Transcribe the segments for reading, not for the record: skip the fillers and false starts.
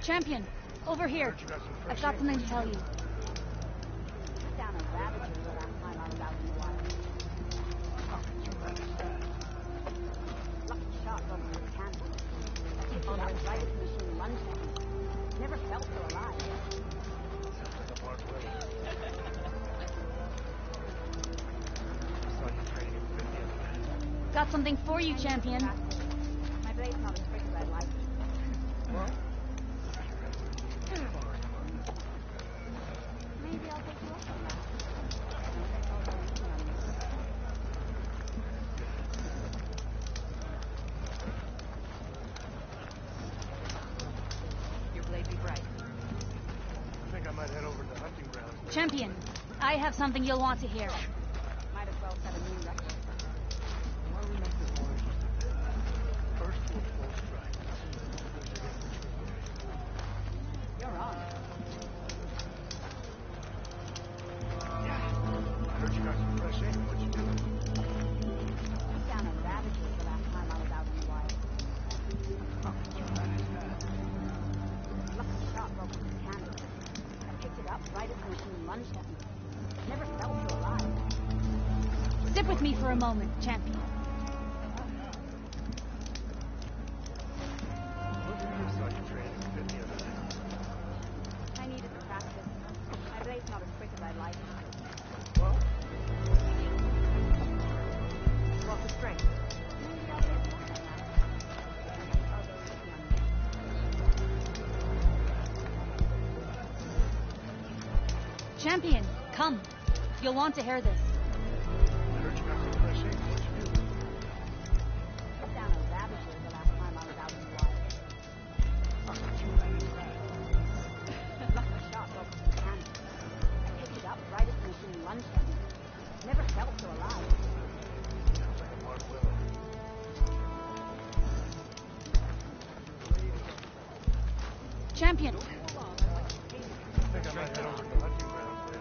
Champion, over here. I've got something to tell you. Down a rabbit hole the last time I was out in the wild. Lucky shot wasn't a cannon. I picked it up right as the machine lunged at me. Never felt so alive. Got something for you, Champion. My blade's not as quick as I'd like. What? Maybe I'll take you up on that. Your blade be bright. I think I might head over to the hunting grounds. Champion, I have something you'll want to hear. Might as well set a new record. Why don't we make this more interesting? First we'll full strike. You're on. I heard you got some fresh ink. What you doing? Took down a rabbit hole the last time I was out in the wild. Lucky shot wasn't a cannon. I picked it up right as the machine lunged at me. Never felt so alive. Sit with me for a moment, Champion. What did you saw you training fit the other day? I needed the practice. My blade's not as quick as I'd like. Well, What's the strength? Maybe I'll take you up on that. I'll go easy on you. Champion, come. You'll want to hear this. I heard you got some fresh ink. What you doing? Took down a rabbit hole the last time I was out in the wild. Lucky shot wasn't a cannon. I picked it up right as the machine lunged at me. Never felt so alive. Sounds like a Mark Willow. Champion, I think I might head over to the hunting grounds later.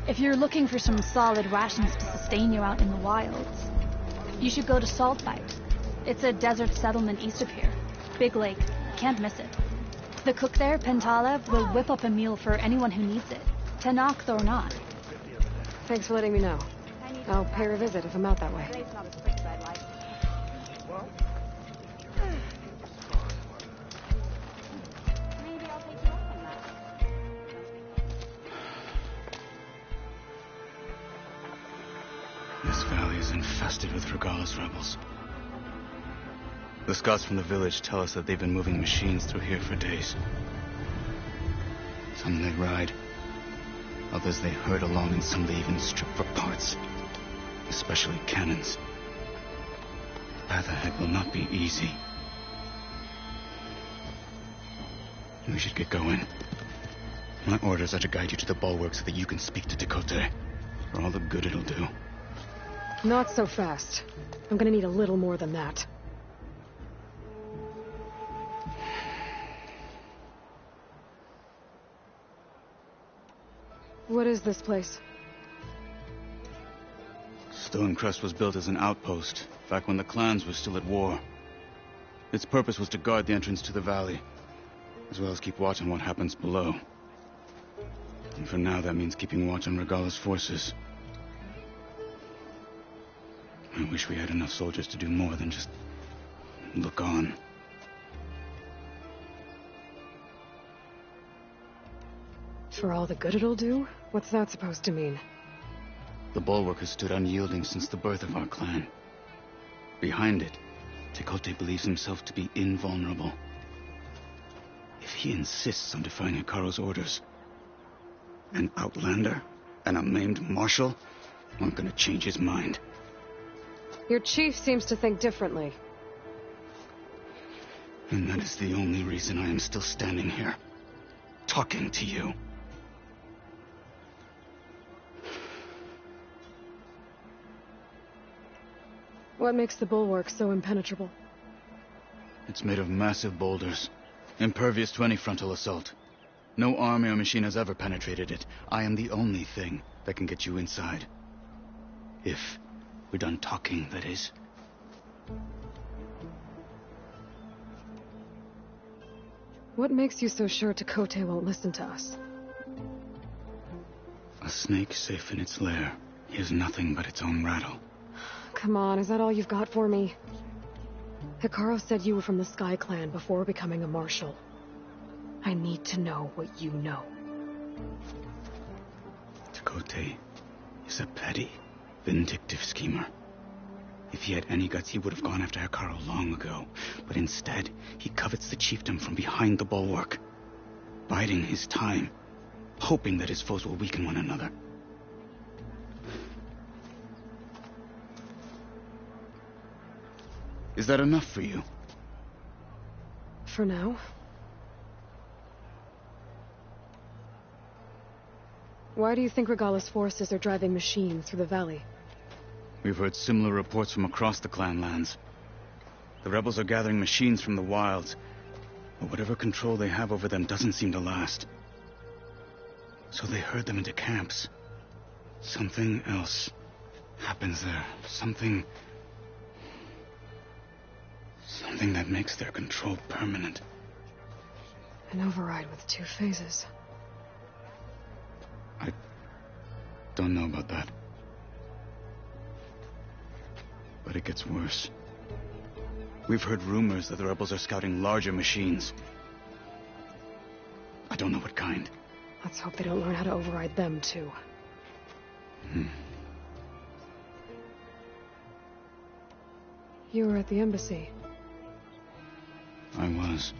if you're looking for some solid rations to sustain you out in the wilds, you should go to Saltbite. It's a desert settlement east of here. Big lake. Can't miss it. The cook there, Pentalev, will whip up a meal for anyone who needs it. Tenakth or not. Thanks for letting me know. I'll pay her a visit if I'm out that way. Blade's not as quick as I'd like. Well, Maybe I'll take you up on that. This valley is infested with Regalis rebels. The scouts from the village tell us that they've been moving machines through here for days. Some they ride, others they herd along, and some they even strip for parts, especially cannons. The path ahead will not be easy. We should get going. My orders are to guide you to the bulwark so that you can speak to Dakota. For all the good it'll do. Not so fast. I'm gonna need a little more than that. What is this place? Stonecrest was built as an outpost, back when the clans were still at war. Its purpose was to guard the entrance to the valley, as well as keep watch on what happens below. And for now, that means keeping watch on Regalis' forces. I wish we had enough soldiers to do more than just look on. For all the good it'll do? What's that supposed to mean? The bulwark has stood unyielding since the birth of our clan. Behind it, Tekote believes himself to be invulnerable. If he insists on defying Hikaru's orders, an outlander and a maimed marshal aren't gonna change his mind. Your chief seems to think differently. And that is the only reason I am still standing here, talking to you. What makes the bulwark so impenetrable? It's made of massive boulders, impervious to any frontal assault. No army or machine has ever penetrated it. I am the only thing that can get you inside. If we're done talking, that is. What makes you so sure Tekote won't listen to us? A snake safe in its lair hears nothing but its own rattle. Come on, is that all you've got for me? Hikaru said you were from the Sky Clan before becoming a marshal. I need to know what you know. Tekote is a petty, vindictive schemer. If he had any guts, he would have gone after Hikaru long ago. But instead, he covets the chiefdom from behind the bulwark, biding his time, hoping that his foes will weaken one another. Is that enough for you? For now. Why do you think Regala's forces are driving machines through the valley? We've heard similar reports from across the clan lands. The rebels are gathering machines from the wilds, but whatever control they have over them doesn't seem to last. So they herd them into camps. Something else happens there. Something that makes their control permanent. An override with 2 phases. I don't know about that. But it gets worse. We've heard rumors that the rebels are scouting larger machines. I don't know what kind. Let's hope they don't learn how to override them, too. You were at the embassy. I was.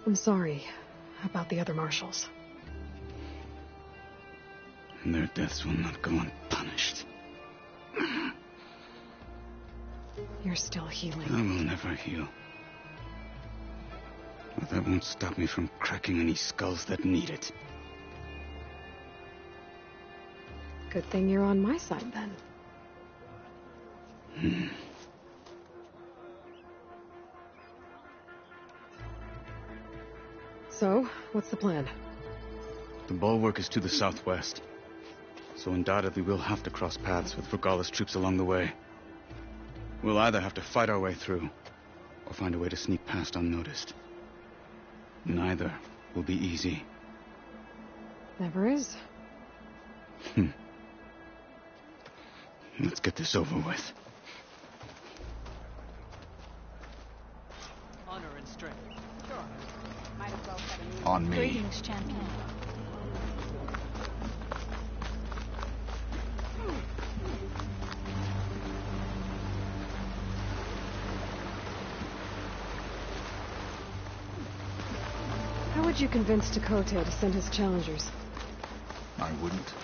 I'm sorry about the other marshals. And their deaths will not go unpunished. You're still healing. I will never heal. But that won't stop me from cracking any skulls that need it. Good thing you're on my side, then. So, what's the plan? The bulwark is to the southwest. So undoubtedly we'll have to cross paths with Regala's troops along the way. We'll either have to fight our way through, or find a way to sneak past unnoticed. Neither will be easy. Never is. Let's get this over with. Honor and strength. Sure. Might as well set a new... On me. Greetings, champion. How would you convince Tekote to send his challengers? I wouldn't.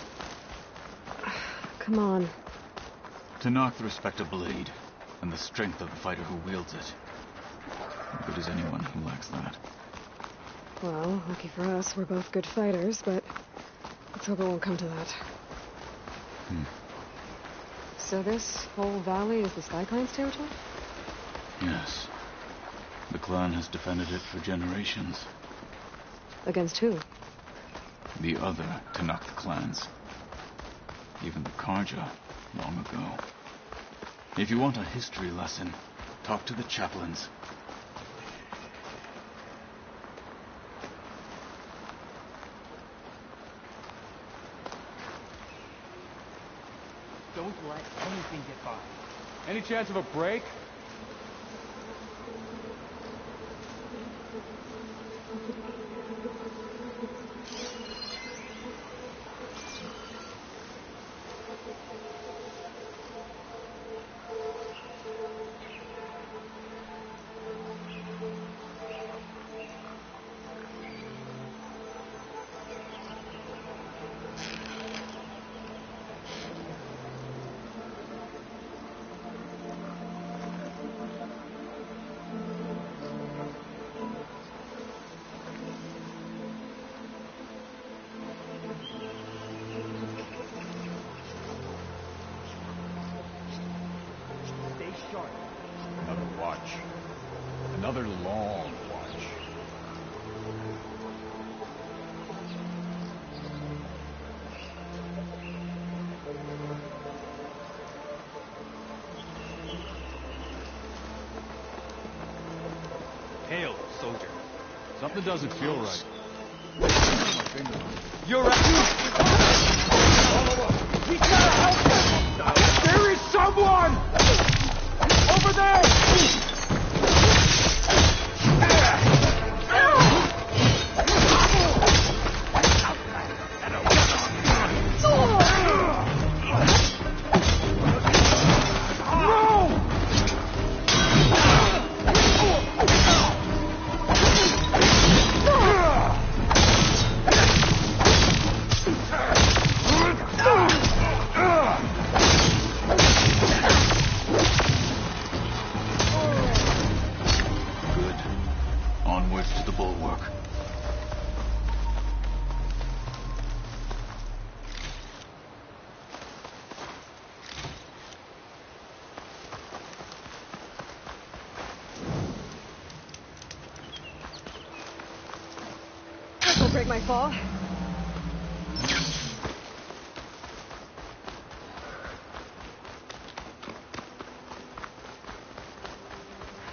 Come on. To knock the respect of blade, and the strength of the fighter who wields it. How good is anyone who lacks that? Well, lucky for us, we're both good fighters, but let's hope it won't come to that. So this whole valley is the Sky Clan's territory? Yes. The clan has defended it for generations. Against who? The other Tanakh clans. Even the Karja, long ago. If you want a history lesson, talk to the chaplains. Don't let anything get by. Any chance of a break? Something doesn't feel right. You're right. We gotta help them! There is someone! Over there! Don't break my fall.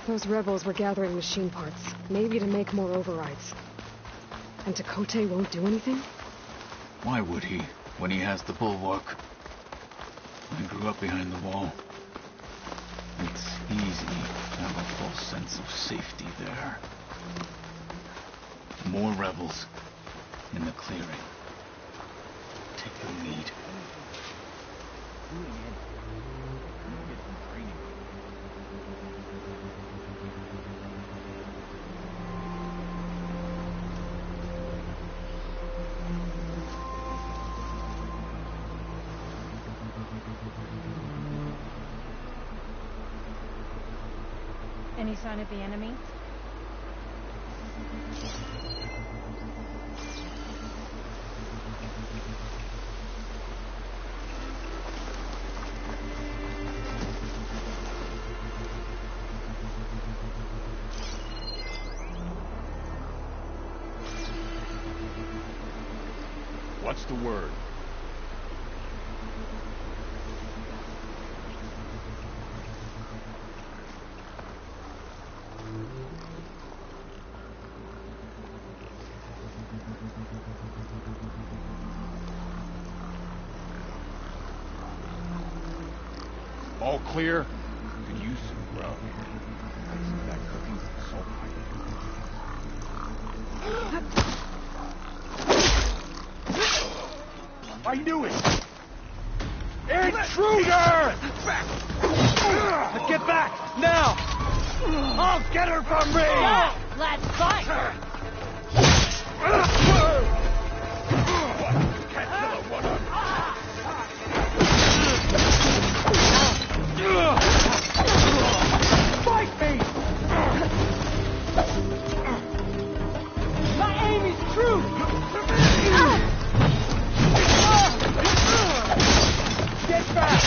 Those rebels were gathering machine parts, maybe to make more overrides. And Tekote won't do anything? Why would he, when he has the bulwark? I grew up behind the wall. It's easy to have a false sense of safety there. More rebels in the clearing. Take the lead. Any sign of the enemy? What's the word? All clear? Could use some grub. I see that cooking salt pipe. I knew it! Intruder! Get back, now! I'll get her from me! Let's fight! Can't kill her one-on-one. Fight me! My aim is true! Get back!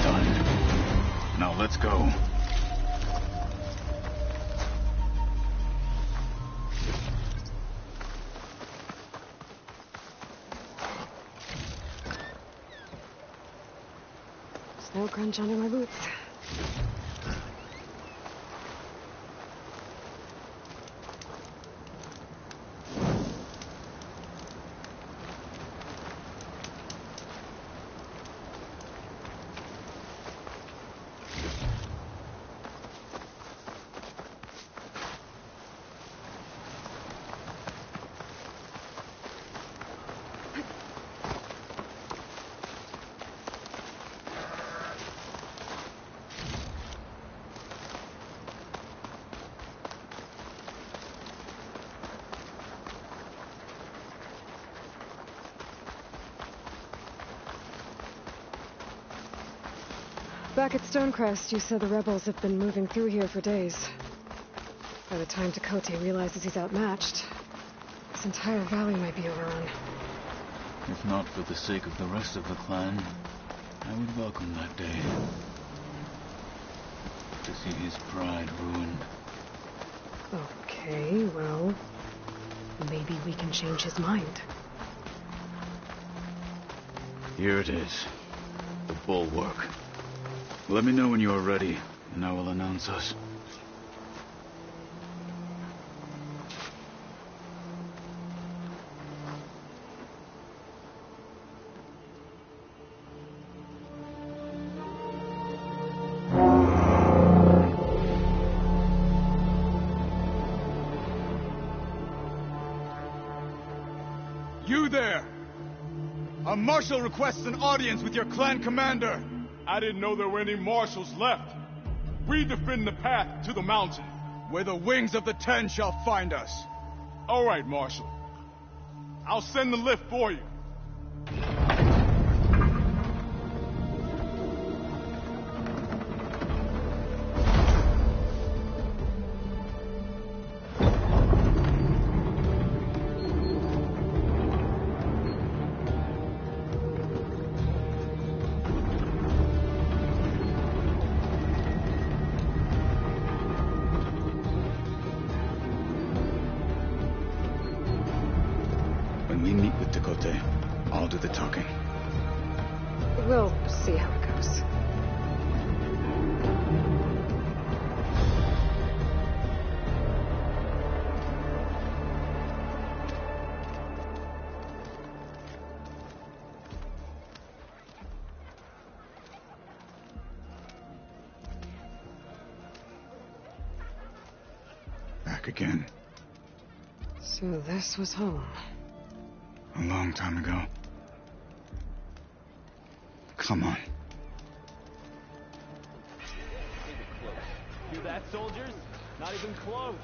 Done. Now let's go. Snow crunch under my boots. Back at Stonecrest, you said the rebels have been moving through here for days. By the time Tekote realizes he's outmatched, this entire valley might be overrun. If not for the sake of the rest of the clan, I would welcome that day. To see his pride ruined. Okay. Okay, well, maybe we can change his mind. Here it is. The bulwark. Let me know when you are ready, and I will announce us. You there! A marshal requests an audience with your clan commander. I didn't know there were any marshals left. We defend the path to the mountain. Where the wings of the Ten shall find us. All right, Marshal. I'll send the lift for you. When we meet with Dakota, I'll do the talking. We'll see how it goes. Back again. So this was home. A long time ago. Come on. Hear that, soldiers? Not even close.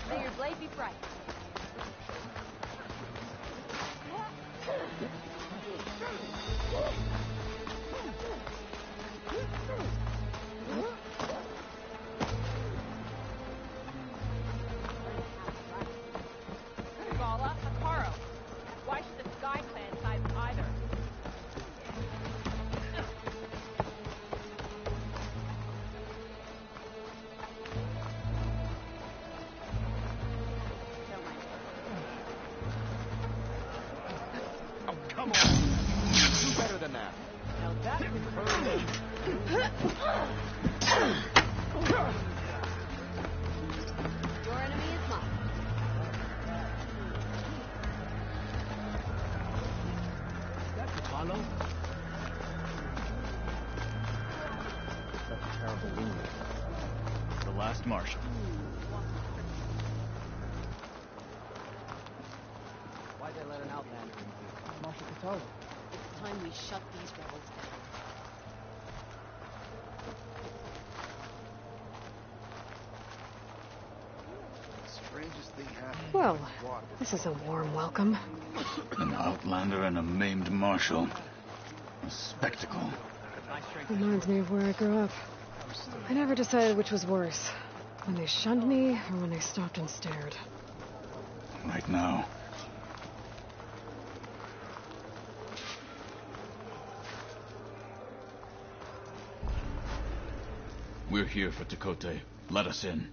May your blade be bright. Gala, Hikaru. Why should the Sky Clan side with either? Oh, come on. Do better than that. Now that was early. Your enemy is mine. That's Apollo. That's a terrible wound. The last marshal. Why'd they let an outlander in here? Marshal Catalo. It's time we shut these rebels down. Strangest thing happened. Well, this is a warm welcome. An outlander and a maimed marshal. A spectacle. Reminds me of where I grew up. I never decided which was worse. When they shunned me, or when they stopped and stared. Right now. We're here for Dakota. Let us in.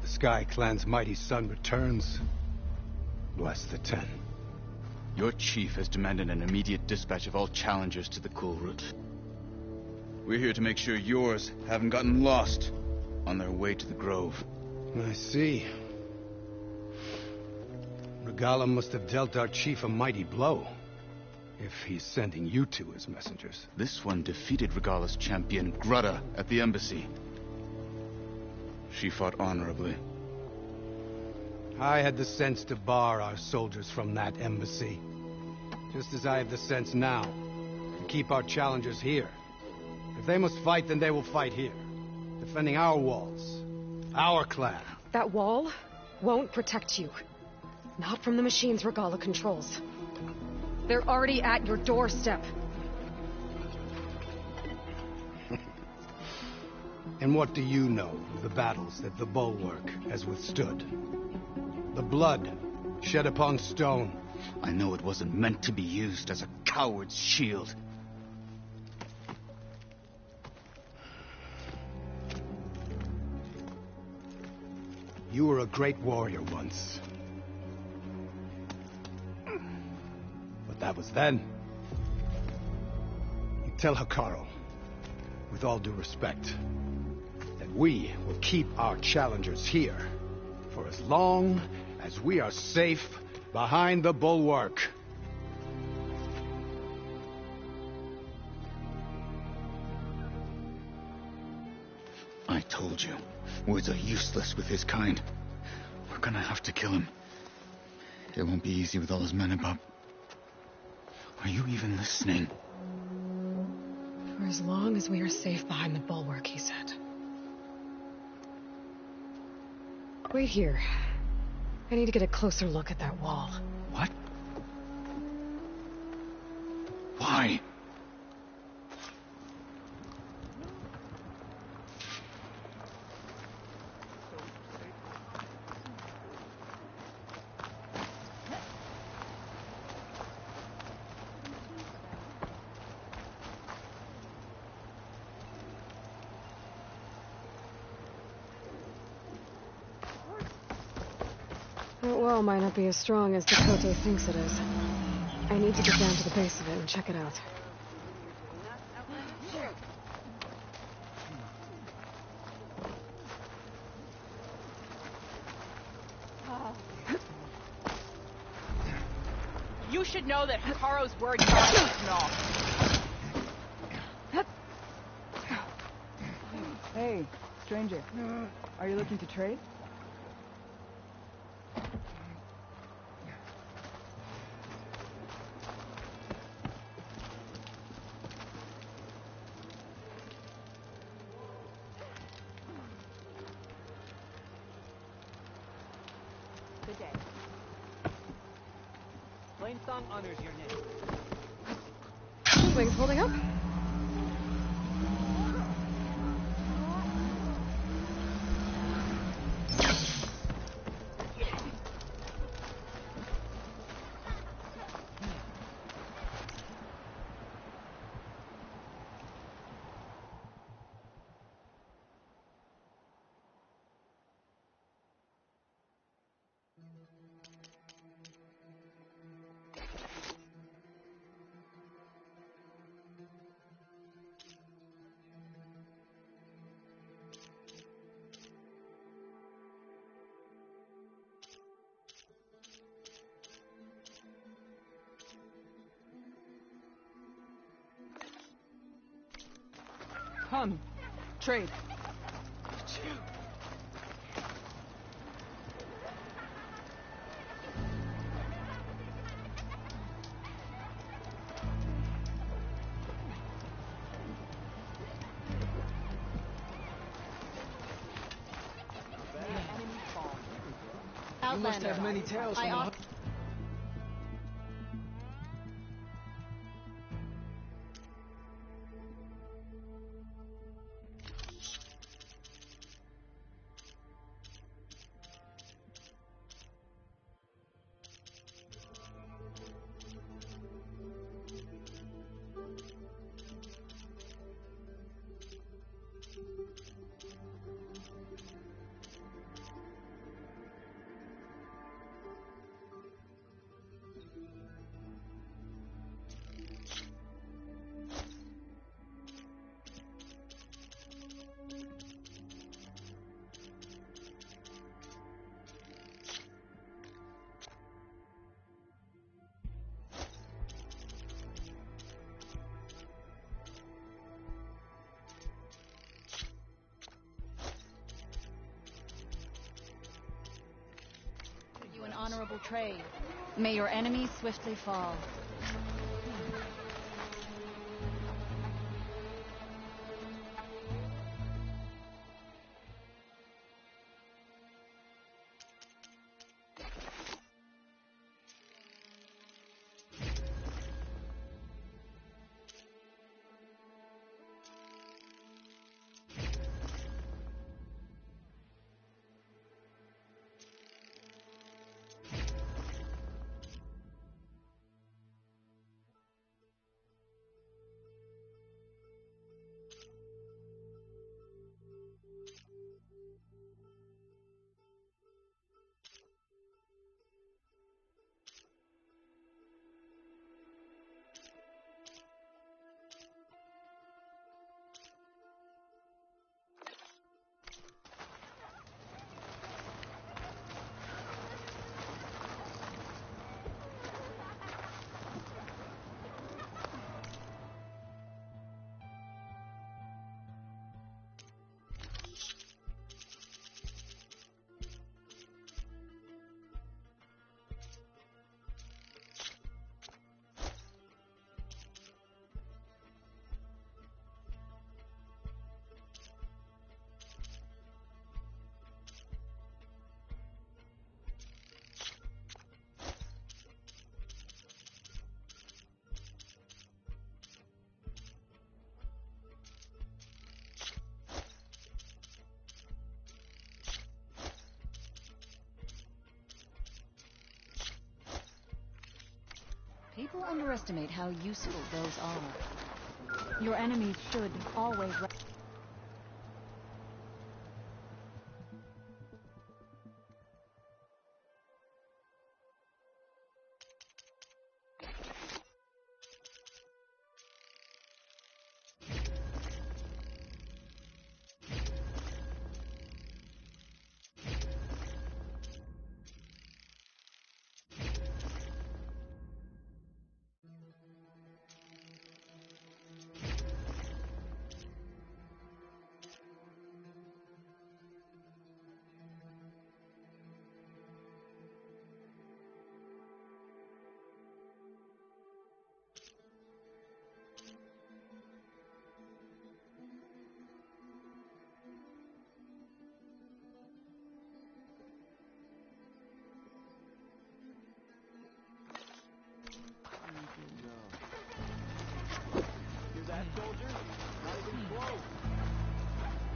The Sky Clan's mighty son returns. Bless the Ten. Your chief has demanded an immediate dispatch of all challengers to the cool route. We're here to make sure yours haven't gotten lost on their way to the Grove. I see. Regala must have dealt our chief a mighty blow, if he's sending you two as messengers. This one defeated Regala's champion, Grudda, at the embassy. She fought honorably. I had the sense to bar our soldiers from that embassy. Just as I have the sense now to keep our challengers here. If they must fight, then they will fight here. Defending our walls. Our clan. That wall won't protect you. Not from the machines Regala controls. They're already at your doorstep. And what do you know of the battles that the Bulwark has withstood? The blood shed upon stone. I know it wasn't meant to be used as a coward's shield. You were a great warrior once. But that was then. You tell Hikaru, with all due respect, that we will keep our challengers here for as long as we are safe behind the Bulwark. I told you, words are useless with his kind. We're gonna have to kill him. It won't be easy with all his men about. Are you even listening? For as long as we are safe behind the Bulwark, he said. Wait here. I need to get a closer look at that wall. What? Why? That wall might not be as strong as Dakota thinks it is. I need to get down to the base of it and check it out. You should know that Hikaru's word matters and all. Hey, stranger. Are you looking to trade? Good day. Plainsong honors your name. Wings holding up? Come, trade. You must have many tales from the... trade. May your enemies swiftly fall. People underestimate how useful those are. Your enemies should always...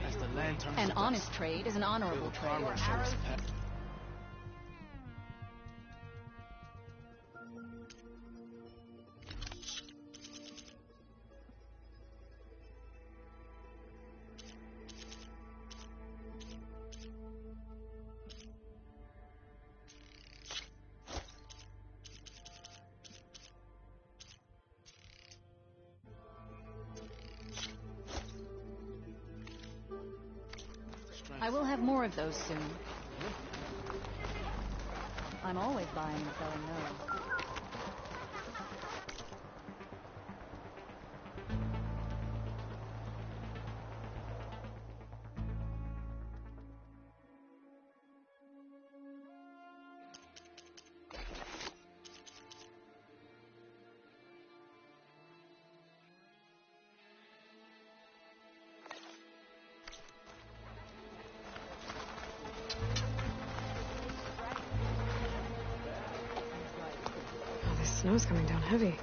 As the land turns An to honest dust, trade is an honorable Bill trade. Farmer shows I will have more of those soon. I'm always buying and selling those. Oh, this snow's coming down heavy.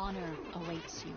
Honor awaits you.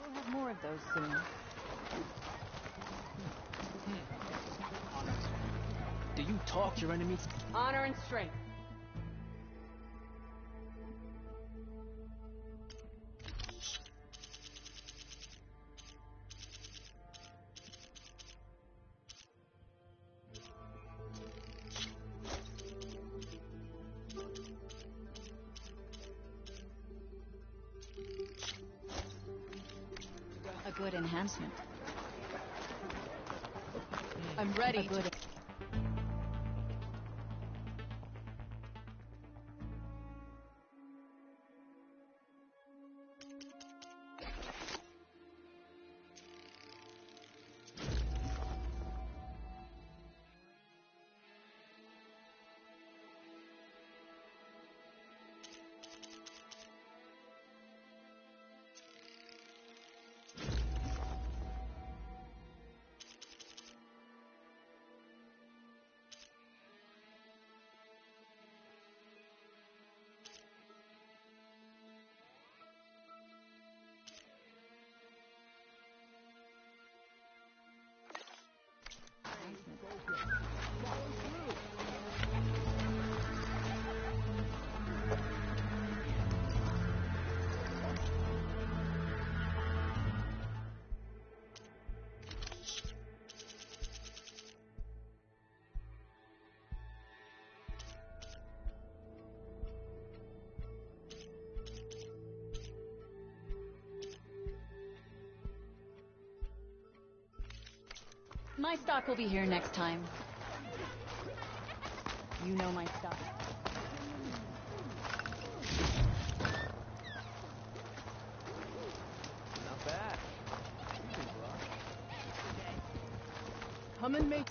We'll have more of those soon. Do you talk your enemies? Honor and strength. A good enhancement. I'm ready. A good. My stock will be here next time. You know my stock. Not bad. Come and make.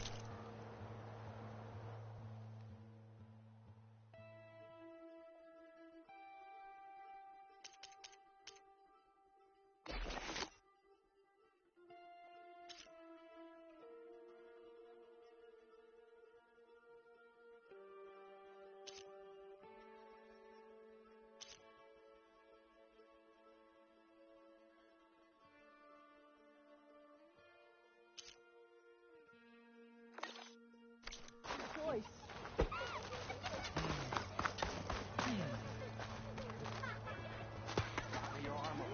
Choice. Your armor.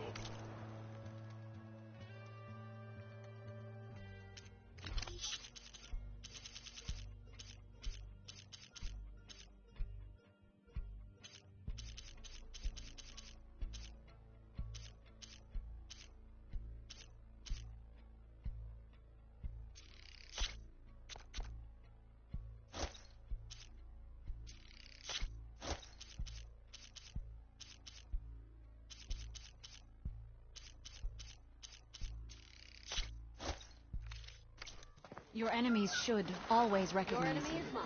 Your enemies should always recognize Your enemy you. is mine.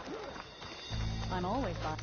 I'm always by.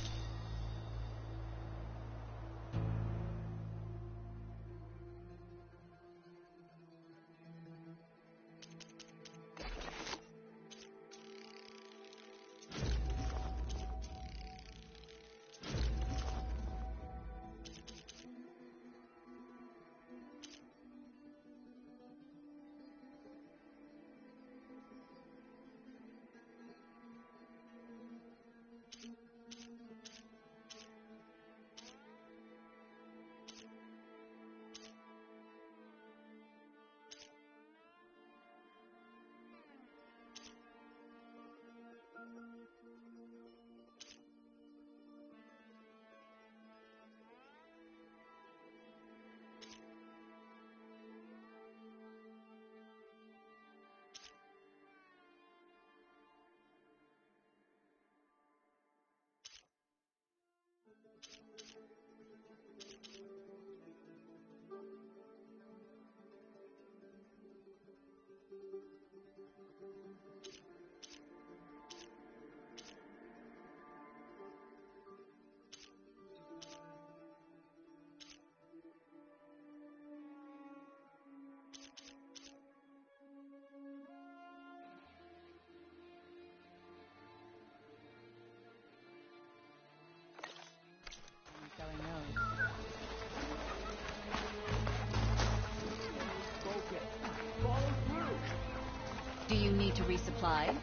Do you need to resupply? I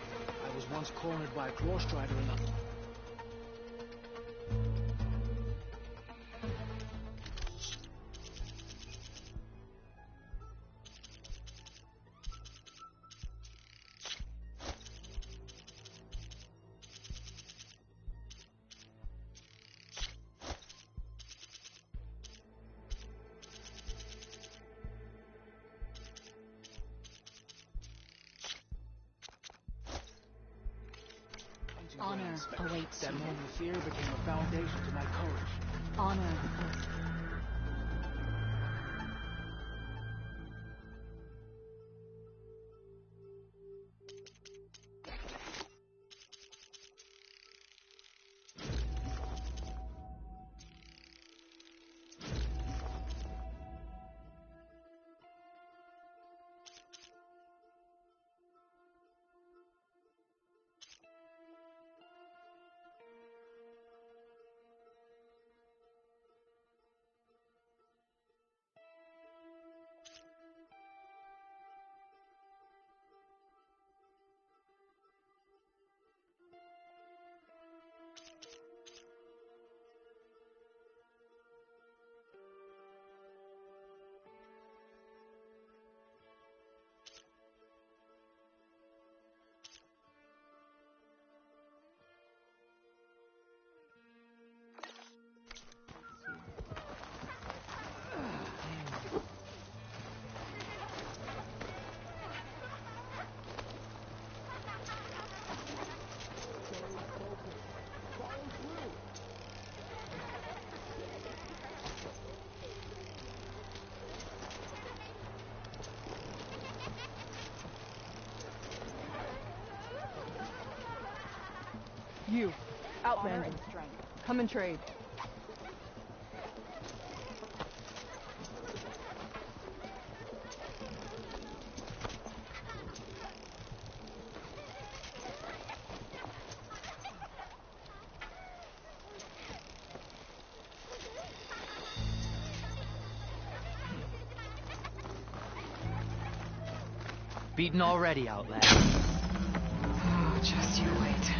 was once cornered by a claw strider in a... Honor awaits That you. moment of fear became a foundation to my courage. Honor. You, Honor Outlander, and strength. come and trade. Beaten already, Outlander. Oh, just you wait.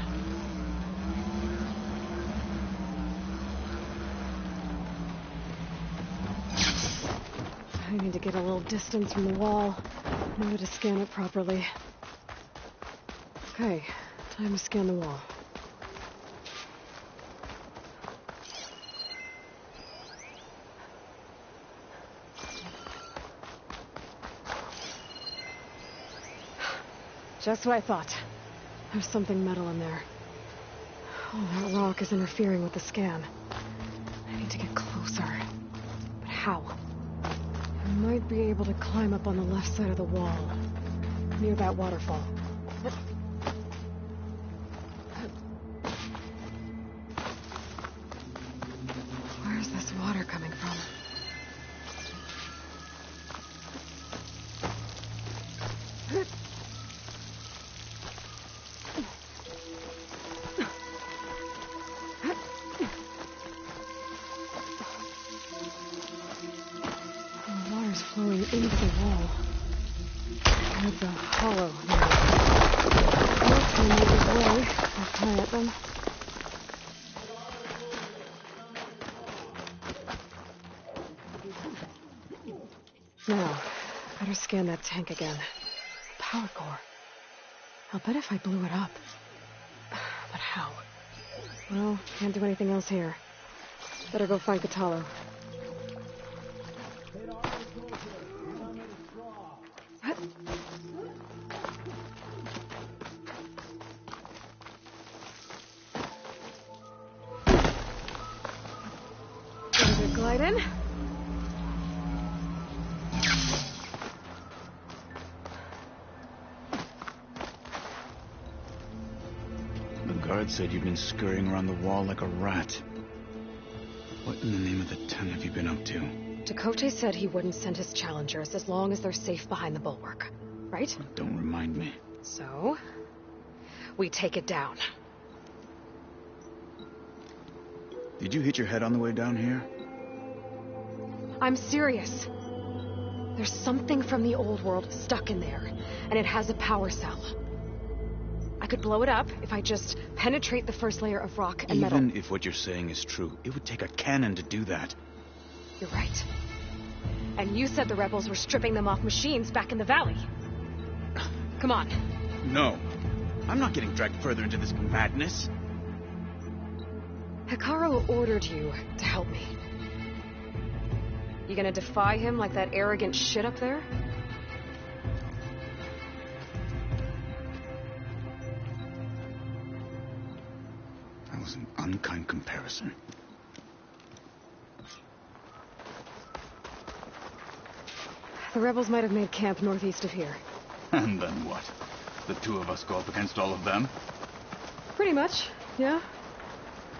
I need to get a little distance from the wall in order to scan it properly. Okay, time to scan the wall. Just what I thought. There's something metal in there. Oh, that rock is interfering with the scan. I need to get closer. But how? I might be able to climb up on the left side of the wall, near that waterfall. Where's this water coming from? The water's flowing into the wall. It's a hollow now. Let's make this way. I'll fly at them. Now, better scan that tank again. Power core. I'll bet if I blew it up. But how? Well, can't do anything else here. Better go find Katalo. Gonna glide in. guard said you'd been scurrying around the wall like a rat. What in the name of the ten have you been up to? Dakota said he wouldn't send his challengers as long as they're safe behind the bulwark, right? Don't remind me. So, we take it down. Did you hit your head on the way down here? I'm serious. There's something from the old world stuck in there, and it has a power cell. I could blow it up if I just penetrate the first layer of rock and metal. Even if what you're saying is true, it would take a cannon to do that. You're right. And you said the rebels were stripping them off machines back in the valley. Come on. No. I'm not getting dragged further into this madness. Hikaru ordered you to help me. You gonna defy him like that arrogant shit up there? That was an unkind comparison. The rebels might have made camp northeast of here. And then what? The two of us go up against all of them? Pretty much, yeah.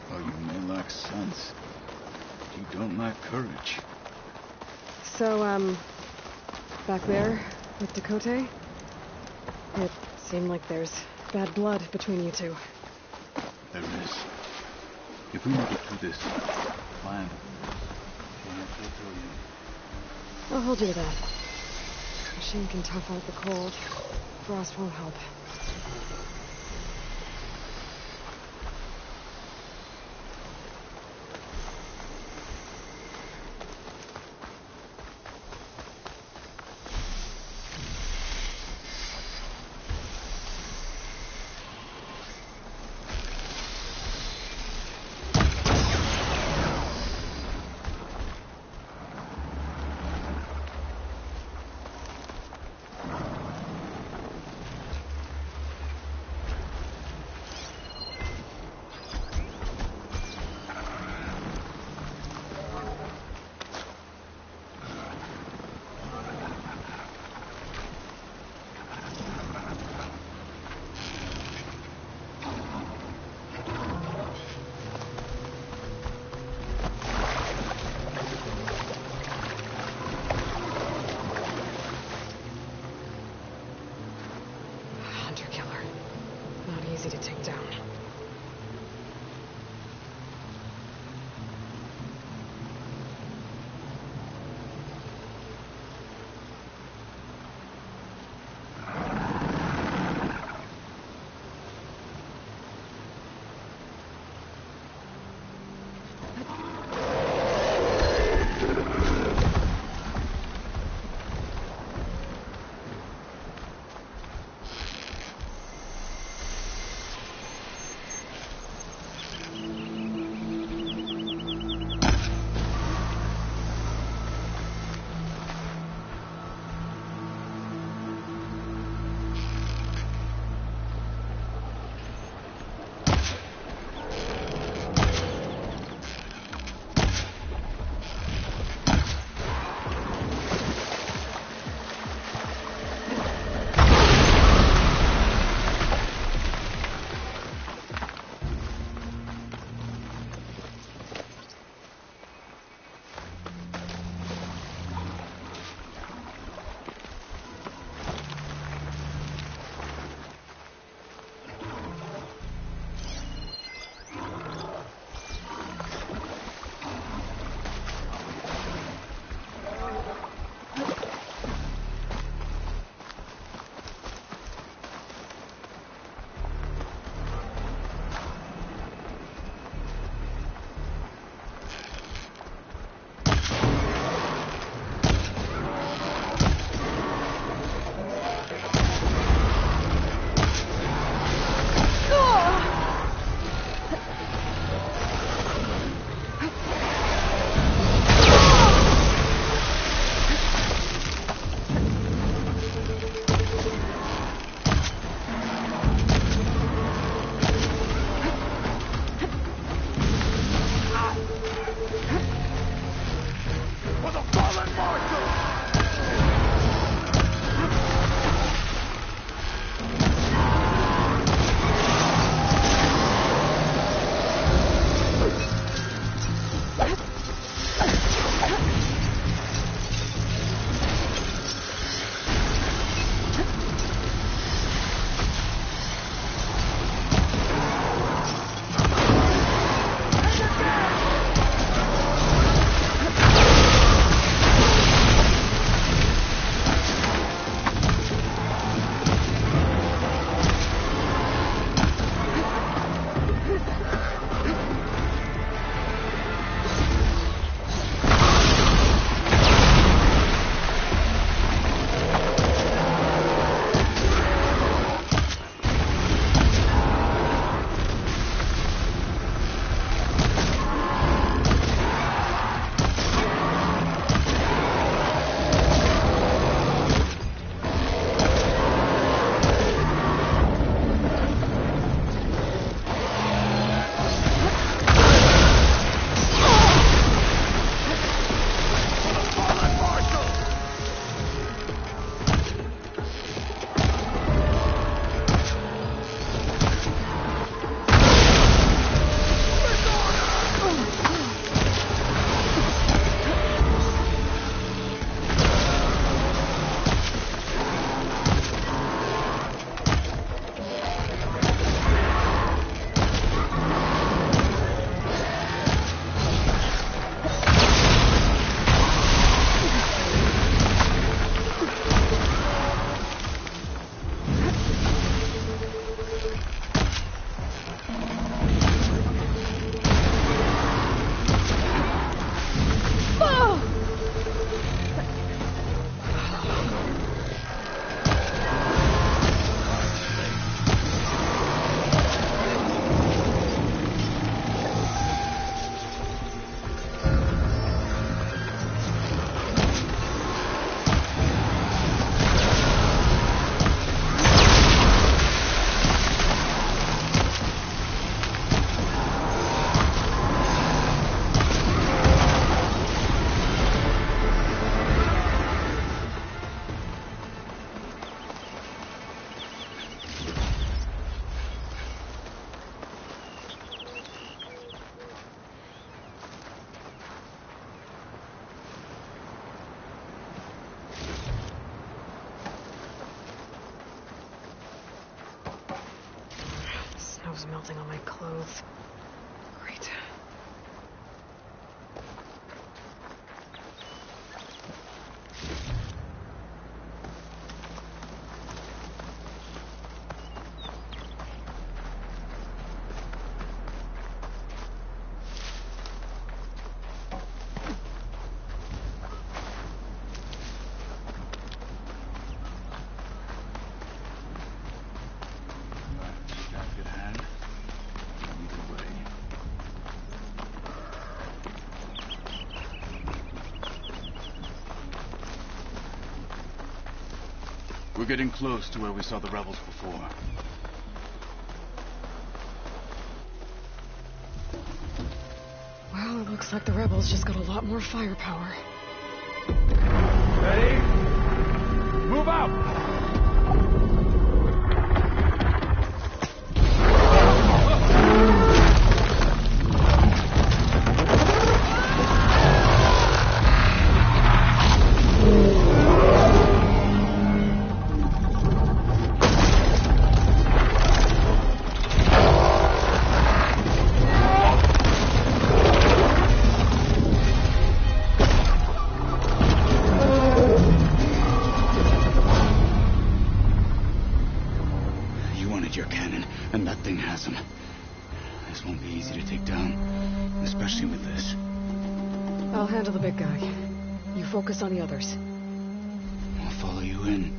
Well, you may lack sense, but you don't lack courage. So, back there, with Dakota, it seemed like there's bad blood between you two. There is. If we make it through this plan, she'll tell you. I'll hold you to that. Machine can tough out the cold. Frost won't help. Easy to take down. snow's melting on my clothes. Great. We're getting close to where we saw the rebels before. Well, it looks like the rebels just got a lot more firepower. Ready? Move out! Your cannon, and that thing has him. This won't be easy to take down, especially with this. I'll handle the big guy. You focus on the others. I'll follow you in.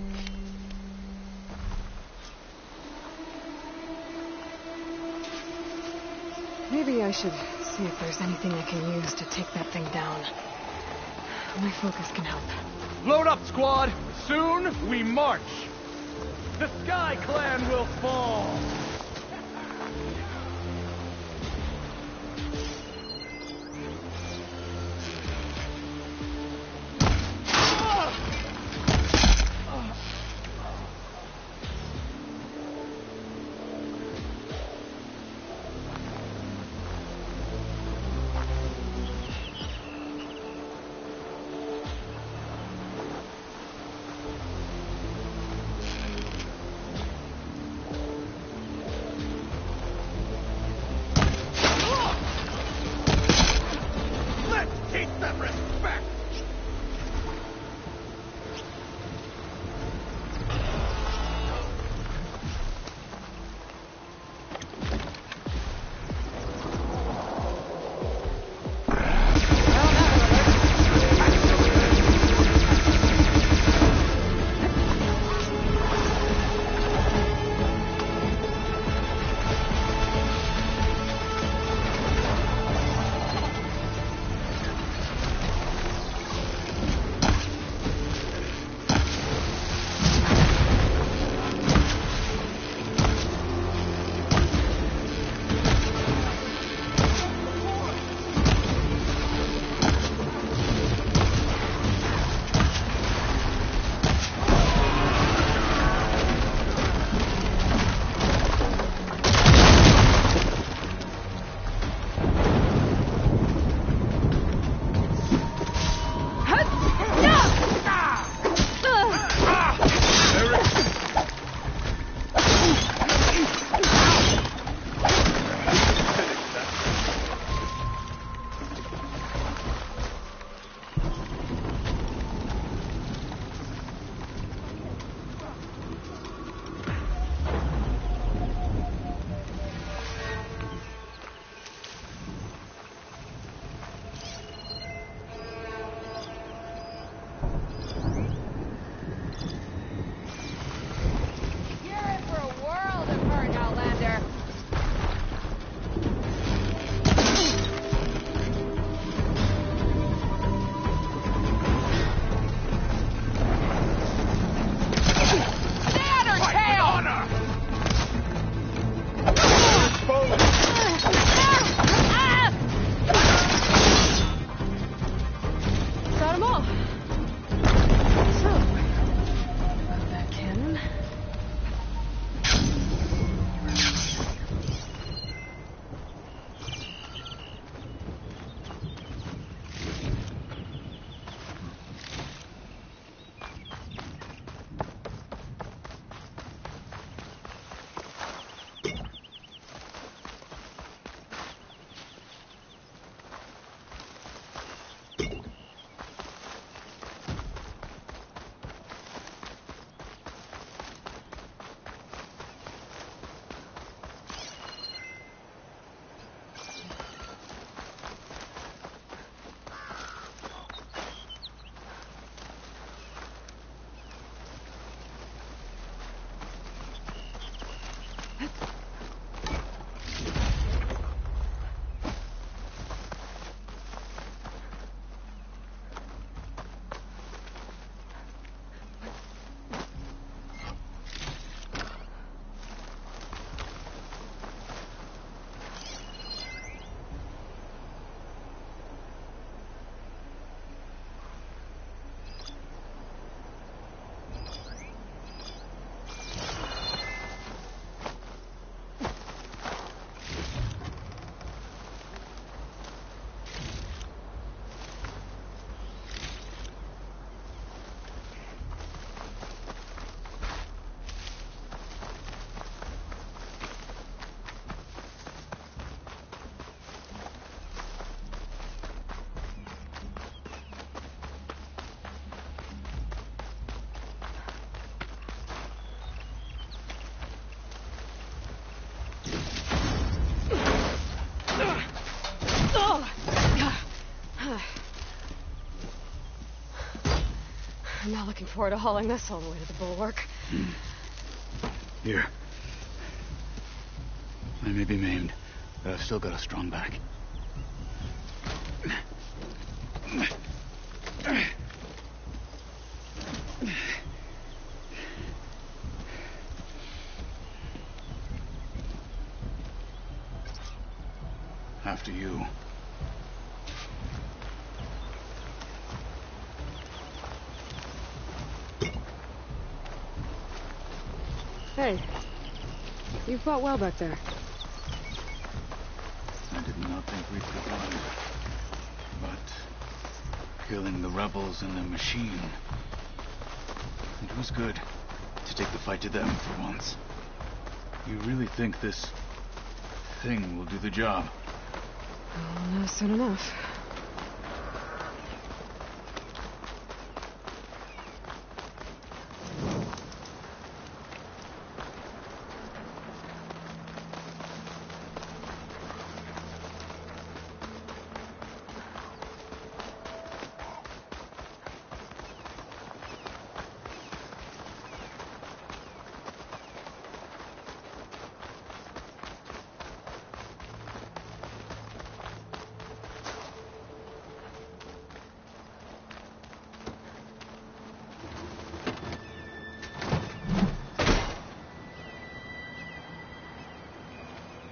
Maybe I should see if there's anything I can use to take that thing down. My focus can help. Load up, squad! Soon we march! The Sky Clan will fall! I'm not looking forward to hauling this all the way to the bulwark. Here. I may be maimed, but I've still got a strong back. After you. Hey, you fought well back there. I did not think we'd survive. But killing the rebels and the machine, it was good to take the fight to them for once. You really think this thing will do the job? Oh, no, soon enough.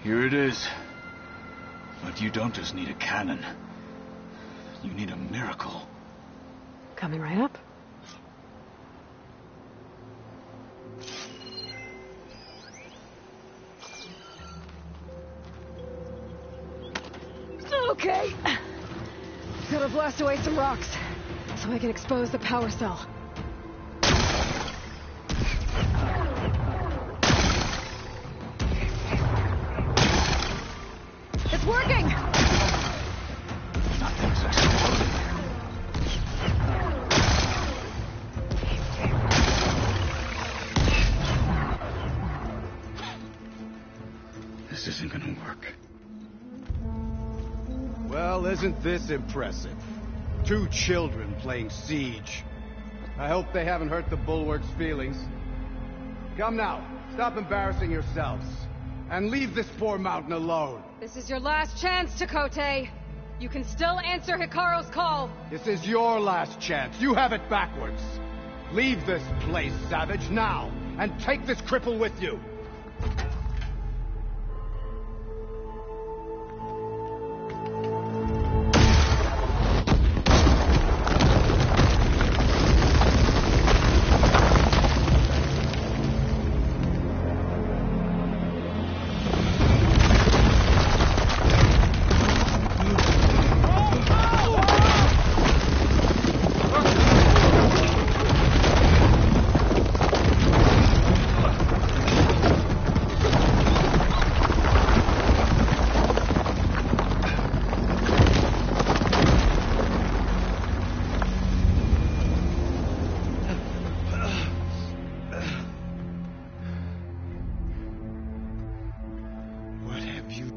Here it is. But you don't just need a cannon. You need a miracle. Coming right up. Okay. Gotta blast away some rocks, so I can expose the power cell. It's working! Nothing's exploding. This isn't gonna work. Well, isn't this impressive? 2 children playing siege. I hope they haven't hurt the bulwark's feelings. Come now, stop embarrassing yourselves. And leave this poor mountain alone. This is your last chance, Chakotay. You can still answer Hikaru's call. This is your last chance. You have it backwards. Leave this place, Savage, now. And take this cripple with you.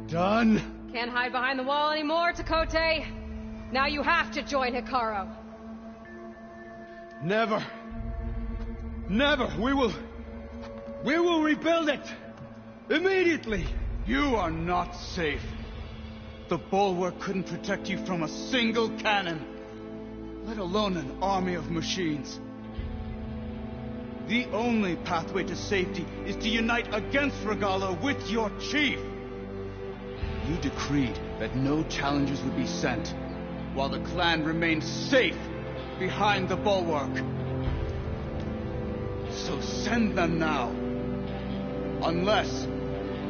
Done? Can't hide behind the wall anymore, Chakotay. Now you have to join Hikaru. Never. Never. We will rebuild it. Immediately. You are not safe. The bulwark couldn't protect you from a single cannon, let alone an army of machines. The only pathway to safety is to unite against Regala with your chief. You decreed that no challengers would be sent, while the clan remained safe behind the bulwark. So send them now. Unless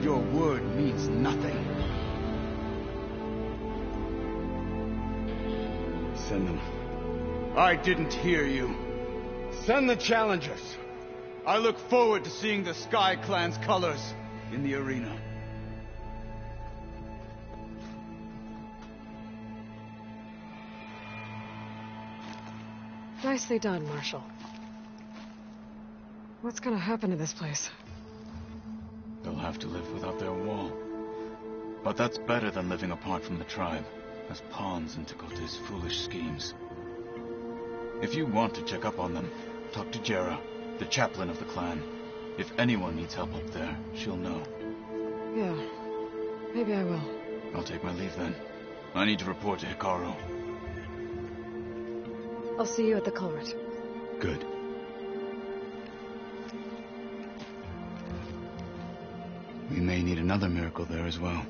your word means nothing. Send them. I didn't hear you. Send the challengers. I look forward to seeing the Sky Clan's colors in the arena. Nicely done, Marshal. What's gonna happen to this place? They'll have to live without their wall. But that's better than living apart from the tribe, as pawns in Takotay's foolish schemes. If you want to check up on them, talk to Jera, the chaplain of the clan. If anyone needs help up there, she'll know. Yeah, maybe I will. I'll take my leave then. I need to report to Hikaru. I'll see you at the culvert. Good. We may need another miracle there as well.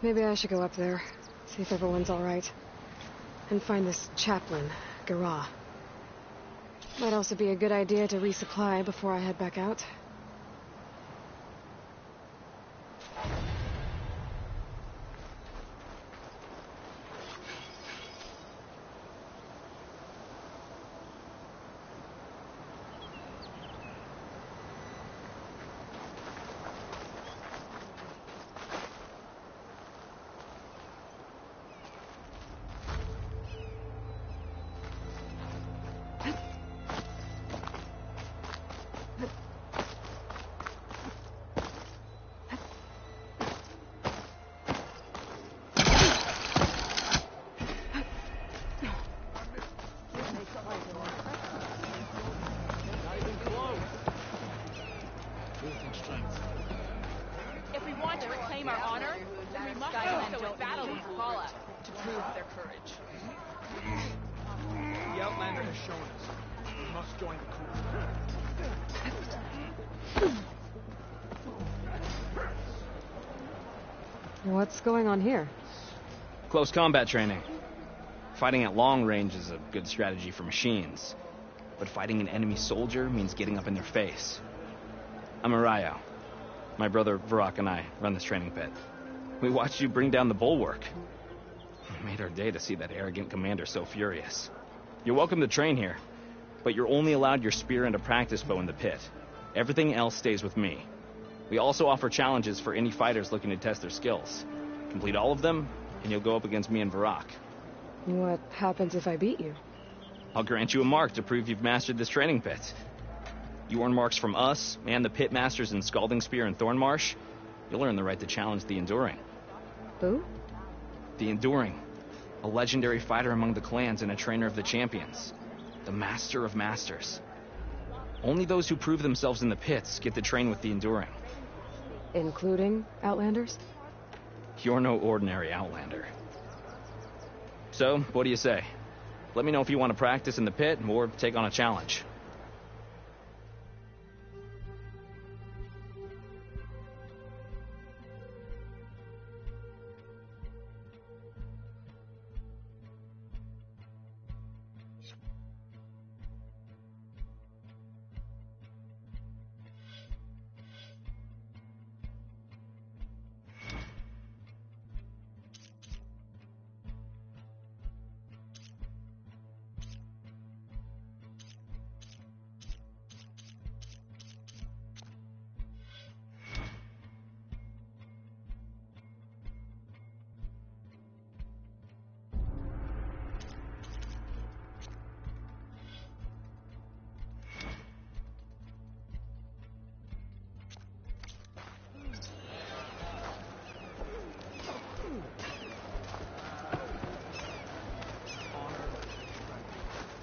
Maybe I should go up there, see if everyone's all right, and find this chaplain, Gara. Might also be a good idea to resupply before I head back out. If we want to reclaim our honor, then we must also in battle with Paula to prove their courage. The Outlander has shown us. We must join the coup. What's going on here? Close combat training. Fighting at long range is a good strategy for machines. But fighting an enemy soldier means getting up in their face. I'm Arayo. My brother Varrock and I run this training pit. We watched you bring down the bulwark. It made our day to see that arrogant commander so furious. You're welcome to train here, but you're only allowed your spear and a practice bow in the pit. Everything else stays with me. We also offer challenges for any fighters looking to test their skills. Complete all of them, and you'll go up against me and Varrock. What happens if I beat you? I'll grant you a mark to prove you've mastered this training pit. You earn marks from us and the pit masters in Scalding Spear and Thornmarsh. You'll earn the right to challenge the Enduring. Who? The Enduring. A legendary fighter among the clans and a trainer of the champions. The Master of Masters. Only those who prove themselves in the pits get to train with the Enduring. Including Outlanders? You're no ordinary Outlander. So, what do you say? Let me know if you want to practice in the pit or take on a challenge.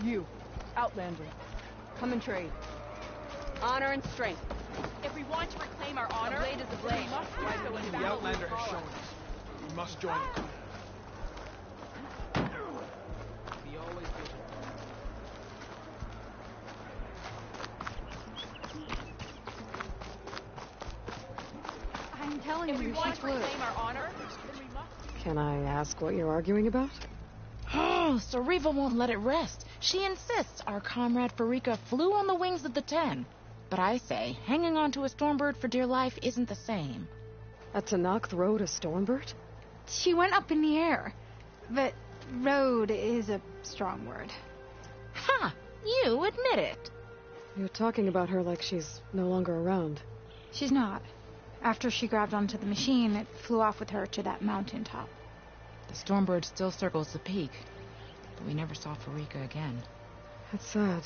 You, Outlander, come and trade. Honor and strength. If we want to reclaim our honor, A blade is a blade. we must also in The battle with Outlander has Paula. shown us. We must join the coup. Be always vigilant. I'm telling If we you, want she's to blue. reclaim our honor, then we must. Can I ask what you're arguing about? Oh, Sariva won't let it rest. She insists our comrade Farika flew on the wings of the 10. But I say, hanging on to a Stormbird for dear life isn't the same. A Tanakh rode a Stormbird? She went up in the air. But road is a strong word. Ha! You admit it. You're talking about her like she's no longer around. She's not. After she grabbed onto the machine, it flew off with her to that mountain top. The Stormbird still circles the peak, but we never saw Farika again. That's sad.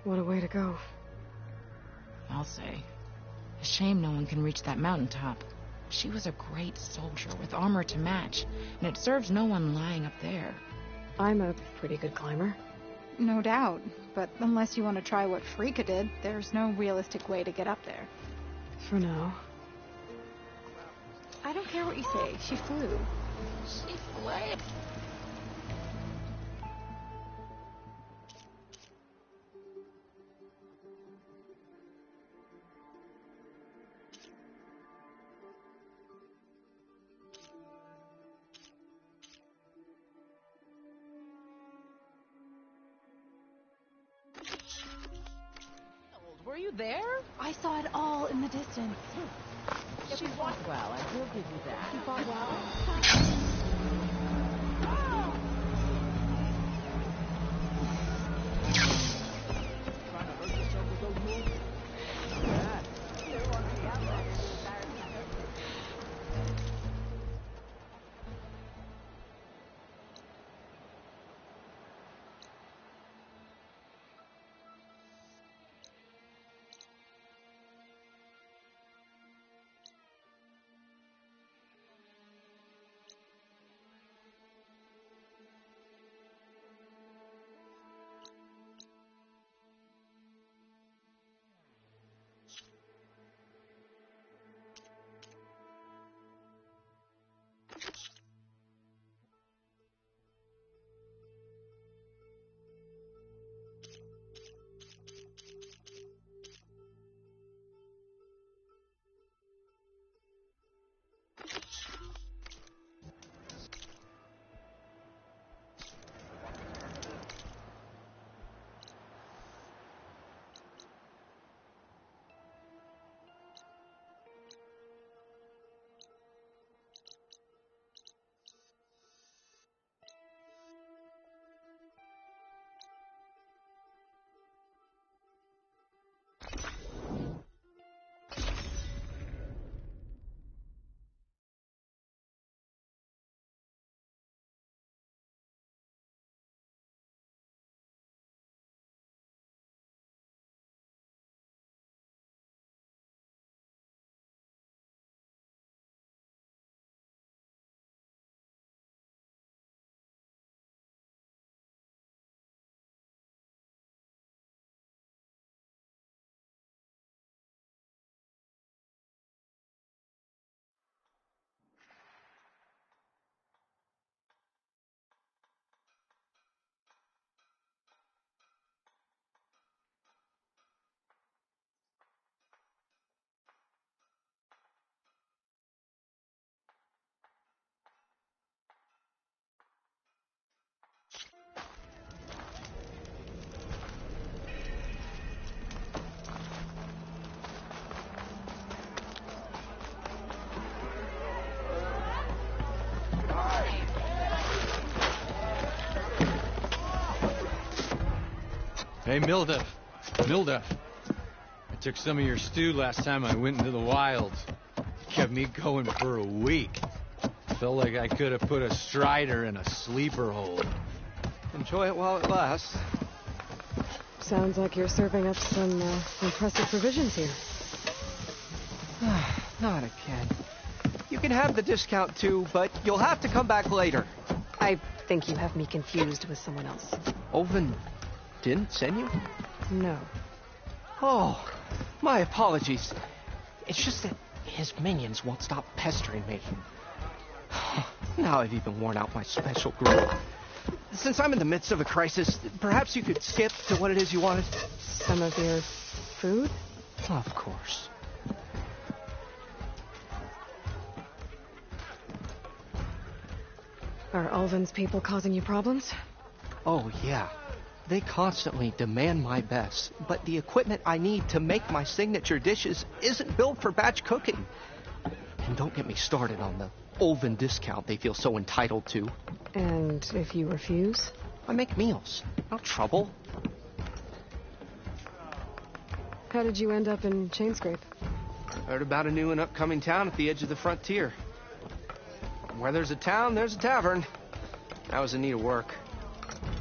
What a way to go. I'll say. A shame no one can reach that mountaintop. She was a great soldier with armor to match, and it serves no one lying up there. I'm a pretty good climber. No doubt, but unless you want to try what Frika did, there's no realistic way to get up there. For now. I don't care what you say, she flew. She flew. Were you there? I saw it all in the distance. If you fought well, I will give you that. You fought well? Trying to hurt yourself with those moves? Yeah. There won't be outsiders embarrassed to hurt you. Hey, Mildev. Mildev. I took some of your stew last time I went into the wilds. It kept me going for a week. Felt like I could have put a strider in a sleeper hole. Enjoy it while it lasts. Sounds like you're serving up some impressive provisions here. Not again. You can have the discount too, but you'll have to come back later. I think you have me confused with someone else. Oven didn't send you? No. Oh, my apologies. It's just that his minions won't stop pestering me. Now I've even worn out my special group. Since I'm in the midst of a crisis, perhaps you could skip to what it is you wanted? Some of your food? Of course. Are Ulvin's people causing you problems? Oh, yeah. They constantly demand my best, but the equipment I need to make my signature dishes isn't built for batch cooking. And don't get me started on the Ulvin discount they feel so entitled to. And if you refuse? I make meals. No trouble. How did you end up in Chainscrape? Heard about a new and upcoming town at the edge of the frontier. Where there's a town, there's a tavern. I was in need of work.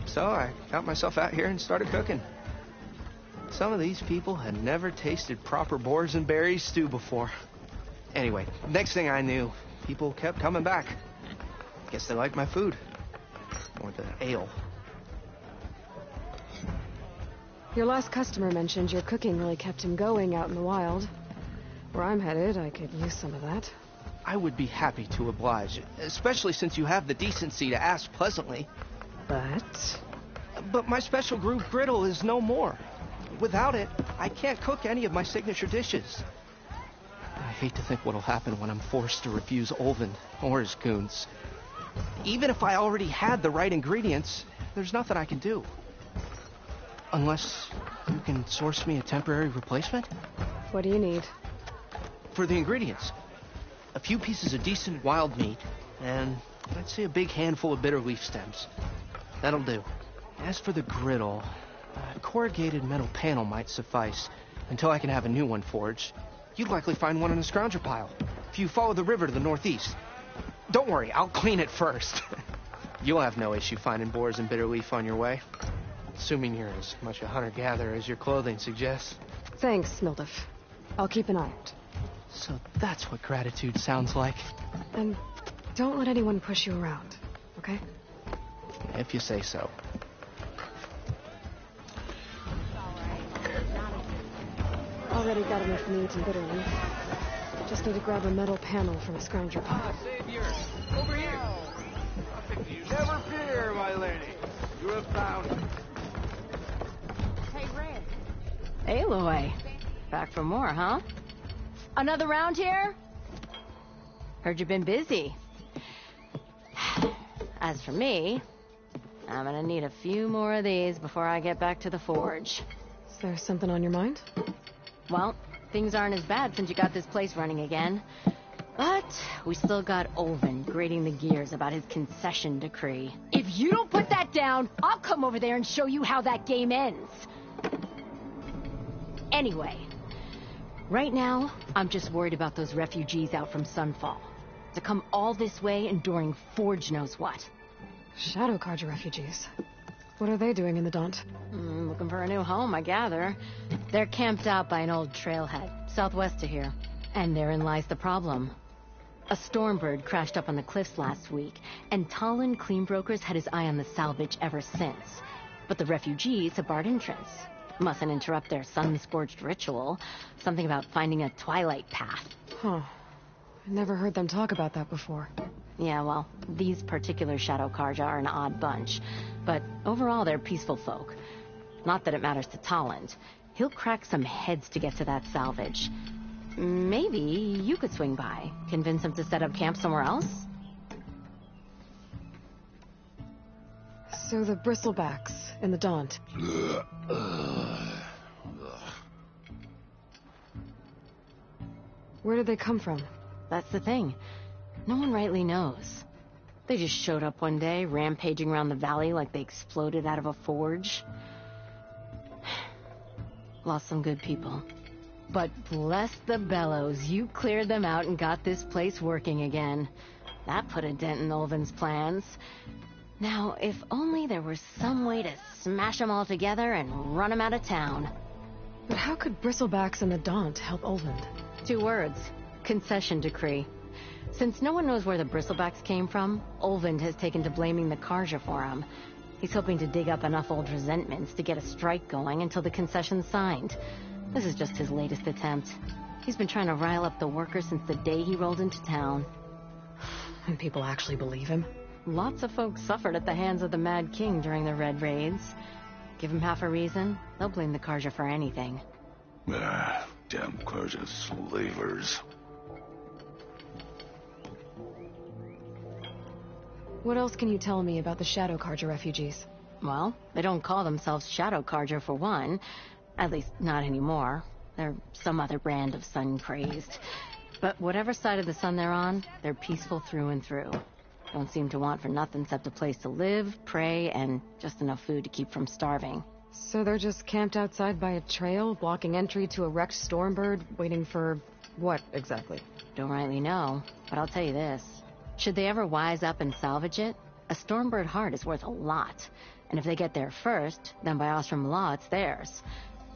So I got myself out here and started cooking. Some of these people had never tasted proper boars and berries stew before. Anyway, next thing I knew, people kept coming back. Guess they liked my food. Or the ale. Your last customer mentioned your cooking really kept him going out in the wild. Where I'm headed, I could use some of that. I would be happy to oblige, especially since you have the decency to ask pleasantly. But my special group griddle is no more. Without it, I can't cook any of my signature dishes. I hate to think what'll happen when I'm forced to refuse Olvin or his goons. Even if I already had the right ingredients, there's nothing I can do. Unless you can source me a temporary replacement? What do you need? For the ingredients, a few pieces of decent wild meat, and I'd say a big handful of bitter leaf stems. That'll do. As for the griddle, a corrugated metal panel might suffice until I can have a new one forged. You'd likely find one in a scrounger pile if you follow the river to the northeast. Don't worry, I'll clean it first. You'll have no issue finding boars and bitter leaf on your way. Assuming you're as much a hunter-gatherer as your clothing suggests. Thanks, Smildiff. I'll keep an eye out. So that's what gratitude sounds like. And don't let anyone push you around, okay? If you say so. Already got enough meat and bitter leaf. Just need to grab a metal panel from a scrounger pile. Savior, over here. Never fear, my lady. You have found it. Hey, Red. Aloy. Back for more, huh? Another round here? Heard you've been busy. As for me, I'm gonna need a few more of these before I get back to the forge. Is there something on your mind? Well, things aren't as bad since you got this place running again. But we still got Olvin grating the gears about his concession decree. If you don't put that down, I'll come over there and show you how that game ends. Anyway, right now, I'm just worried about those refugees out from Sunfall. To come all this way enduring Forge knows what. Shadow Carja refugees. What are they doing in the Daunt? Looking for a new home, I gather. They're camped out by an old trailhead, southwest of here. And therein lies the problem. A Stormbird crashed up on the cliffs last week, and Talon Cleanbrokers had his eye on the salvage ever since. But the refugees have barred entrance. Mustn't interrupt their sun-scorched ritual. Something about finding a twilight path. Huh. I never heard them talk about that before. Yeah, well, these particular Shadow Carja are an odd bunch. But overall, they're peaceful folk. Not that it matters to Talon. He'll crack some heads to get to that salvage. Maybe you could swing by. Convince him to set up camp somewhere else? So the bristlebacks in the Daunt. Where did they come from? That's the thing. No one rightly knows. They just showed up one day, rampaging around the valley like they exploded out of a forge. Lost some good people. But bless the bellows, you cleared them out and got this place working again. That put a dent in Olvin's plans. Now, if only there was some way to smash them all together and run them out of town. But how could bristlebacks in the Daunt help Olvin? 2 words. Concession decree. Since no one knows where the bristlebacks came from, Olvind has taken to blaming the Carja for them. He's hoping to dig up enough old resentments to get a strike going until the concession's signed. This is just his latest attempt. He's been trying to rile up the workers since the day he rolled into town. And people actually believe him? Lots of folks suffered at the hands of the Mad King during the Red Raids. Give him half a reason, they'll blame the Carja for anything. Damn Carja slavers. What else can you tell me about the Shadow Carja refugees? Well, they don't call themselves Shadow Carja for one. At least, not anymore. They're some other brand of sun-crazed. But whatever side of the sun they're on, they're peaceful through and through. Don't seem to want for nothing except a place to live, pray, and just enough food to keep from starving. So they're just camped outside by a trail, blocking entry to a wrecked Stormbird, waiting for what, exactly? Don't rightly know, but I'll tell you this. Should they ever wise up and salvage it, a Stormbird heart is worth a lot. And if they get there first, then by Ostrom law, it's theirs.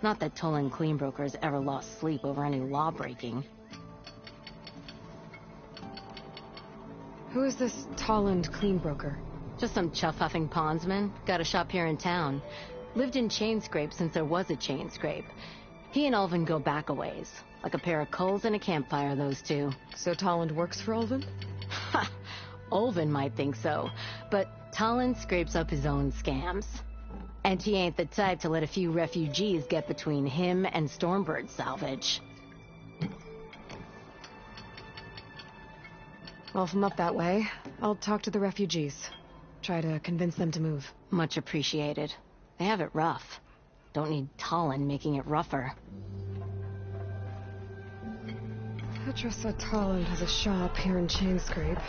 Not that Tolan Cleanbrokers ever lost sleep over any law breaking. Who is this Tolland Cleanbroker? Just some chuff-huffing pondsman. Got a shop here in town. Lived in Chainscrape since there was a Chainscrape. He and Ulvin go back a ways. Like a pair of coals in a campfire, those two. So Tolland works for Ulvin? Ha! Ulvin might think so, but Tolland scrapes up his own scams. And he ain't the type to let a few refugees get between him and Stormbird salvage. Well, if I'm up that way, I'll talk to the refugees. Try to convince them to move. Much appreciated. They have it rough. Don't need Tolland making it rougher. Petra said Tolland has a shop here in Chainscrape.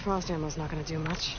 Frost ammo's not gonna do much.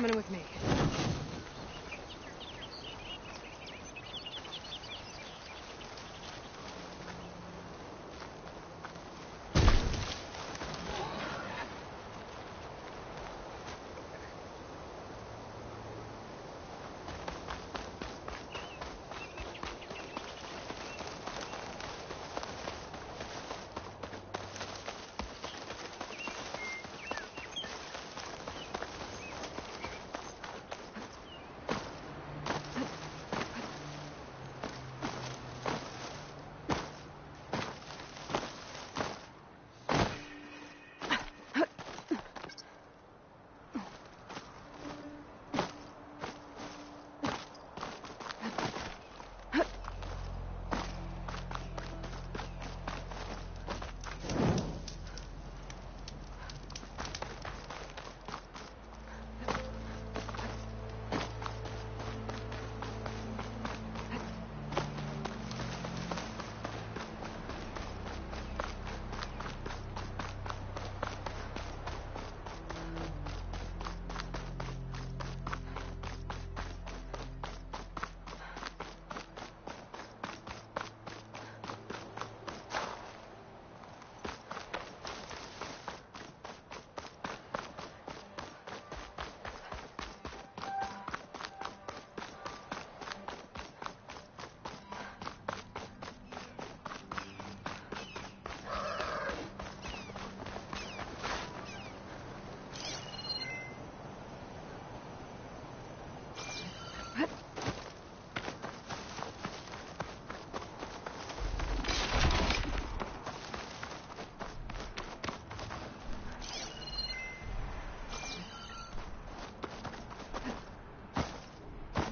coming with me.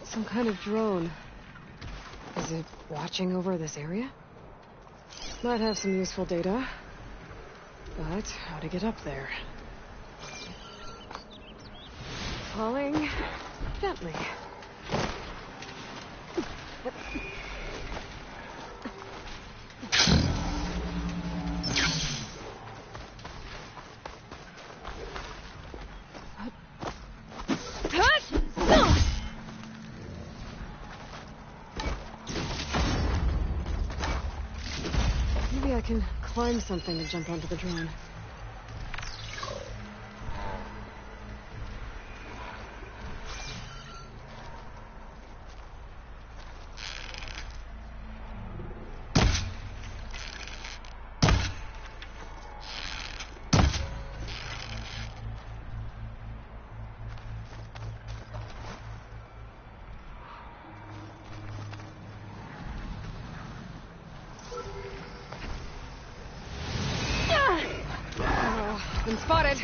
Some kind of drone. Is it watching over this area? Might have some useful data. But how to get up there? Falling gently. Maybe I can climb something to jump onto the drone. Been spotted.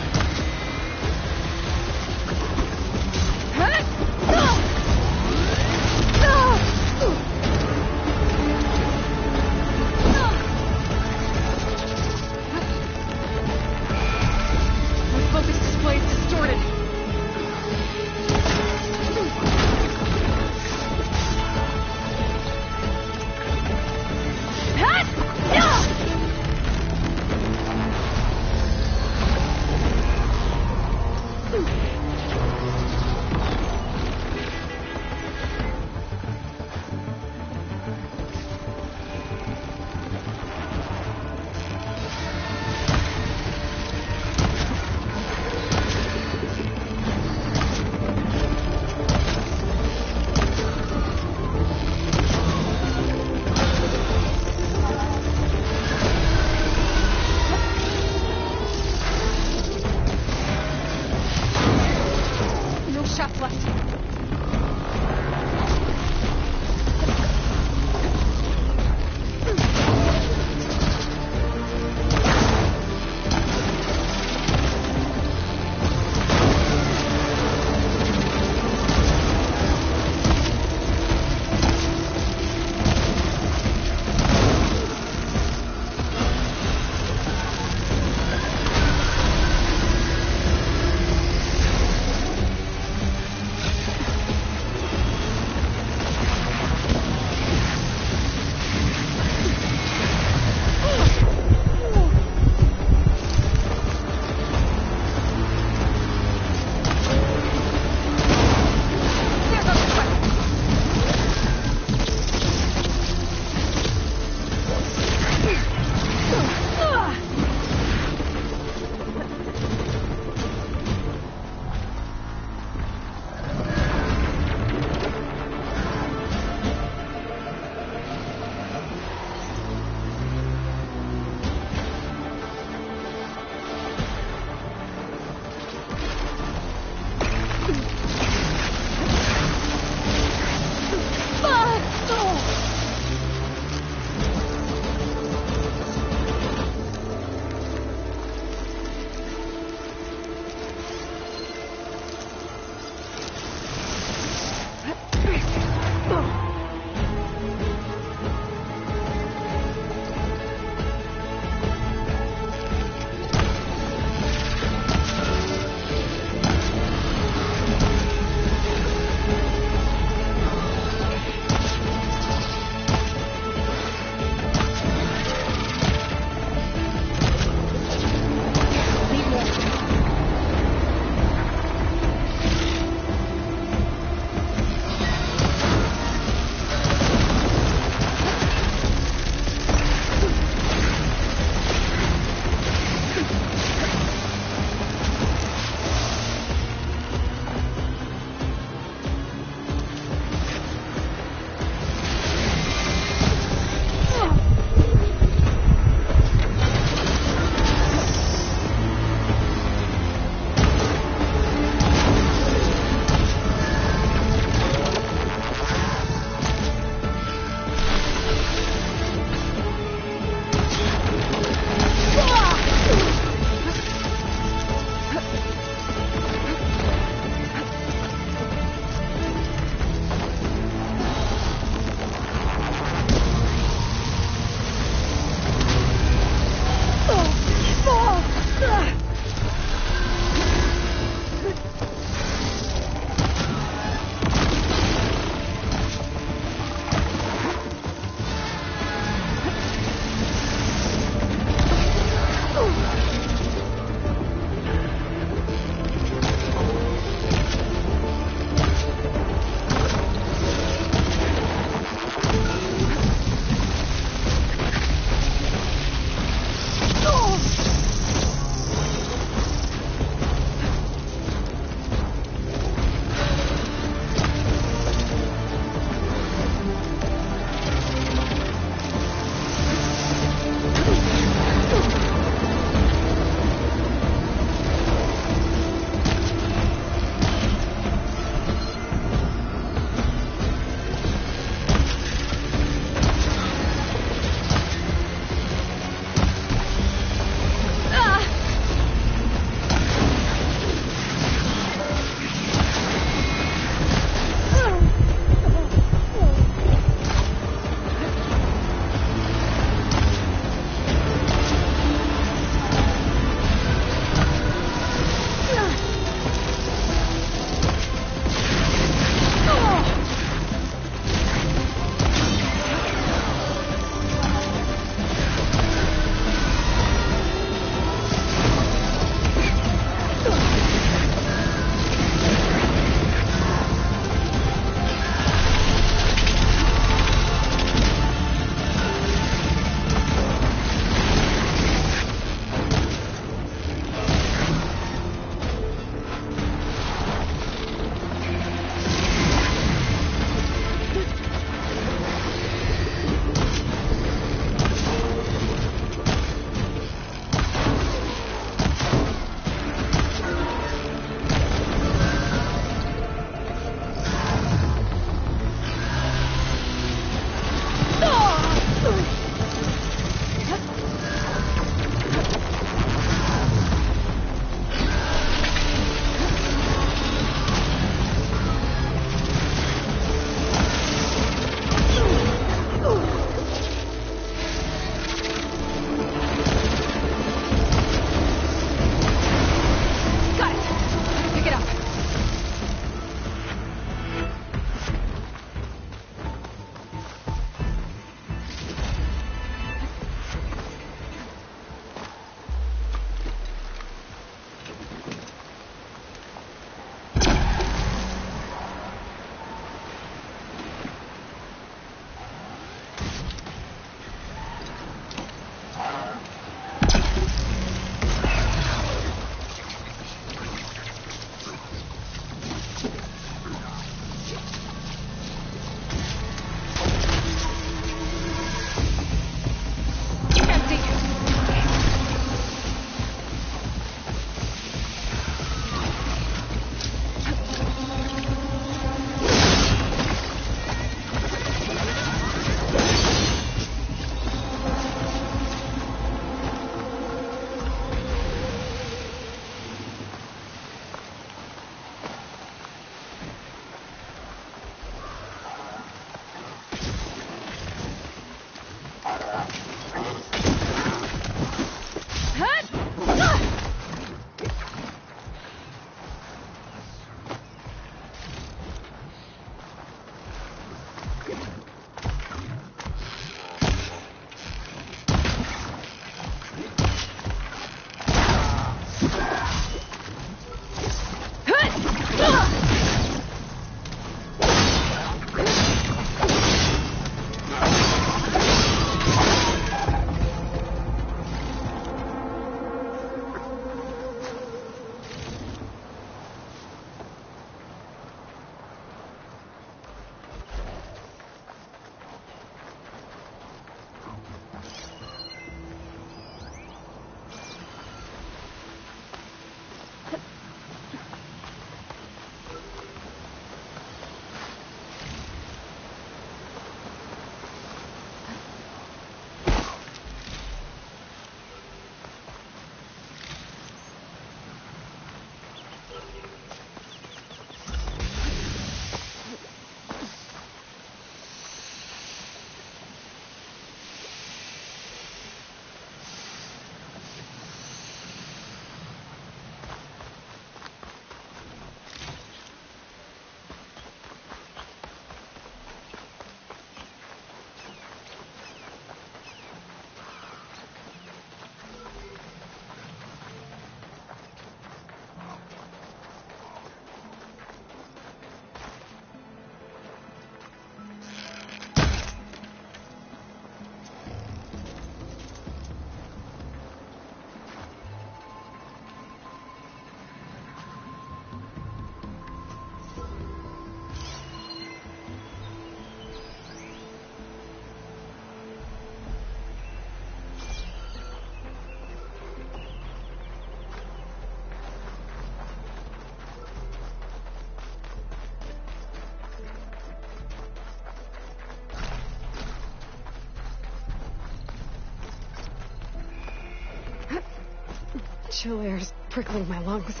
chill air's prickling my lungs.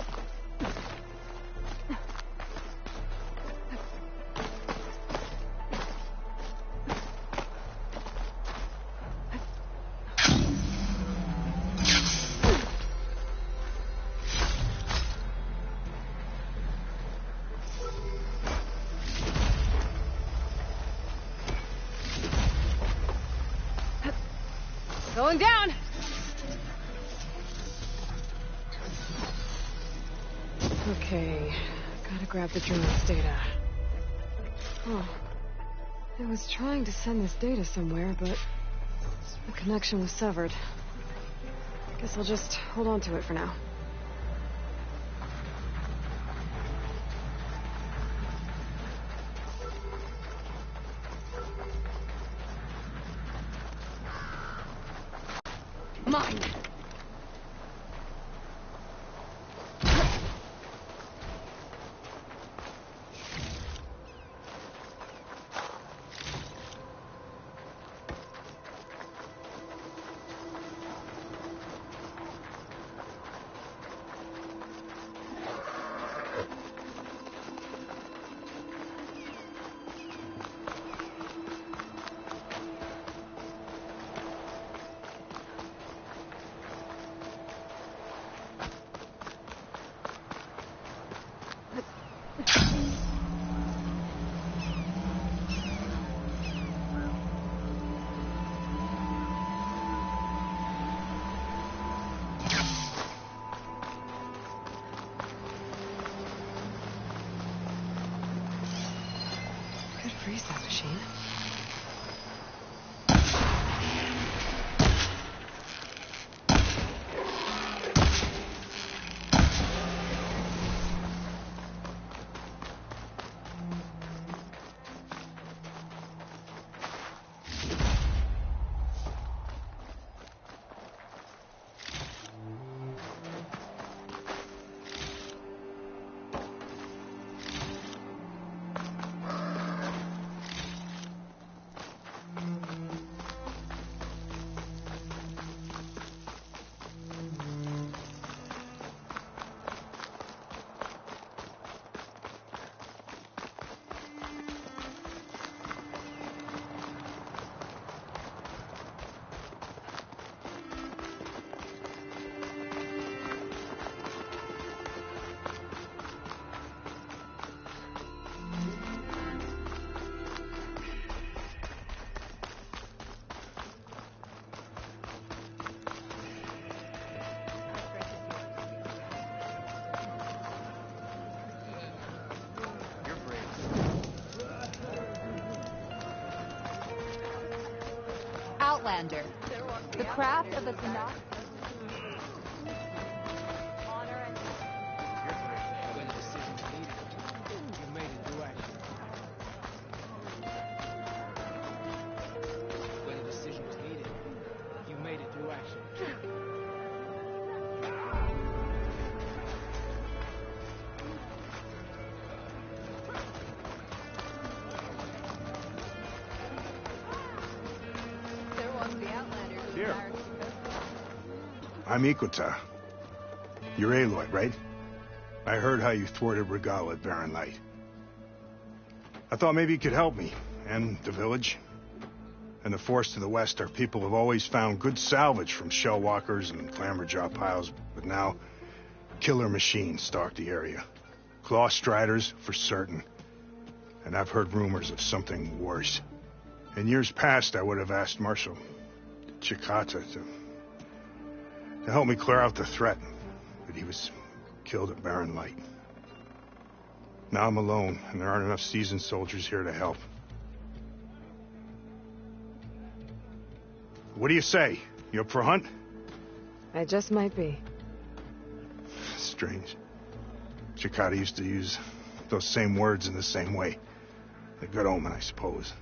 Going down! Okay, gotta grab the drone's data. Oh, it was trying to send this data somewhere, but the connection was severed. Guess I'll just hold on to it for now. Mine! Could freeze that machine. Outlander. The craft of the Tanakh. When the decision was needed, you made it do action. When the decision was needed, you made it do action. Here. I'm Ikuta. You're Aloy, right? I heard how you thwarted Regal at Barren Light. I thought maybe you could help me, and the village. And the forest to the west, our people have always found good salvage from shell walkers and clamberjaw piles, but now killer machines stalk the area. Claw striders, for certain. And I've heard rumors of something worse. In years past, I would have asked Marshal Chikata to help me clear out the threat, but he was killed at Barren Light. Now I'm alone, and there aren't enough seasoned soldiers here to help. What do you say? You up for a hunt? I just might be. Strange. Chikata used to use those same words in the same way. A good omen, I suppose.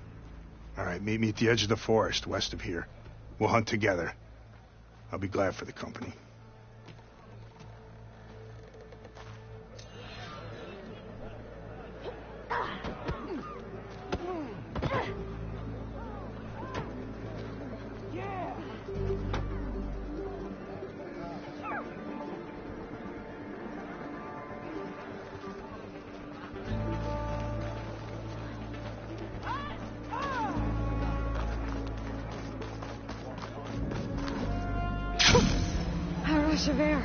All right, meet me at the edge of the forest, west of here. We'll hunt together. I'll be glad for the company. rush of air.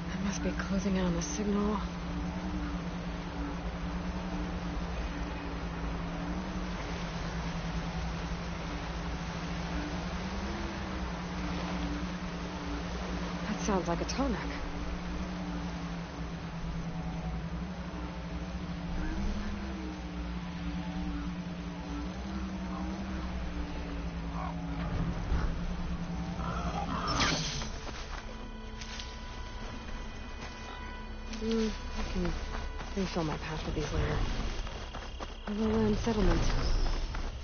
I must be closing in on the signal. That sounds like a tonic. I can refill my path with these later. A lowland settlement.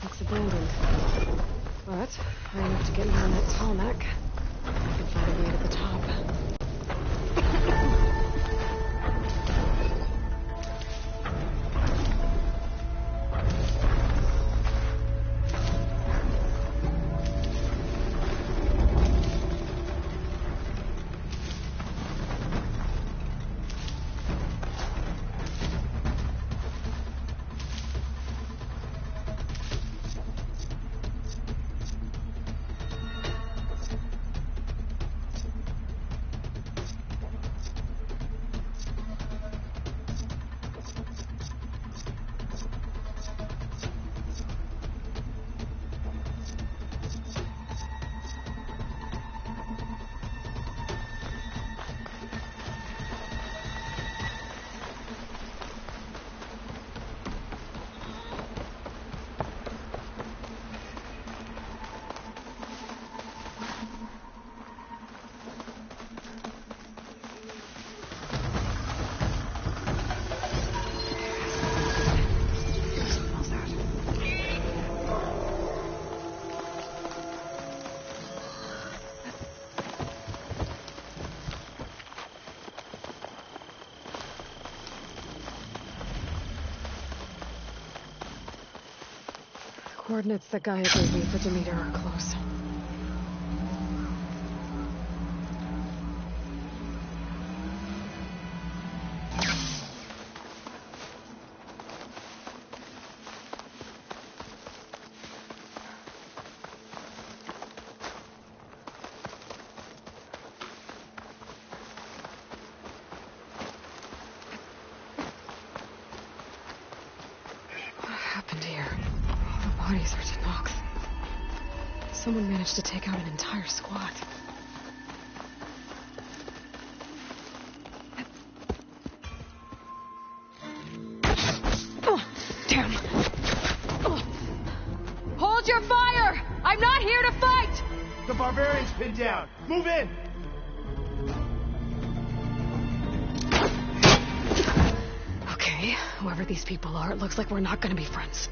Looks abandoned. But high enough to get me on that tall neck. I can find a way to the top. Coordinates that Gaia gave me for Demeter are close. What happened here? Bodies are to knocks. Someone managed to take out an entire squad. Oh, damn. Oh. Hold your fire! I'm not here to fight! The barbarian's pinned down. Move in! Okay, whoever these people are, it looks like we're not gonna be friends.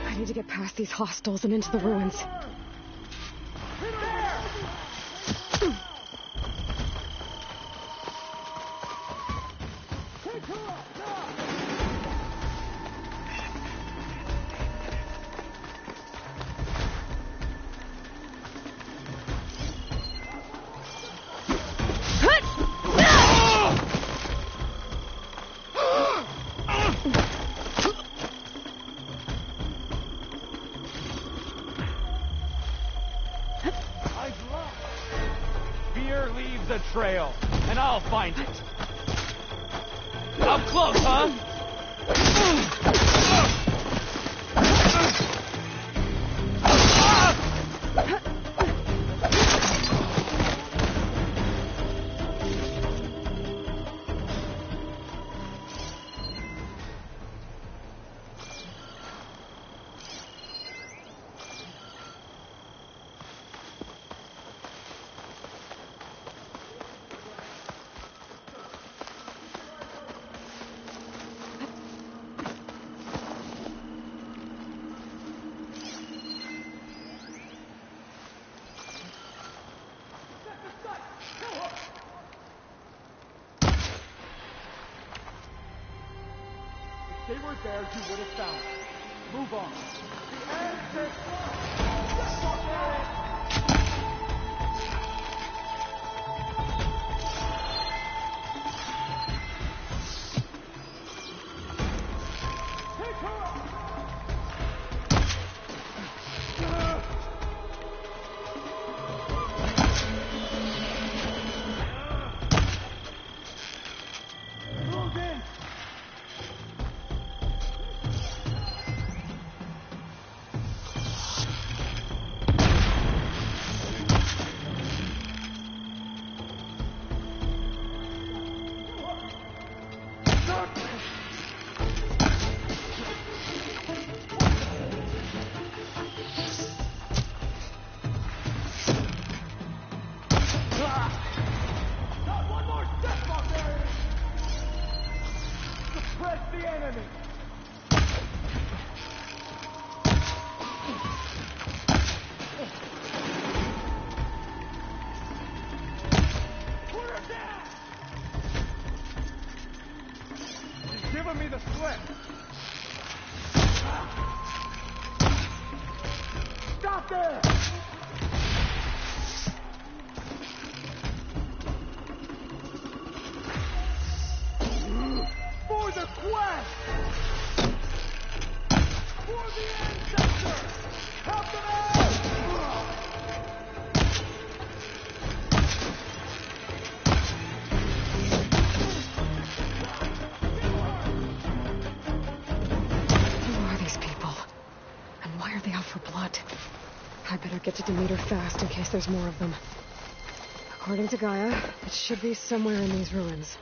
I need to get past these hostiles and into the ruins. Fear leaves a trail, and I'll find it. Up close, huh? They were there, you would have found it. Move on. The answer. For the quest! For the ancestor! Help them out! Who are these people? And why are they out for blood? I better get to Demeter fast in case there's more of them. According to Gaia, it should be somewhere in these ruins.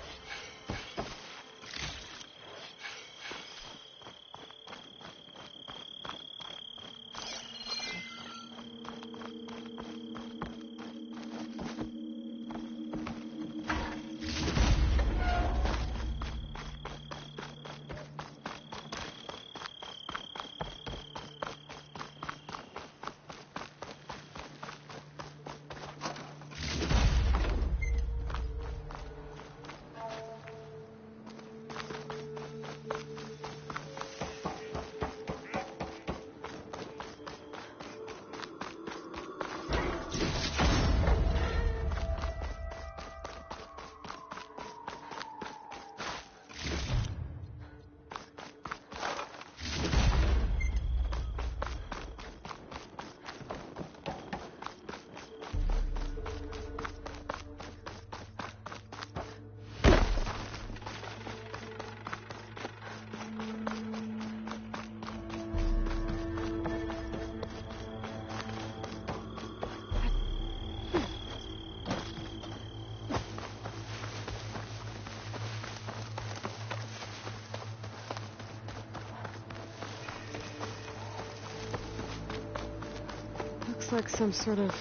Looks like some sort of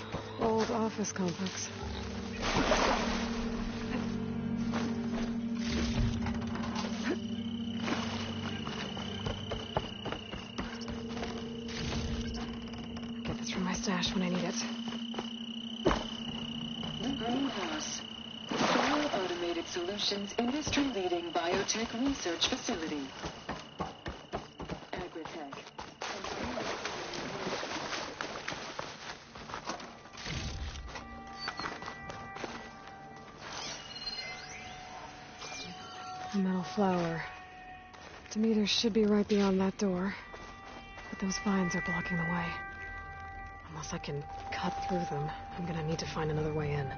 old office complex. Get this from my stash when I need it. The Greenhouse, Scale Automated Solutions industry-leading biotech research facility. Agritech. A metal flower. Demeter should be right beyond that door. But those vines are blocking the way. Unless I can cut through them, I'm gonna need to find another way in.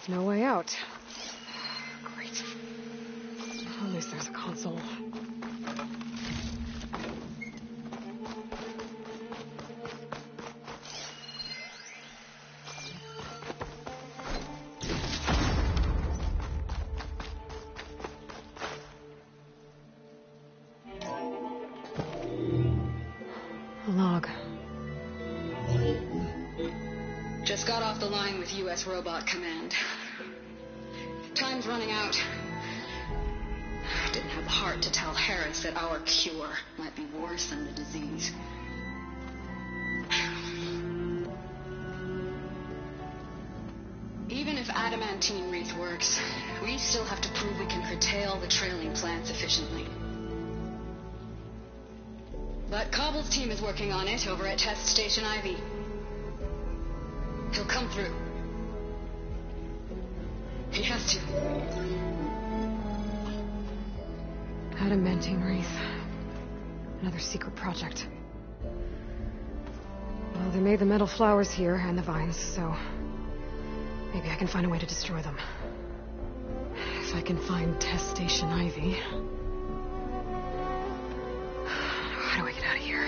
No way out. Great. At least there's a console. A log. Just got off the line with U.S. Robot Command. Time's running out. I didn't have the heart to tell Harris that our cure might be worse than the disease. Even if adamantine wreath works, we still have to prove we can curtail the trailing plants efficiently. But Cobble's team is working on it over at Test Station Ivy. He'll come through. He has to. Adamantine wreath. Another secret project. Well, Well, they made the metal flowers here and the vines, so maybe I can find a way to destroy them. If I can find test station Ivy. How do I get out of here?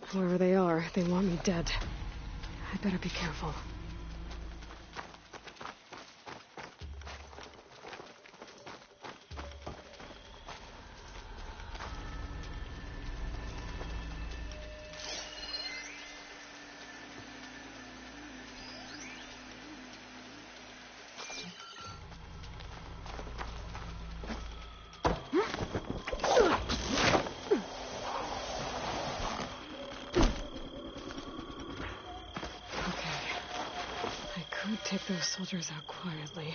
Whoever they are, they want me dead. I better be careful. Take those soldiers out quietly.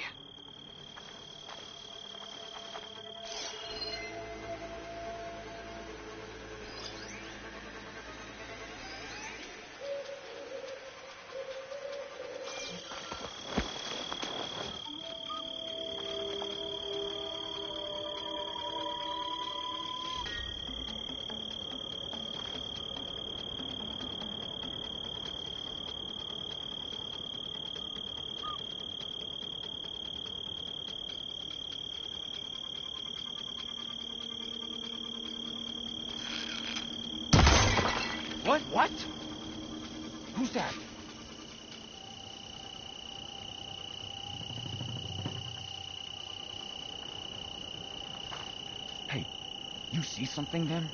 What? Who's that? Hey, you see something then?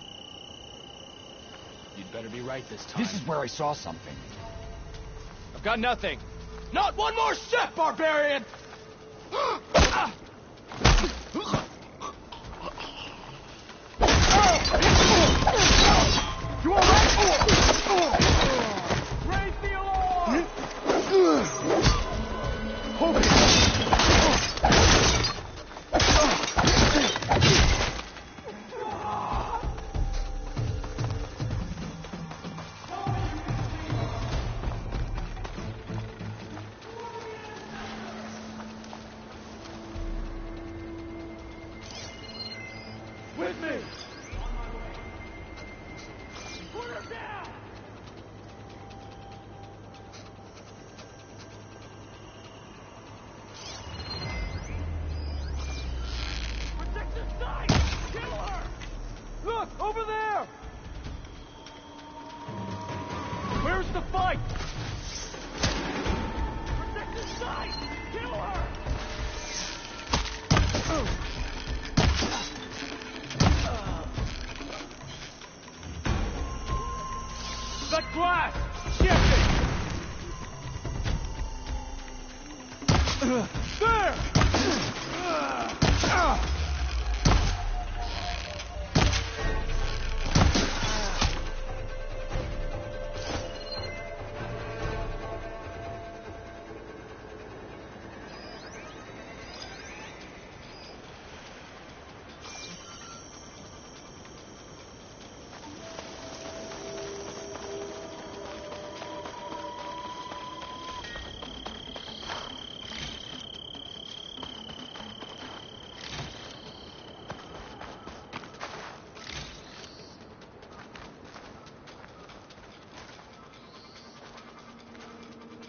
You'd better be right this time. This is where I saw something. I've got nothing. Not one more step, barbarian! You all right? Raise the alarm! With me! Put her down! Protect the side! Kill her! Look, over there! Where's the fight? Protect the side! Kill her! That glass! Shift it! There!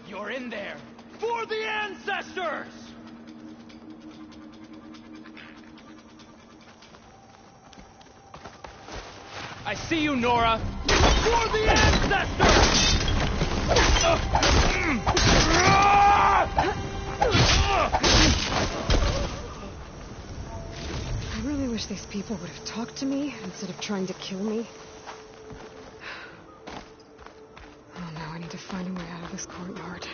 You're in there! For the ancestors! I see you, Nora! For the ancestors! I really wish these people would have talked to me instead of trying to kill me. Oh no, I need to find a way out of this courtyard.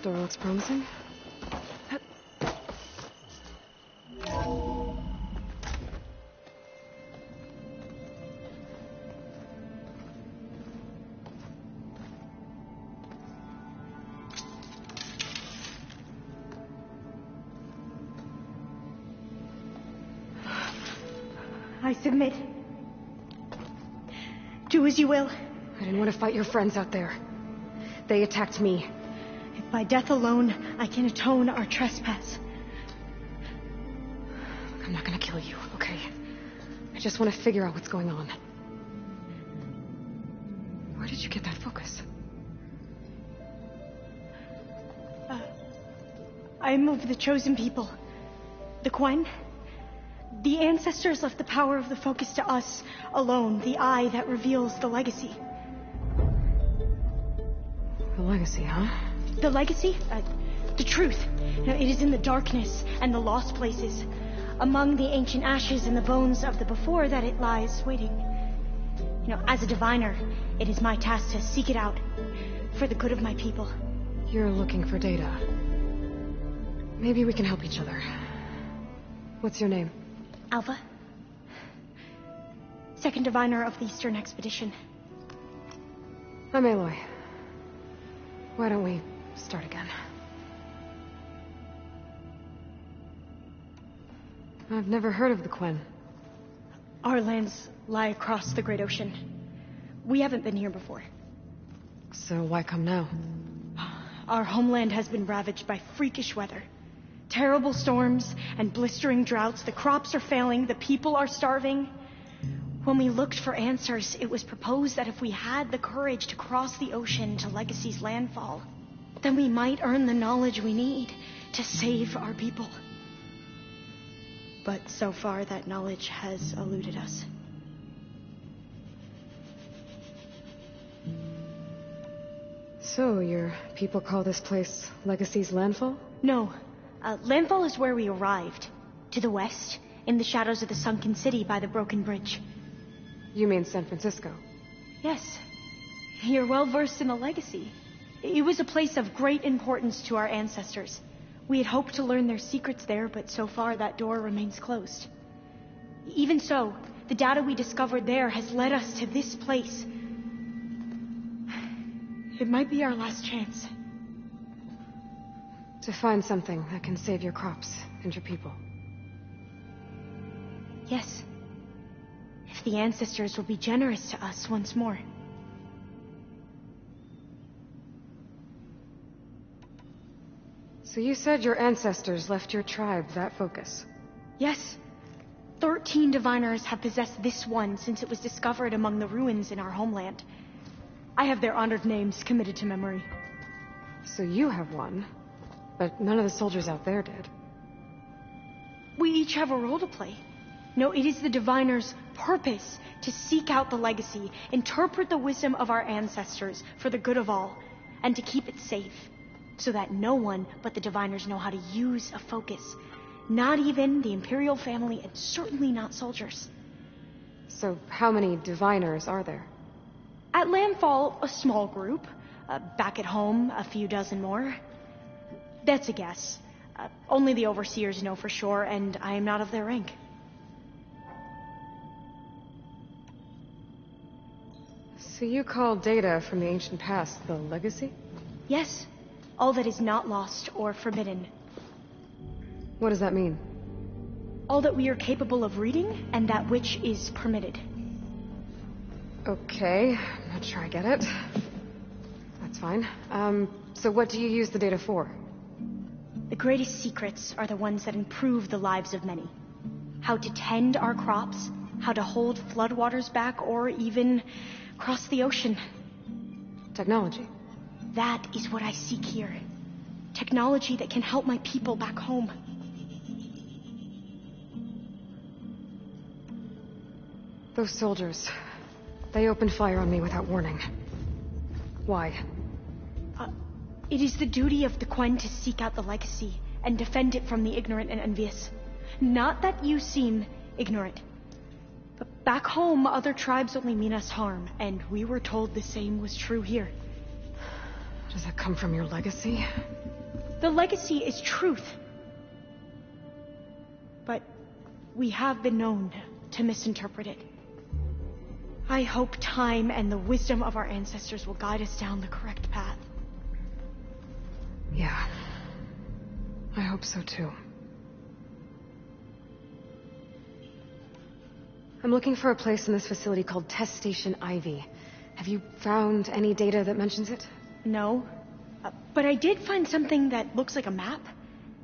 Door looks promising. I submit. Do as you will. I didn't want to fight your friends out there. They attacked me. If by death alone I can atone our trespass. I'm not gonna kill you, okay? I just want to figure out what's going on. Where did you get that focus? I am of the chosen people. The Quen. The ancestors left the power of the focus to us alone, the eye that reveals the legacy. The legacy, huh? The legacy? The truth. It is in the darkness and the lost places, among the ancient ashes and the bones of the before that it lies waiting. As a diviner, it is my task to seek it out for the good of my people. You're looking for data. Maybe we can help each other. What's your name? Alpha. Second diviner of the Eastern Expedition. I'm Aloy. Why don't we start again? I've never heard of the Quen. Our lands lie across the Great Ocean. We haven't been here before. So why come now? Our homeland has been ravaged by freakish weather. Terrible storms and blistering droughts. The crops are failing. The people are starving. When we looked for answers, it was proposed that if we had the courage to cross the ocean to Legacy's landfall, then we might earn the knowledge we need to save our people. But so far, that knowledge has eluded us. So, your people call this place Legacy's landfall? No. Landfall is where we arrived. To the west, in the shadows of the sunken city by the broken bridge. You mean San Francisco? Yes. You're well versed in the legacy. It was a place of great importance to our ancestors. We had hoped to learn their secrets there, but so far that door remains closed. Even so, the data we discovered there has led us to this place. It might be our last chance. To find something that can save your crops and your people. Yes. If the ancestors will be generous to us once more. So you said your ancestors left your tribe that focus? Yes. 13 diviners have possessed this one since it was discovered among the ruins in our homeland. I have their honored names committed to memory. So you have one, but none of the soldiers out there did. We each have a role to play. No, it is the diviner's purpose to seek out the legacy, interpret the wisdom of our ancestors for the good of all, and to keep it safe, so that no one but the diviners know how to use a focus. Not even the Imperial family, and certainly not soldiers. So how many diviners are there? At landfall, a small group. Back at home, a few dozen more. That's a guess. Only the overseers know for sure, and I am not of their rank. So you call data from the ancient past the legacy? Yes. All that is not lost or forbidden. What does that mean? All that we are capable of reading, and that which is permitted. Okay, I'm not sure I get it. That's fine. So what do you use the data for? The greatest secrets are the ones that improve the lives of many. How to tend our crops, how to hold floodwaters back, or even cross the ocean. Technology. That is what I seek here. Technology that can help my people back home. Those soldiers, they opened fire on me without warning. Why? It is the duty of the Quen to seek out the legacy and defend it from the ignorant and envious. Not that you seem ignorant. But back home, other tribes only mean us harm, and we were told the same was true here. Does that come from your legacy? The legacy is truth. But we have been known to misinterpret it. I hope time and the wisdom of our ancestors will guide us down the correct path. Yeah. I hope so too. I'm looking for a place in this facility called Test Station Ivy. Have you found any data that mentions it? No. But I did find something that looks like a map.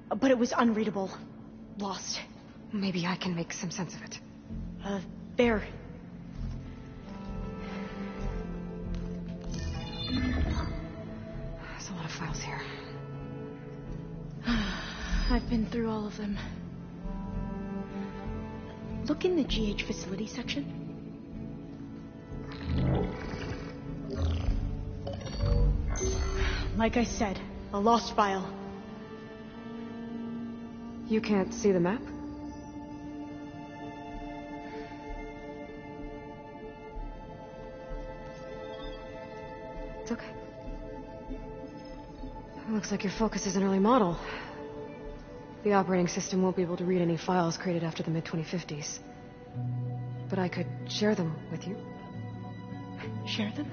But it was unreadable. Lost. Maybe I can make some sense of it. There. There's a lot of files here. I've been through all of them. Look in the GH facility section. Like I said, a lost file. You can't see the map? It's okay. It looks like your focus is an early model. The operating system won't be able to read any files created after the mid-2050s. But I could share them with you. Share them?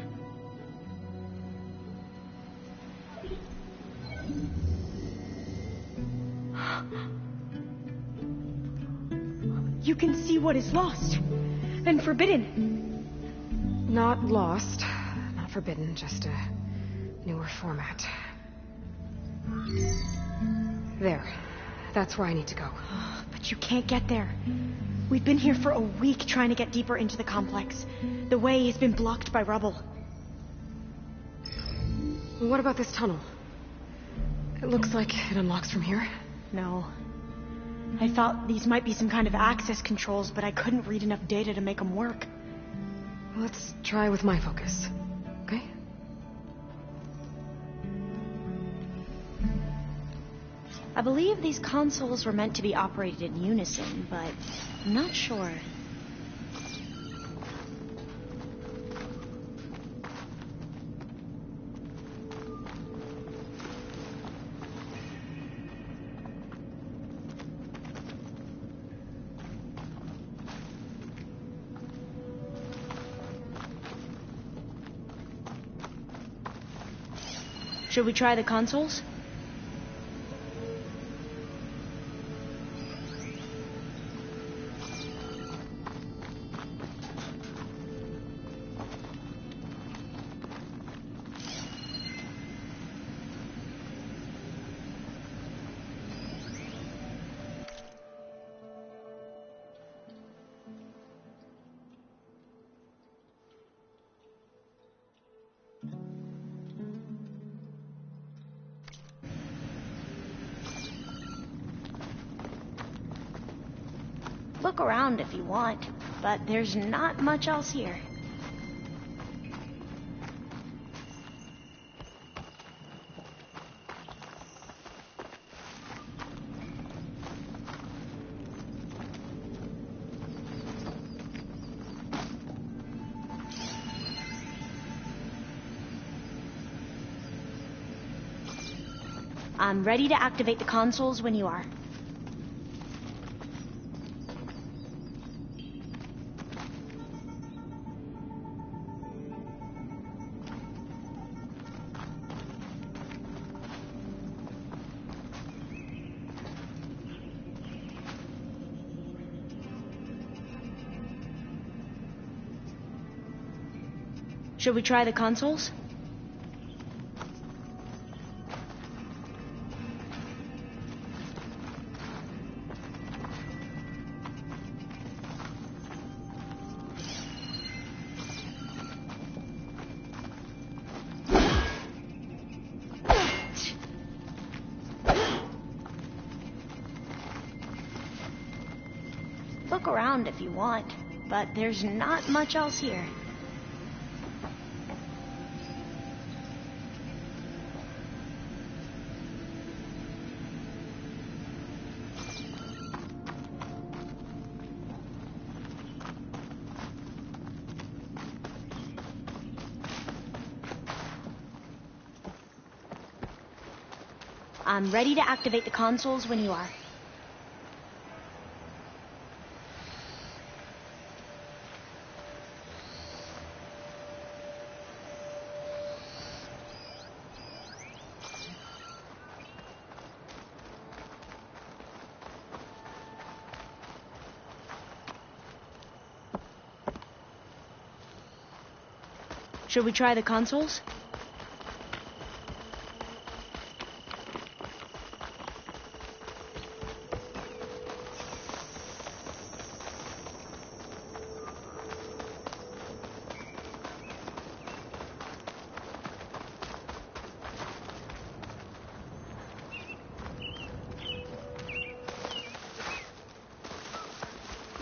You can see what is lost and forbidden. Not lost, not forbidden, just a newer format. There. That's where I need to go. But you can't get there. We've been here for a week trying to get deeper into the complex. The way has been blocked by rubble. What about this tunnel? It looks like it unlocks from here. No. I thought these might be some kind of access controls, but I couldn't read enough data to make them work. Let's try with my focus, okay? I believe these consoles were meant to be operated in unison, but I'm not sure. Should we try the consoles? Look around if you want, but there's not much else here. I'm ready to activate the consoles when you are. Should we try the consoles? Look around if you want, but there's not much else here. I'm ready to activate the consoles when you are. Should we try the consoles?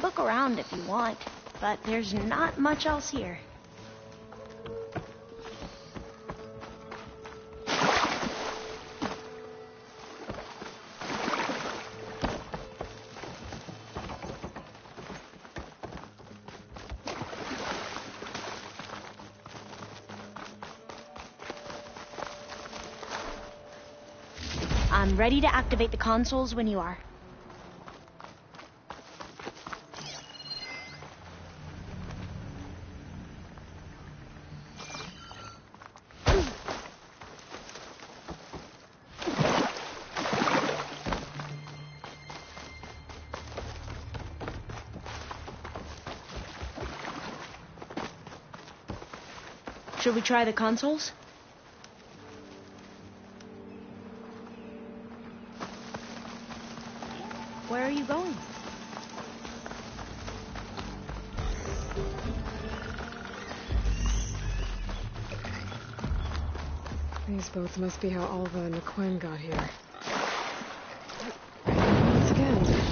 Look around if you want, but there's not much else here. I'm ready to activate the consoles when you are. Should we try the consoles? Where are you going? These boats must be how Alva and McQuinn got here. Once again.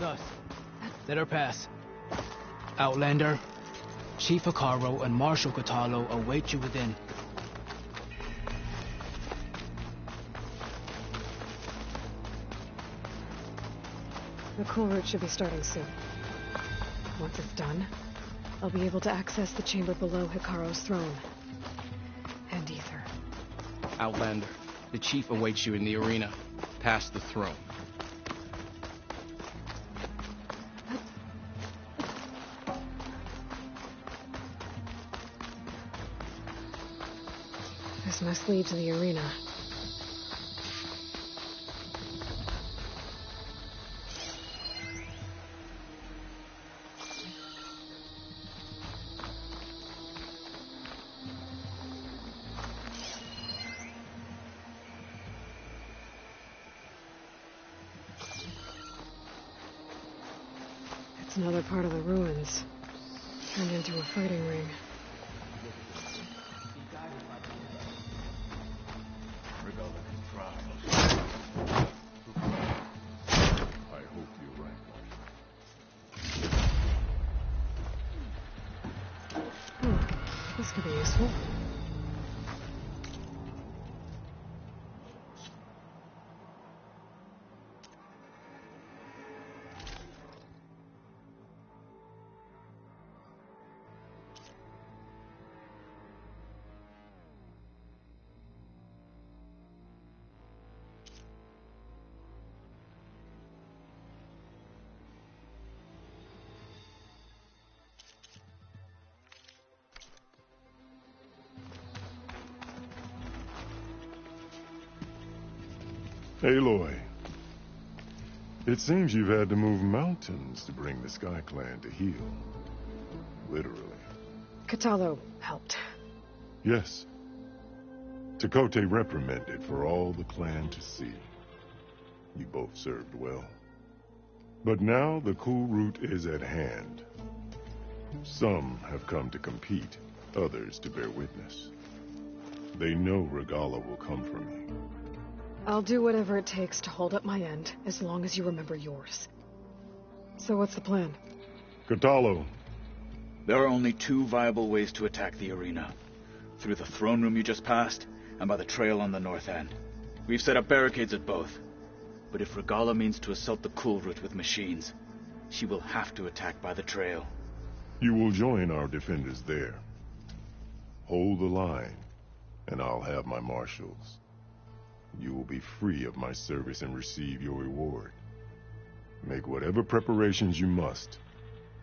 with us. Let her pass. Outlander, Chief Hikaru and Marshal Catalo await you within. The cool route should be starting soon. Once it's done, I'll be able to access the chamber below Hikaru's throne. And Ether. Outlander, the chief awaits you in the arena, past the throne. This must lead to the arena. It's another part of the ruins, turned into a fighting ring. This could be useful. Aloy, it seems you've had to move mountains to bring the Sky Clan to heel. Literally. Catalo helped. Yes. Tekote reprimanded for all the clan to see. You both served well. But now the cool route is at hand. Some have come to compete, others to bear witness. They know Regala will come for me. I'll do whatever it takes to hold up my end, as long as you remember yours. So what's the plan? Catalo. There are only two viable ways to attack the arena. Through the throne room you just passed, and by the trail on the north end. We've set up barricades at both. But if Regala means to assault the cool route with machines, she will have to attack by the trail. You will join our defenders there. Hold the line, and I'll have my marshals. You will be free of my service and receive your reward. Make whatever preparations you must.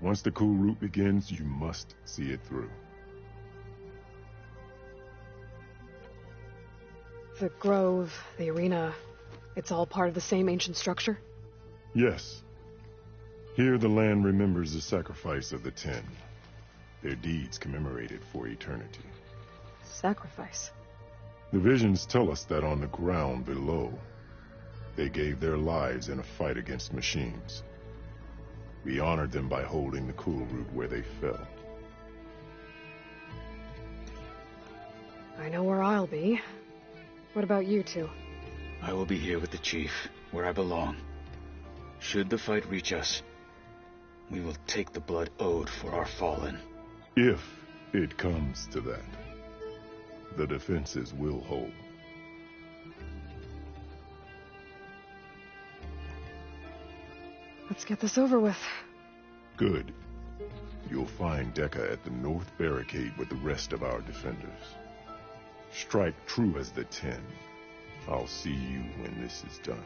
Once the cool route begins, you must see it through. The grove, the arena, it's all part of the same ancient structure? Yes. Here the land remembers the sacrifice of the 10. Their deeds commemorated for eternity. Sacrifice? The visions tell us that on the ground below, they gave their lives in a fight against machines. We honored them by holding the cool route where they fell. I know where I'll be. What about you two? I will be here with the chief, where I belong. Should the fight reach us, we will take the blood owed for our fallen. If it comes to that. The defenses will hold. Let's get this over with. Good. You'll find Dekka at the north barricade with the rest of our defenders. Strike true as the 10. I'll see you when this is done.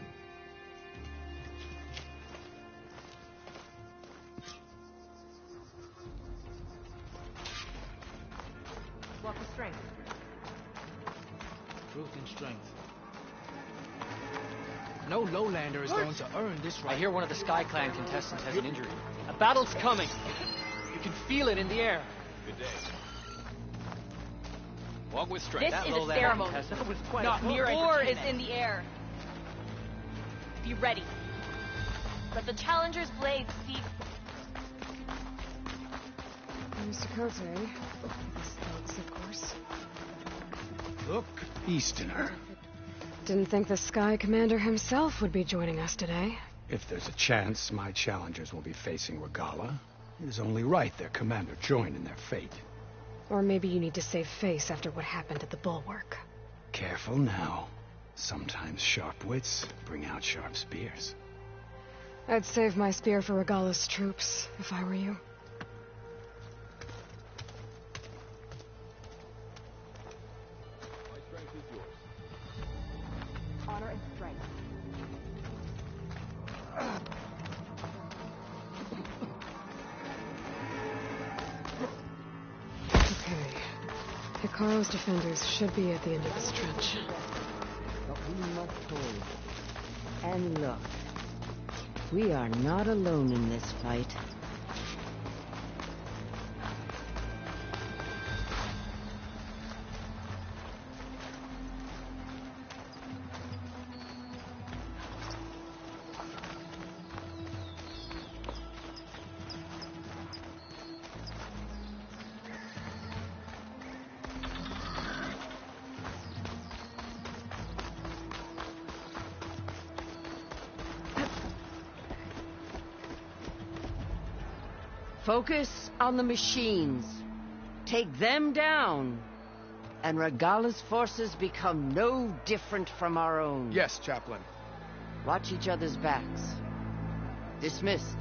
Swap the strength. Truth and strength. No lowlander is going to earn this right. I hear one of the Sky Clan contestants has an injury. A battle's coming. You can feel it in the air. Good day. Walk with strength. This is a ceremony. Not mere war is in the air. Be ready. Let the challenger's blades see. Mr. Cote. This thugs, of course. Look, Easterner. Didn't think the Sky Commander himself would be joining us today. If there's a chance my challengers will be facing Regala, it is only right their commander join in their fate. Or maybe you need to save face after what happened at the bulwark. Careful now. Sometimes sharp wits bring out sharp spears. I'd save my spear for Regala's troops, if I were you. Honor and strength. Okay. Hikaru's defenders should be at the end of this trench. But we must hold. And look, we are not alone in this fight. Focus on the machines. Take them down. And Regala's forces become no different from our own. Yes, Chaplain. Watch each other's backs. Dismissed.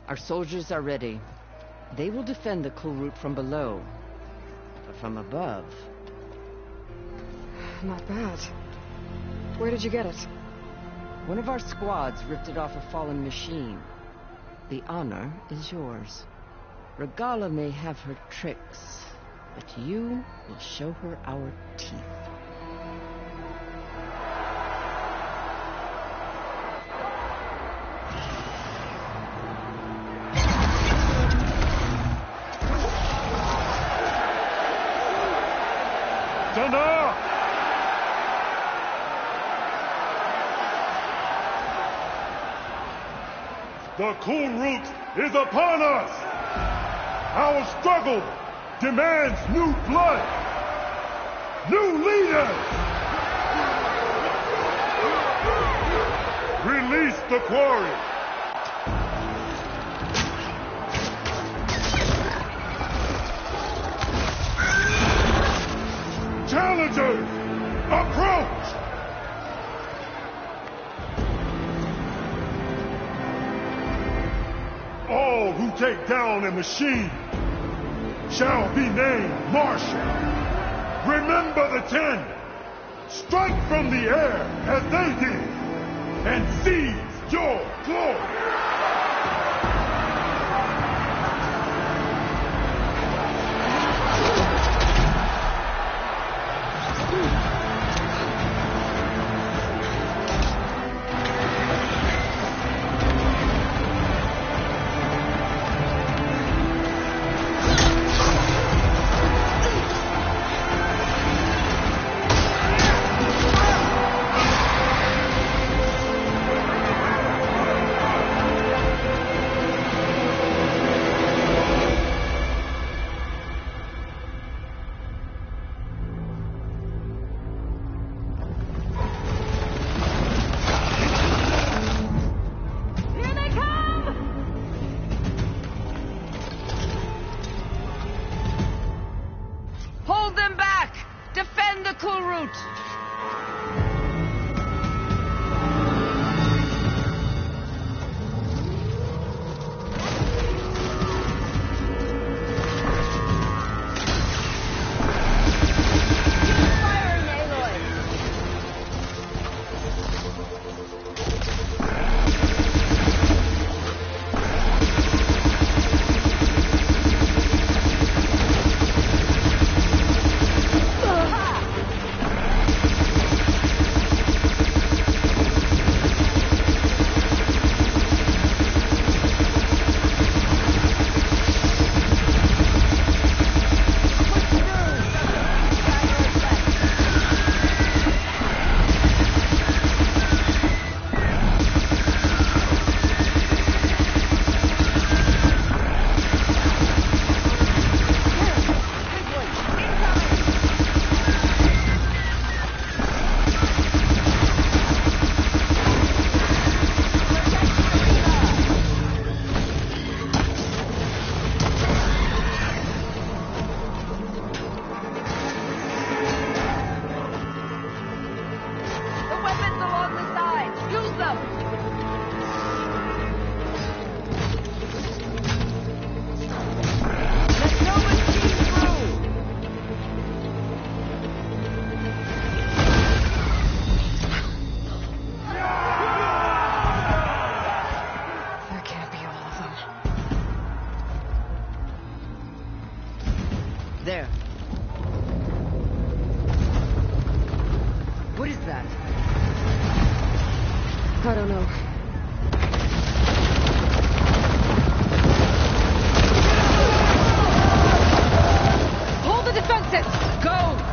Our soldiers are ready. They will defend the cool route from below. But from above... Not bad. Where did you get it? One of our squads ripped it off a fallen machine. The honor is yours. Regala may have her tricks, but you will show her our teeth. Stand up! The cool route is upon us! Our struggle demands new blood! New leaders! Release the quarry! Challengers, approach! All who take down a machine shall be named Marshal. Remember the 10. Strike from the air as they did and seize your glory. Hold them back! Defend the cool route! There. What is that? I don't know. Hold the defenses! Go!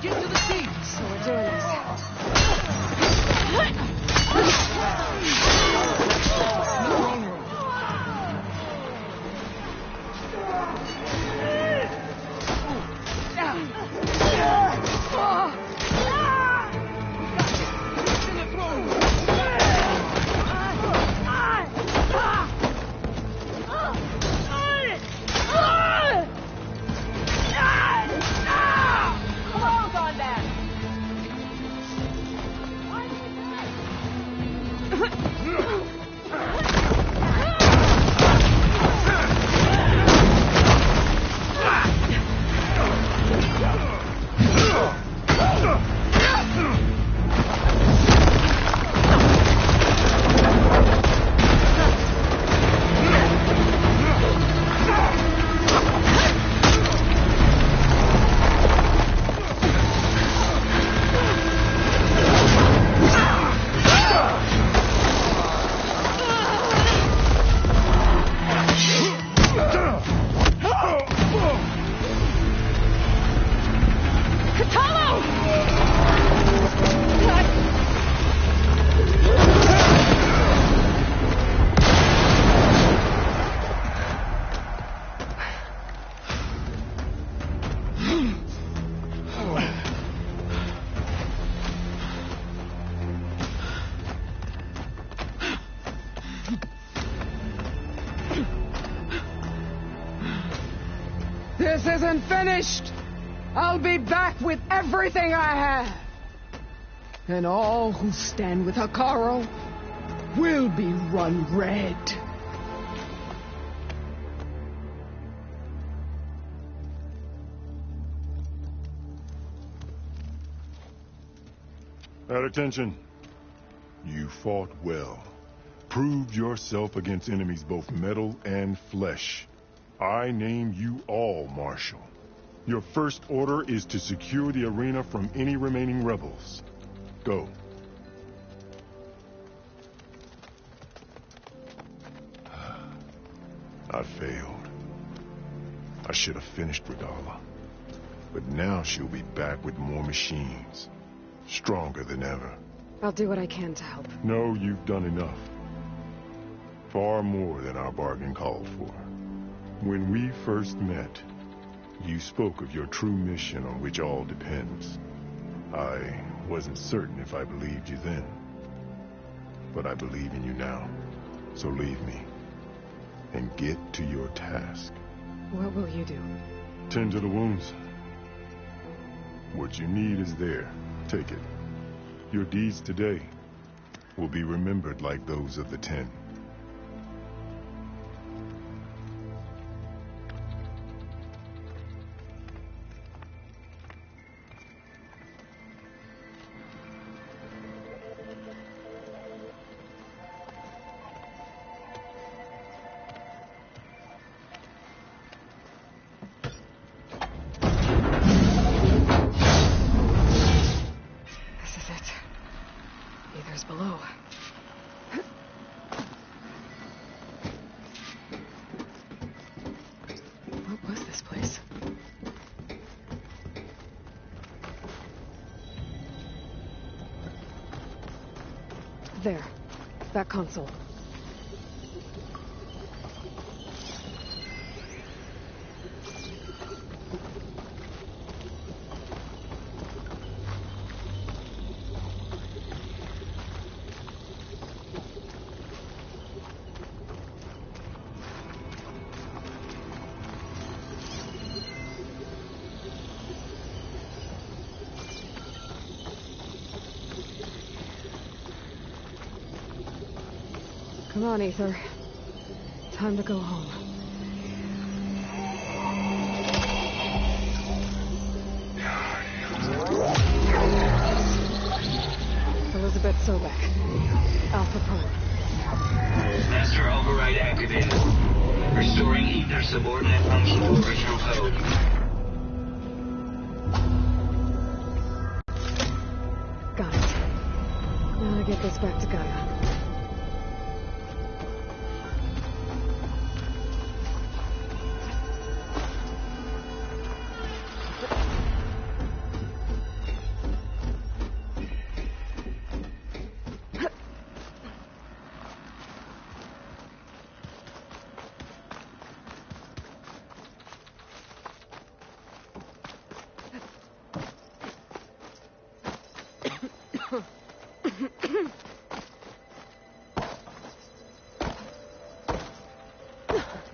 Get to the seat! So we're doing this. This isn't finished! I'll be back with everything I have! And all who stand with Hekarro will be run red. At attention. You fought well. Proved yourself against enemies both metal and flesh. I name you all Marshal. Your first order is to secure the arena from any remaining rebels. Go. I failed. I should have finished Regala. But now she'll be back with more machines. Stronger than ever. I'll do what I can to help. No, you've done enough. Far more than our bargain called for. When we first met, you spoke of your true mission on which all depends. I wasn't certain if I believed you then. But I believe in you now. So leave me. And get to your task. What will you do? Tend to the wounds. What you need is there. Take it. Your deeds today will be remembered like those of the 10. Below. What was this place? There. That console. Come on, Ether. Time to go home. Elizabeth Sobek. Alpha Prime. Master override activated. Restoring Ether subordinate function to original code. Got it. Now to get this back to Gaia.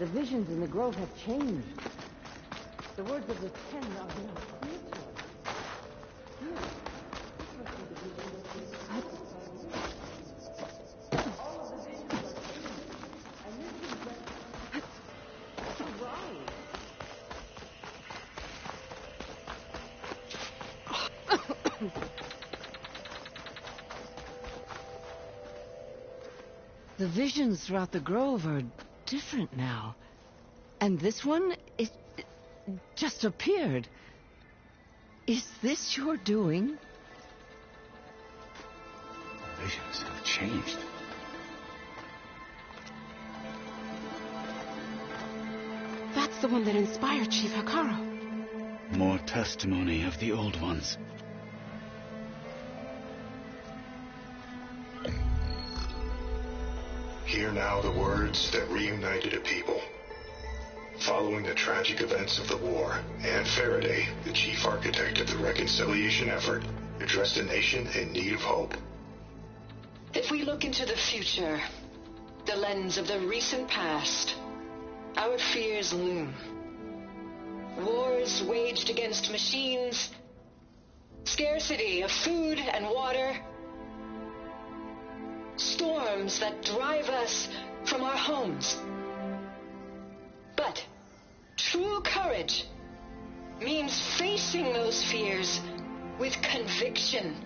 The visions in the grove have changed. The words of the Ten are being clear to us. Here, this must be the vision of the all of the visions are changed. And this is just right. The visions throughout the grove are different now. And this one, it just appeared. Is this your doing? Visions have changed. That's the one that inspired Chief Hikaru. More testimony of the old ones. Hear now the words that reunited a people. Following the tragic events of the war, Anne Faraday, the chief architect of the reconciliation effort, addressed a nation in need of hope. If we look into the future, the lens of the recent past, our fears loom. Wars waged against machines, scarcity of food and water, storms that drive us from our homes. But true courage means facing those fears with conviction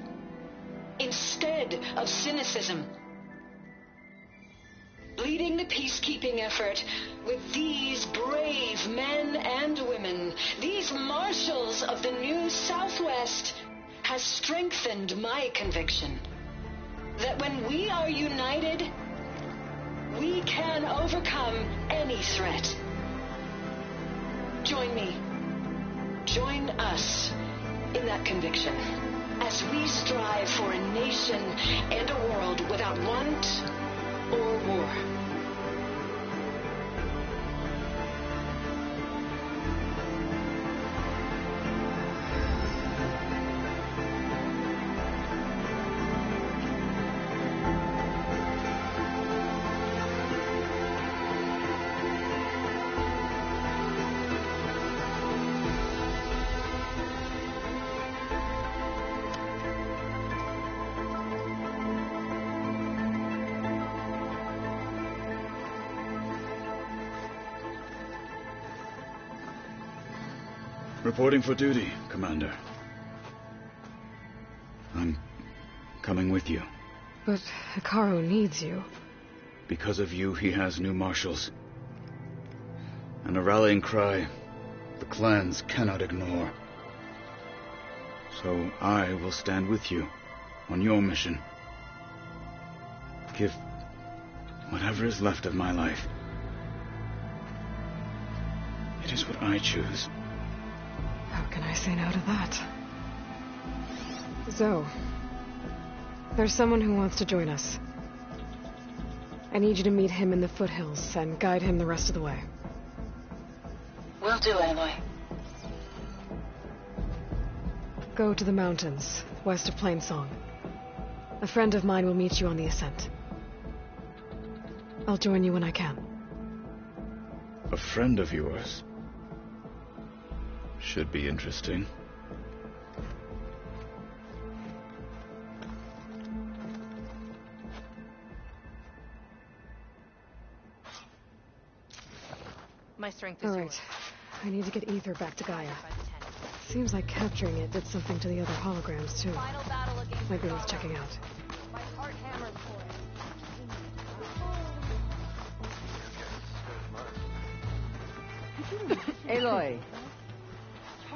instead of cynicism. Leading the peacekeeping effort with these brave men and women, these marshals of the new Southwest, has strengthened my conviction that when we are united, we can overcome any threat. Join me. Join us in that conviction as we strive for a nation and a world without want or war. Reporting for duty, Commander. I'm coming with you. But Hikaru needs you. Because of you, he has new marshals. And a rallying cry the clans cannot ignore. So I will stand with you on your mission. Give whatever is left of my life. It is what I choose. How can I say no to that? Zoe, there's someone who wants to join us. I need you to meet him in the foothills and guide him the rest of the way. Will do, Aloy. Go to the mountains, west of Plainsong. A friend of mine will meet you on the ascent. I'll join you when I can. A friend of yours? Should be interesting. My strength is All right. yours. I need to get Ether back to Gaia. Seems like capturing it did something to the other holograms, too. Final battle against Might be worth checking out. My heart hammers for it. Aloy,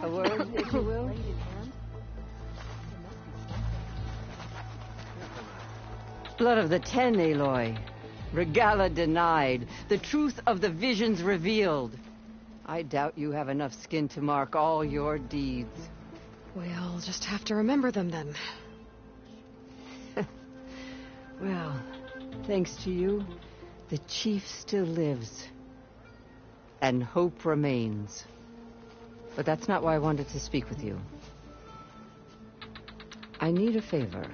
a word, if you will. Blood of the Ten, Aloy. Regala denied. The truth of the visions revealed. I doubt you have enough skin to mark all your deeds. We'll just have to remember them then. Well, thanks to you, the chief still lives. And hope remains. But that's not why I wanted to speak with you. I need a favor.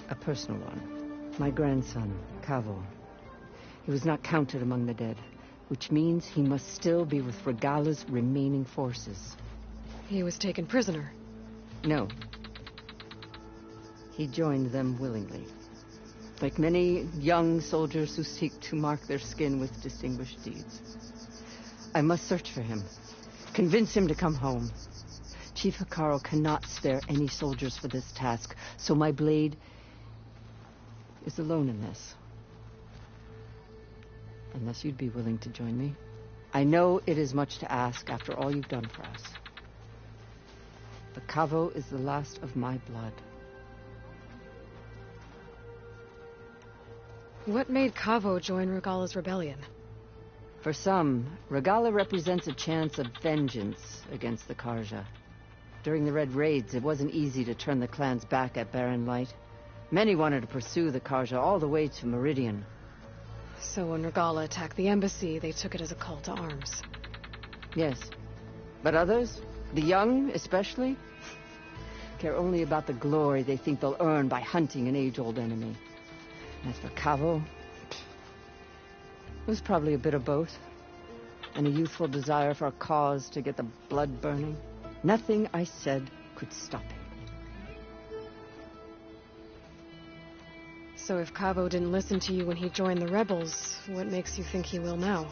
A personal one. My grandson, Cavo. He was not counted among the dead. which means he must still be with Regala's remaining forces. He was taken prisoner. No. He joined them willingly. Like many young soldiers who seek to mark their skin with distinguished deeds. I must search for him. Convince him to come home. Chief Hikaru cannot spare any soldiers for this task, so my blade is alone in this. Unless you'd be willing to join me. I know it is much to ask after all you've done for us. But Kavo is the last of my blood. What made Kavo join Regala's rebellion? For some, Regala represents a chance of vengeance against the Karja. During the Red Raids, it wasn't easy to turn the clans back at Barren Light. Many wanted to pursue the Karja all the way to Meridian. So when Regala attacked the embassy, they took it as a call to arms. Yes. But others, the young especially, care only about the glory they think they'll earn by hunting an age-old enemy. As for Kavo, it was probably a bit of both. And a youthful desire for a cause to get the blood burning. Nothing I said could stop him. So if Kavo didn't listen to you when he joined the rebels, what makes you think he will now?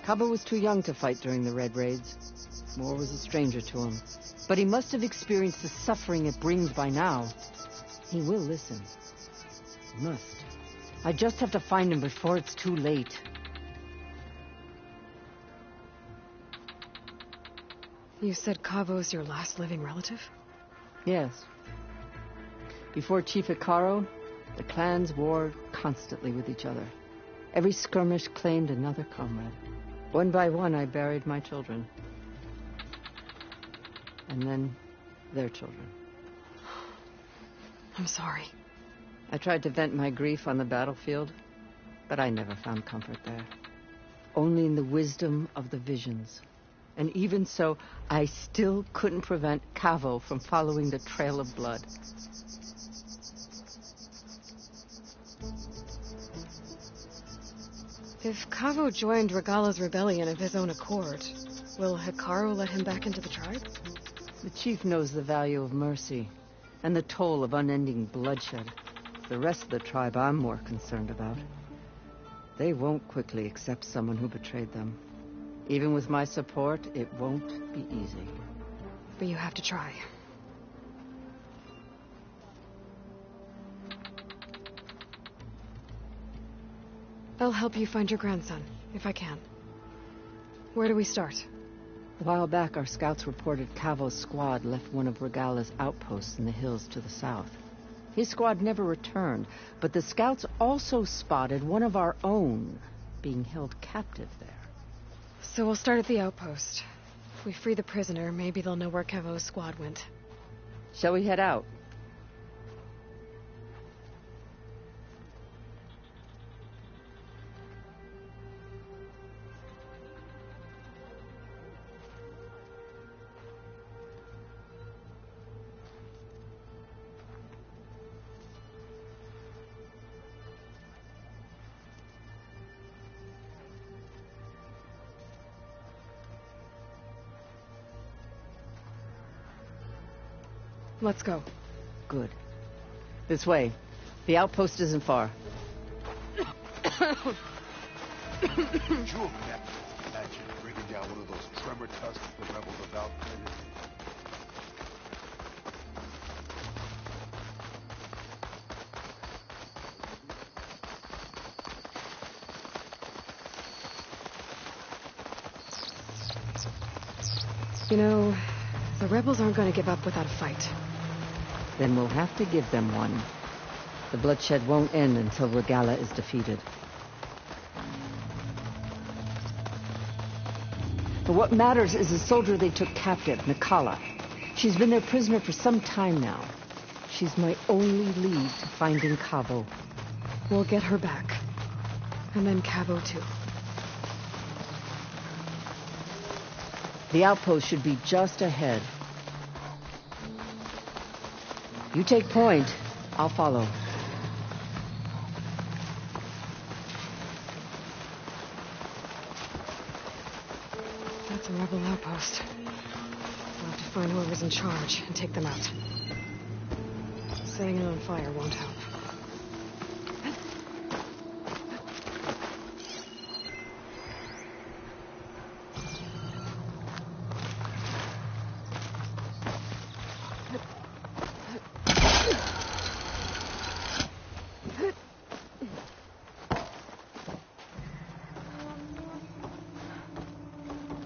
Kavo was too young to fight during the Red Raids. War was a stranger to him. But he must have experienced the suffering it brings by now. He will listen. He must. I just have to find him before it's too late. You said Kavo's your last living relative? Yes. Before Chief Hikaru, the clans warred constantly with each other. Every skirmish claimed another comrade. One by one, I buried my children. And then their children. I'm sorry. I tried to vent my grief on the battlefield, but I never found comfort there. Only in the wisdom of the visions. And even so, I still couldn't prevent Kavo from following the trail of blood. If Kavo joined Regala's rebellion of his own accord, will Hikaru let him back into the tribe? The chief knows the value of mercy, and the toll of unending bloodshed. The rest of the tribe I'm more concerned about. They won't quickly accept someone who betrayed them. Even with my support, it won't be easy. But you have to try. I'll help you find your grandson, if I can. Where do we start? A while back, our scouts reported Kavo's squad left one of Regala's outposts in the hills to the south. His squad never returned, but the scouts also spotted one of our own being held captive there. So we'll start at the outpost. If we free the prisoner, maybe they'll know where Kavo's squad went. Shall we head out? Let's go. Good. This way. The outpost isn't far. Could you imagine bringing down one of those tremor tusks the rebels have outfitted? You know, the rebels aren't going to give up without a fight. Then we'll have to give them one. The bloodshed won't end until Regala is defeated. But what matters is the soldier they took captive, Nikala. She's been their prisoner for some time now. She's my only lead to finding Kavo. We'll get her back. And then Kavo too. The outpost should be just ahead. You take point. I'll follow. That's a rebel outpost. We'll have to find whoever's in charge and take them out. Setting it on fire won't help.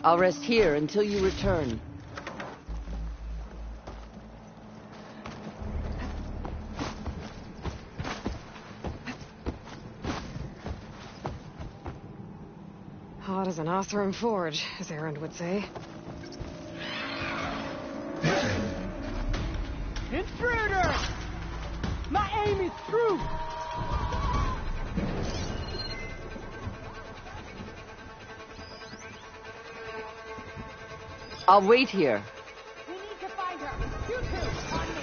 I'll rest here until you return. Hot as an Othram forge, as Aaron would say. Intruder! My aim is true! I'll wait here. We need to find her. You two, on me.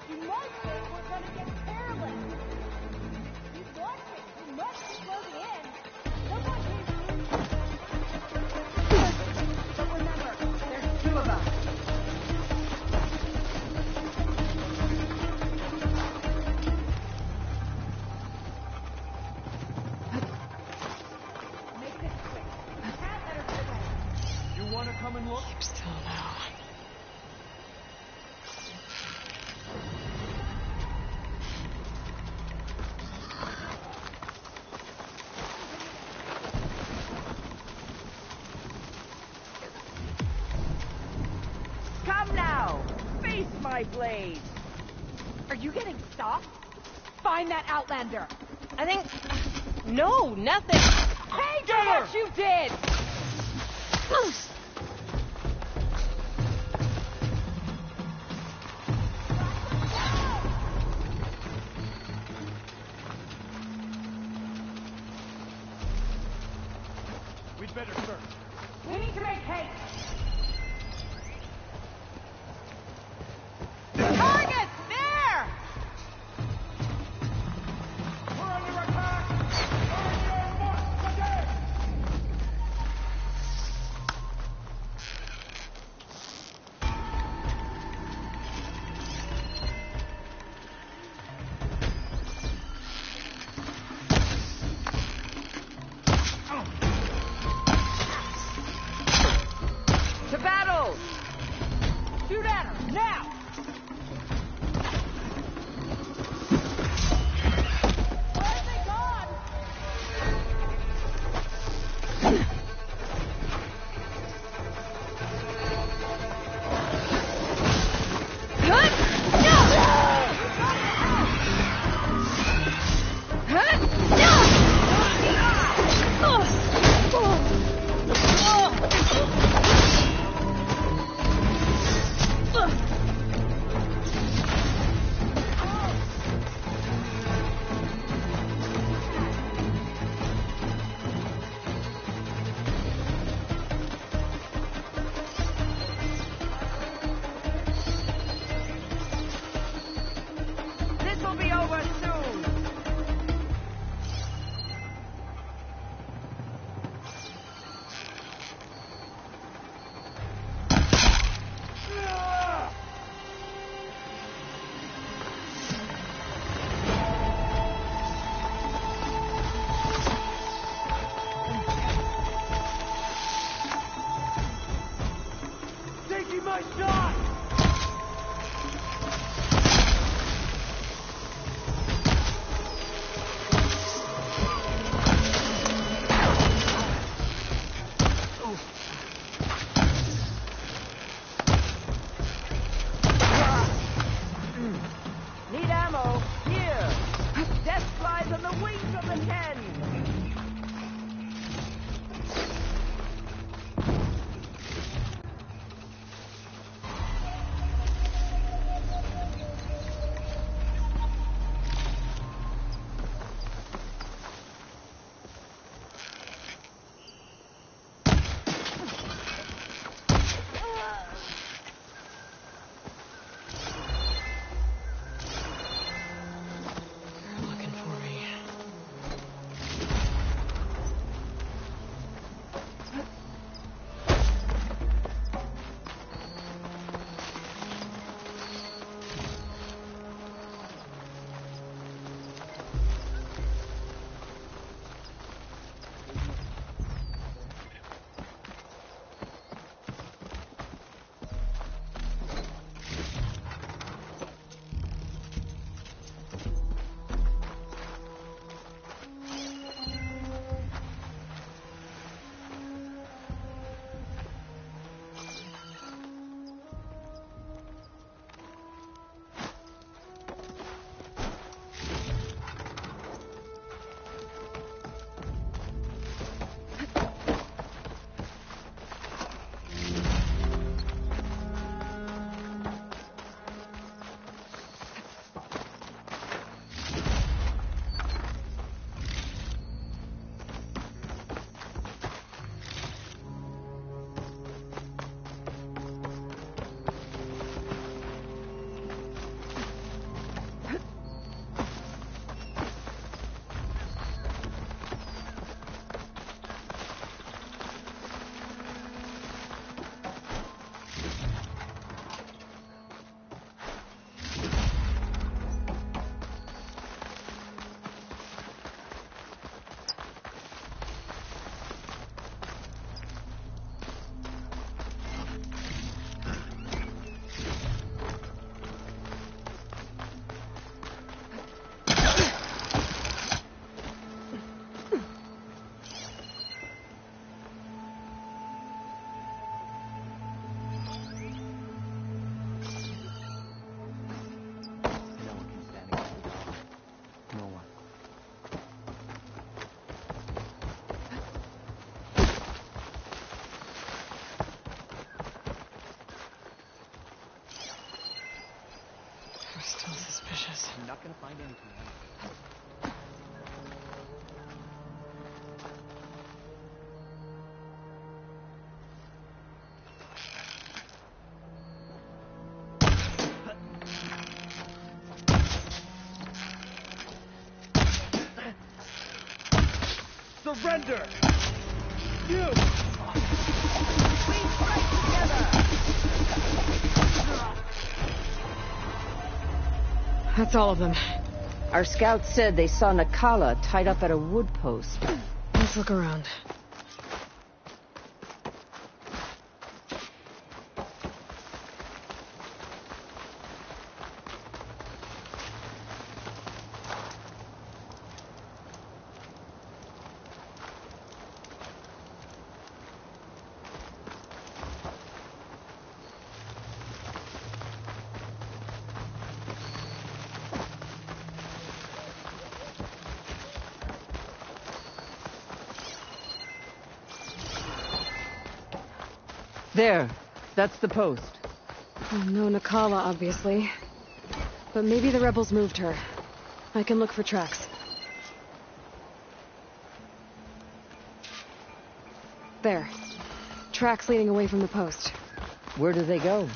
You must think we're gonna get careless. He's watching. We must be closing in. Someone needs to... But remember, there's two of us. Make this quick. I can't let her get away. You want to come and look? Keep still now. Come now! Face my blade! Are you getting stopped? Find that Outlander! I think... No, nothing. Pay for what you did! We'd better search. We need to make haste! Target! There! We're under attack! On your mark, again! bushes. You're not gonna find anything else. Surrender! You! That's all of them. Our scouts said they saw Nakala tied up at a wood post. Let's look around. There. That's the post. Oh, no Nakala, obviously. But maybe the rebels moved her. I can look for tracks. There. Tracks leading away from the post. Where do they go?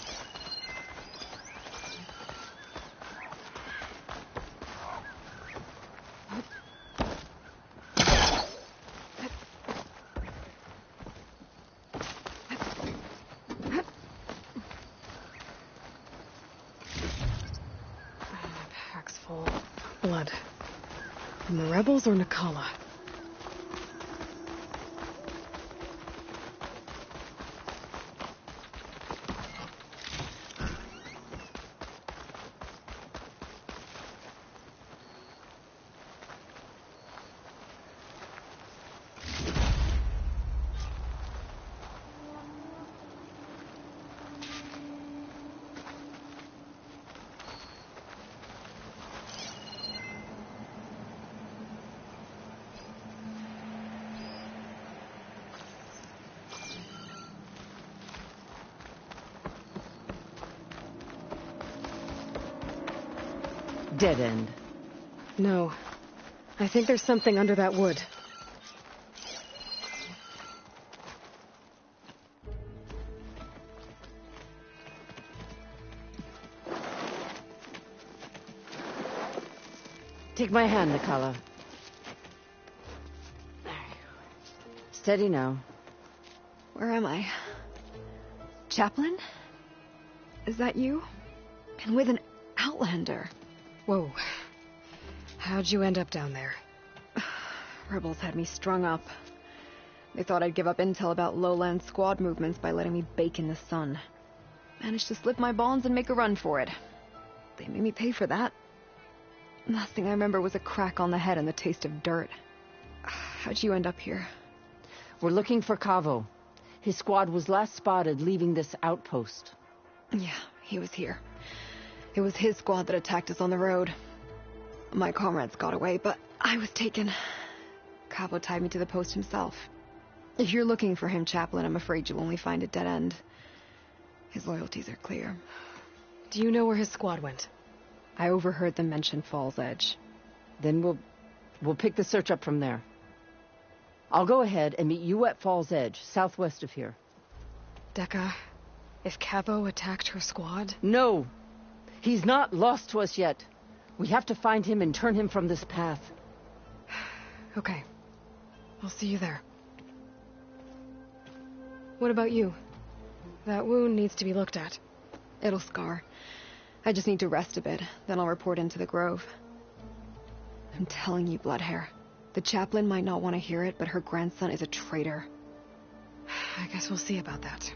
Pack's full. Blood. From the rebels or Nakala? Dead end. No. I think there's something under that wood. Take my hand, Nakala. Steady now. Where am I? Chaplain? Is that you? And with an Outlander. Whoa. How'd you end up down there? Rebels had me strung up. They thought I'd give up intel about lowland squad movements by letting me bake in the sun. Managed to slip my bonds and make a run for it. They made me pay for that. Last thing I remember was a crack on the head and the taste of dirt. How'd you end up here? We're looking for Cavo. His squad was last spotted leaving this outpost. Yeah, he was here. It was his squad that attacked us on the road. My comrades got away, but I was taken. Cavo tied me to the post himself. If you're looking for him, Chaplain, I'm afraid you'll only find a dead end. His loyalties are clear. Do you know where his squad went? I overheard them mention Fall's Edge. Then we'll pick the search up from there. I'll go ahead and meet you at Fall's Edge, southwest of here. Dekka, if Cavo attacked her squad? No! He's not lost to us yet. We have to find him and turn him from this path. Okay. I'll see you there. What about you? That wound needs to be looked at. It'll scar. I just need to rest a bit, then I'll report into the Grove. I'm telling you, Bloodhair. The chaplain might not want to hear it, but her grandson is a traitor. I guess we'll see about that.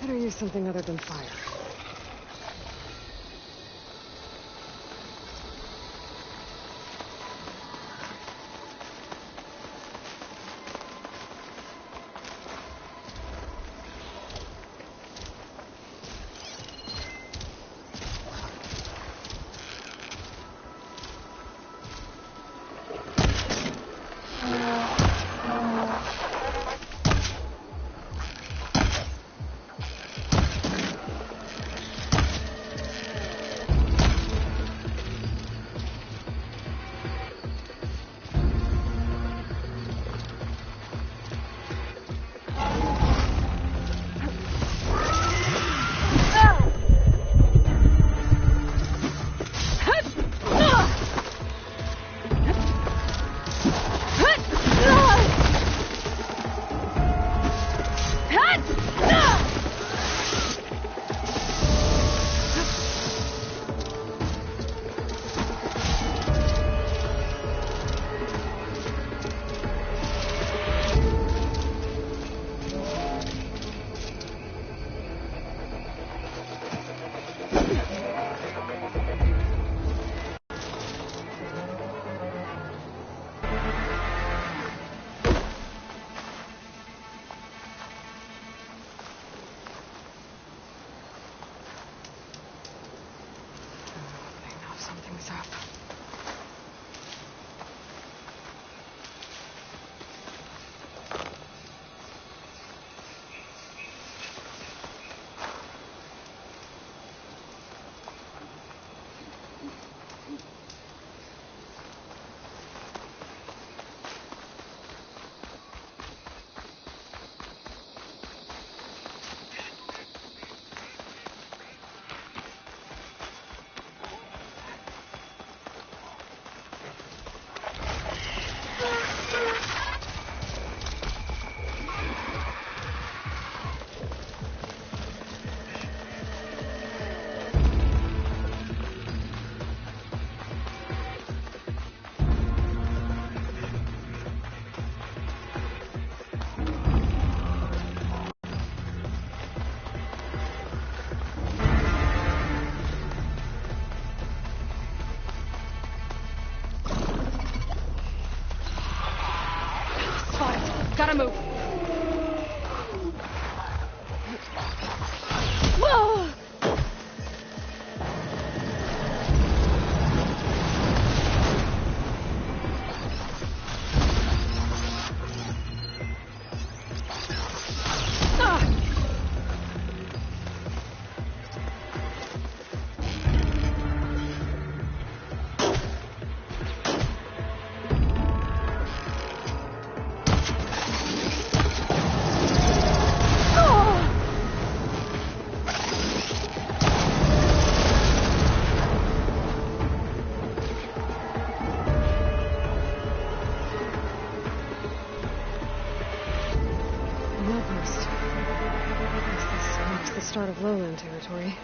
Better use something other than fire. Something's up. Gotta move. Whoa! Start of lowland territory.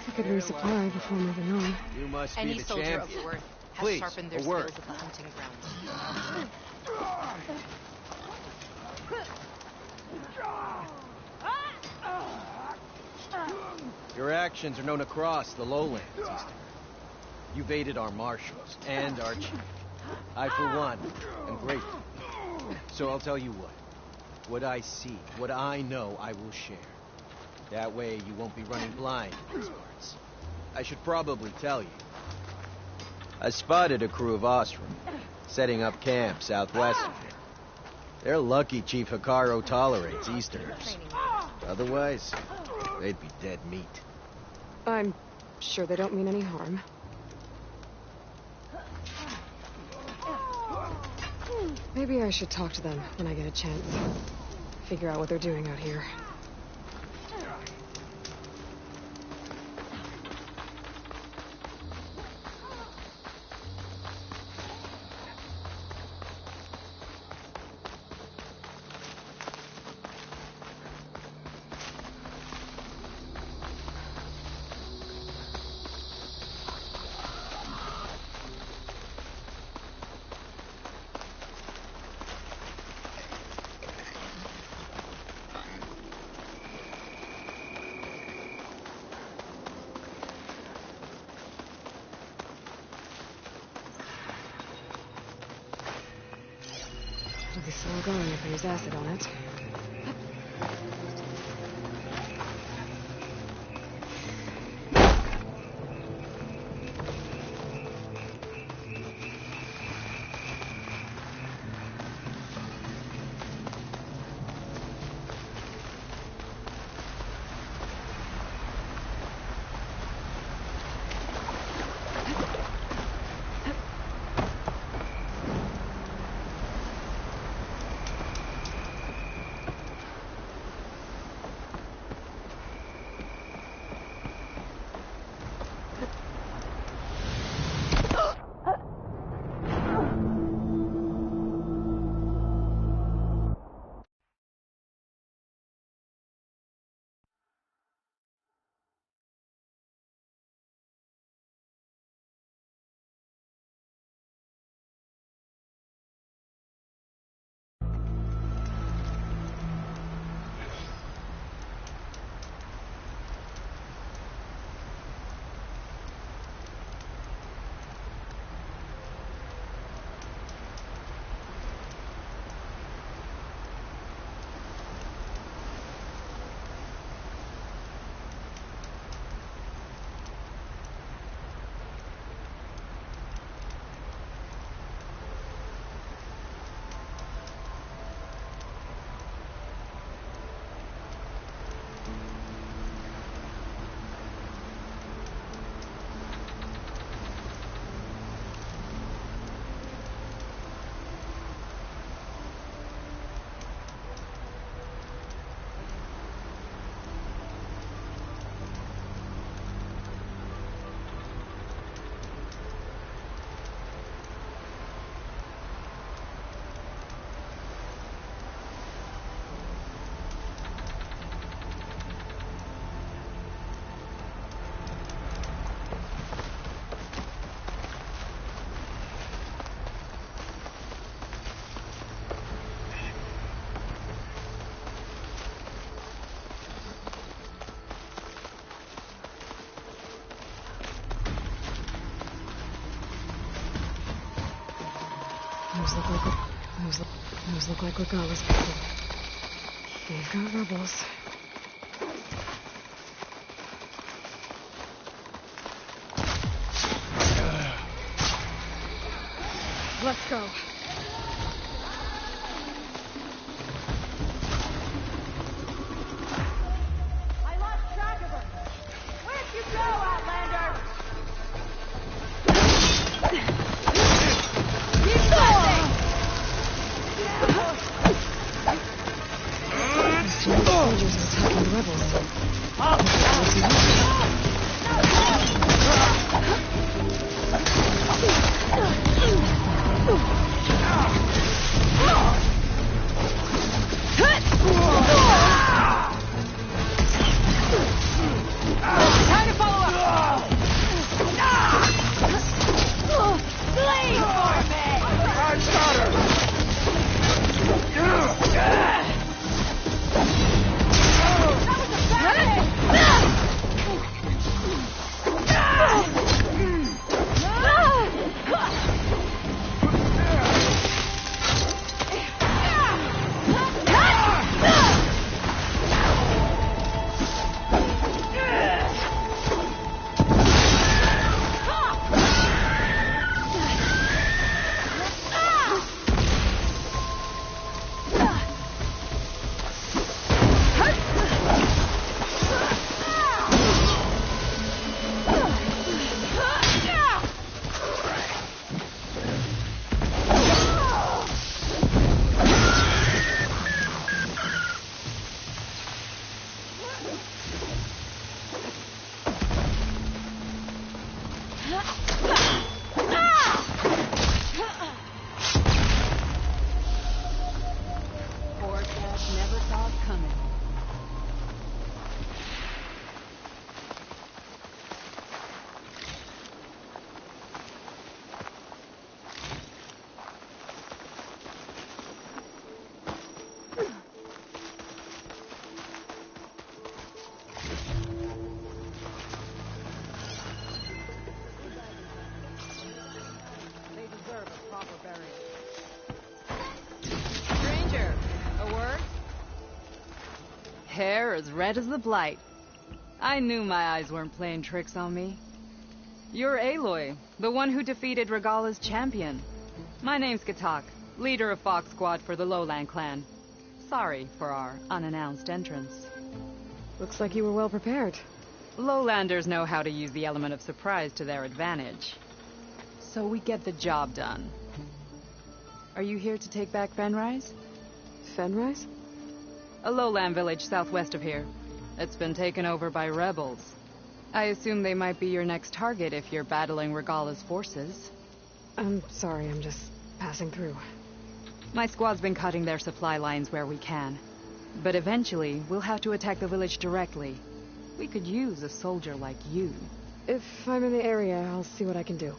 I could resupply before moving on. You must Any be the soldier champion. of worth has Please, sharpened their a skills word. at the hunting grounds. Your actions are known across the lowlands, Easter. You've aided our marshals and our chief. I, for one, am grateful. So I'll tell you what. What I see, what I know, I will share. That way you won't be running blind in these parts. I should probably tell you. I spotted a crew of Ostrom, setting up camp southwest of here. They're lucky Chief Hikaru tolerates Easterners. Otherwise, they'd be dead meat. I'm sure they don't mean any harm. Maybe I should talk to them when I get a chance. Figure out what they're doing out here. It'll be slow going if there's acid on it. Those look like Regala's people. They've got rebels. Let's go. I lost track of her. Where'd you go, Outlander? Keep going! Soldiers attacking the rebels. Hair as red as the Blight. I knew my eyes weren't playing tricks on me. You're Aloy, the one who defeated Regala's champion. My name's Katak, leader of Fox Squad for the Lowland clan. Sorry for our unannounced entrance. Looks like you were well prepared. Lowlanders know how to use the element of surprise to their advantage. So we get the job done. Are you here to take back Fenrise? Fenrise? A lowland village southwest of here. It's been taken over by rebels. I assume they might be your next target if you're battling Regala's forces. I'm sorry, I'm just passing through. My squad's been cutting their supply lines where we can. But eventually, we'll have to attack the village directly. We could use a soldier like you. If I'm in the area, I'll see what I can do.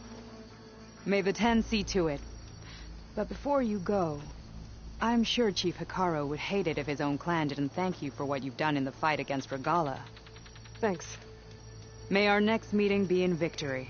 May the Ten see to it. But before you go, I'm sure Chief Hikaru would hate it if his own clan didn't thank you for what you've done in the fight against Regala. Thanks. May our next meeting be in victory.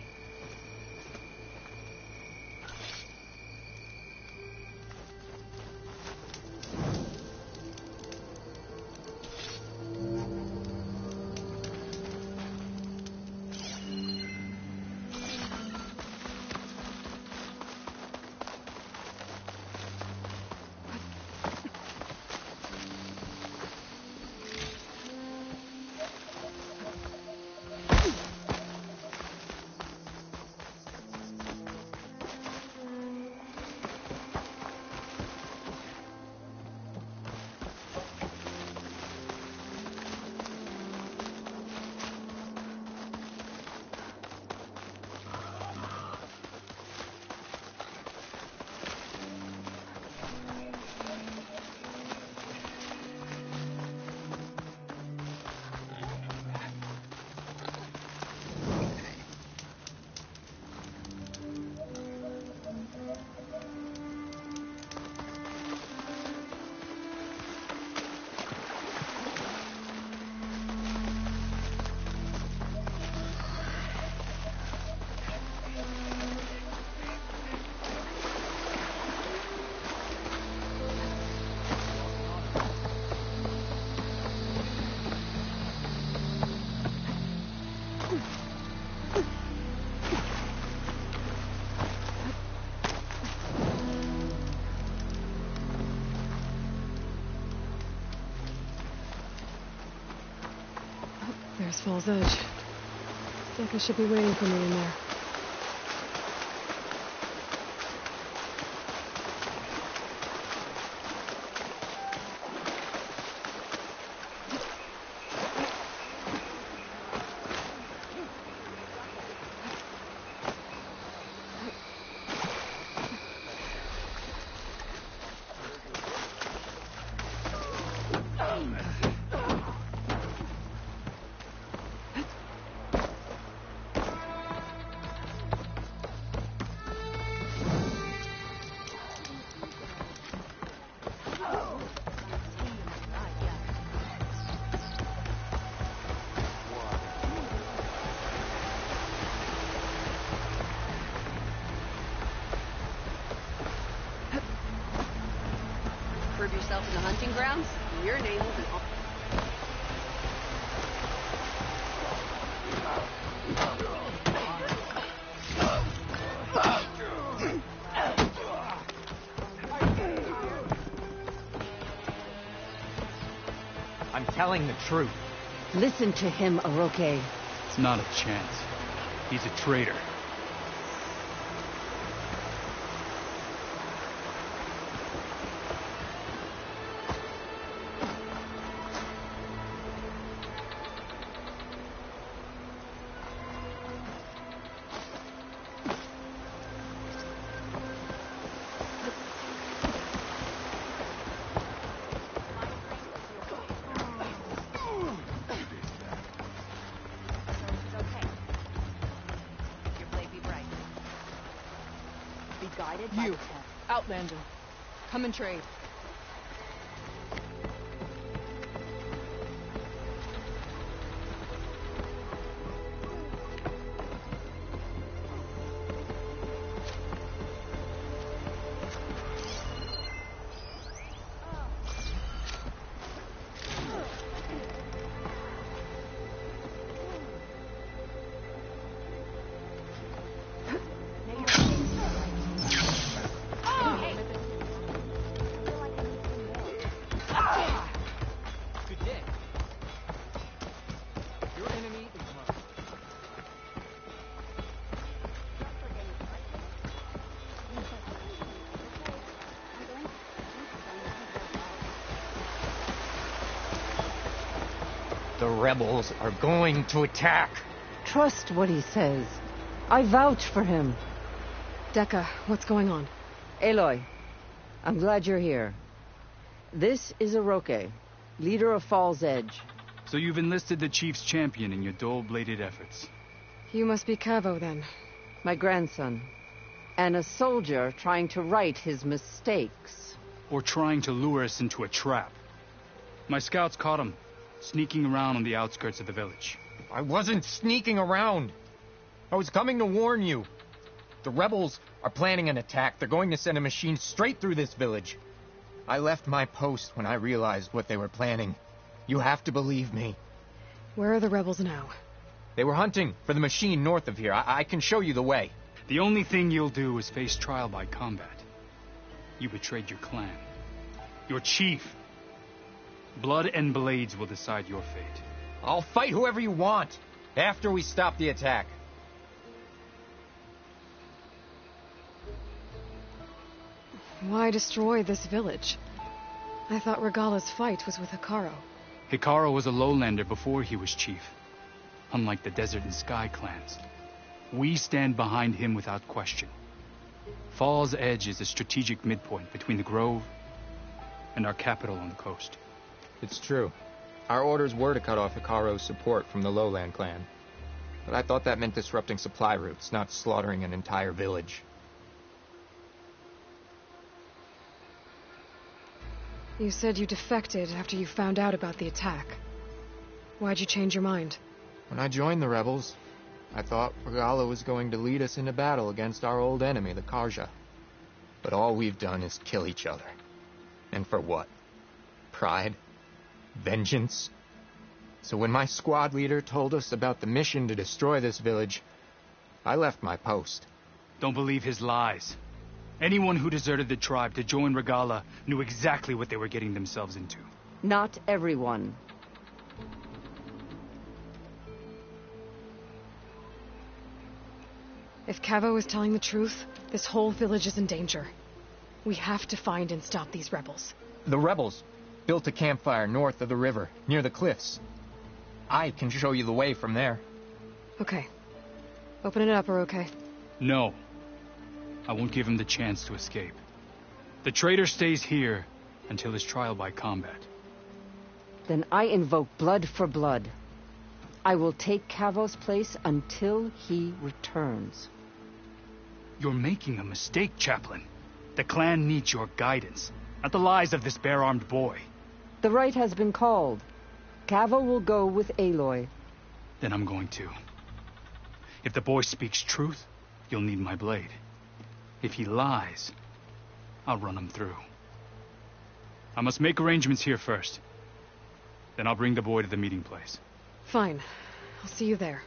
There's Fall's Edge. Looks like I should be waiting for me in there. Prove yourself in the hunting grounds, your name will be on. I'm telling the truth. Listen to him, Oroke. It's not a chance. He's a traitor. You, Outlander, come and trade. The rebels are going to attack. Trust what he says. I vouch for him. Decca, what's going on? Aloy, I'm glad you're here. This is Aroke, leader of Fall's Edge. So you've enlisted the Chief's champion in your dull-bladed efforts. You must be Cavo, then. My grandson. And a soldier trying to right his mistakes. Or trying to lure us into a trap. My scouts caught him, sneaking around on the outskirts of the village. I wasn't sneaking around. I was coming to warn you. The rebels are planning an attack. They're going to send a machine straight through this village. I left my post when I realized what they were planning. You have to believe me. Where are the rebels now? They were hunting for the machine north of here. I can show you the way. The only thing you'll do is face trial by combat. You betrayed your clan. Your chief. Blood and blades will decide your fate. I'll fight whoever you want, after we stop the attack. Why destroy this village? I thought Regala's fight was with Hikaru. Hikaru was a lowlander before he was chief. Unlike the Desert and Sky clans. We stand behind him without question. Fall's Edge is a strategic midpoint between the Grove and our capital on the coast. It's true. Our orders were to cut off Hikaru's support from the Lowland clan. But I thought that meant disrupting supply routes, not slaughtering an entire village. You said you defected after you found out about the attack. Why'd you change your mind? When I joined the rebels, I thought Regala was going to lead us into battle against our old enemy, the Karja. But all we've done is kill each other. And for what? Pride? Vengeance? So when my squad leader told us about the mission to destroy this village, I left my post. Don't believe his lies. Anyone who deserted the tribe to join Regala knew exactly what they were getting themselves into. Not everyone. If Cavo is telling the truth, this whole village is in danger. We have to find and stop these rebels. The rebels built a campfire north of the river, near the cliffs. I can show you the way from there. Okay. Open it up, Aroke. No. I won't give him the chance to escape. The traitor stays here until his trial by combat. Then I invoke blood for blood. I will take Cavo's place until he returns. You're making a mistake, Chaplain. The clan needs your guidance, not the lies of this bare-armed boy. The right has been called. Cavo will go with Aloy. Then I'm going to. If the boy speaks truth, you'll need my blade. If he lies, I'll run him through. I must make arrangements here first. Then I'll bring the boy to the meeting place. Fine. I'll see you there.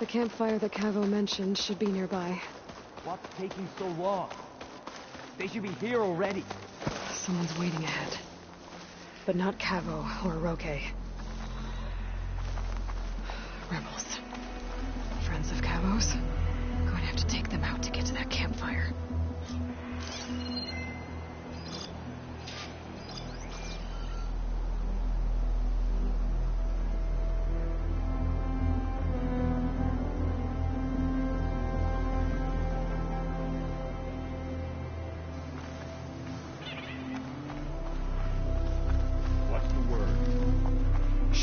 The campfire that Cavo mentioned should be nearby. What's taking so long? They should be here already. Someone's waiting ahead. But not Cavo or Aroke. Rebels. Friends of Cavo's. Going to have to take them out to get to that campfire.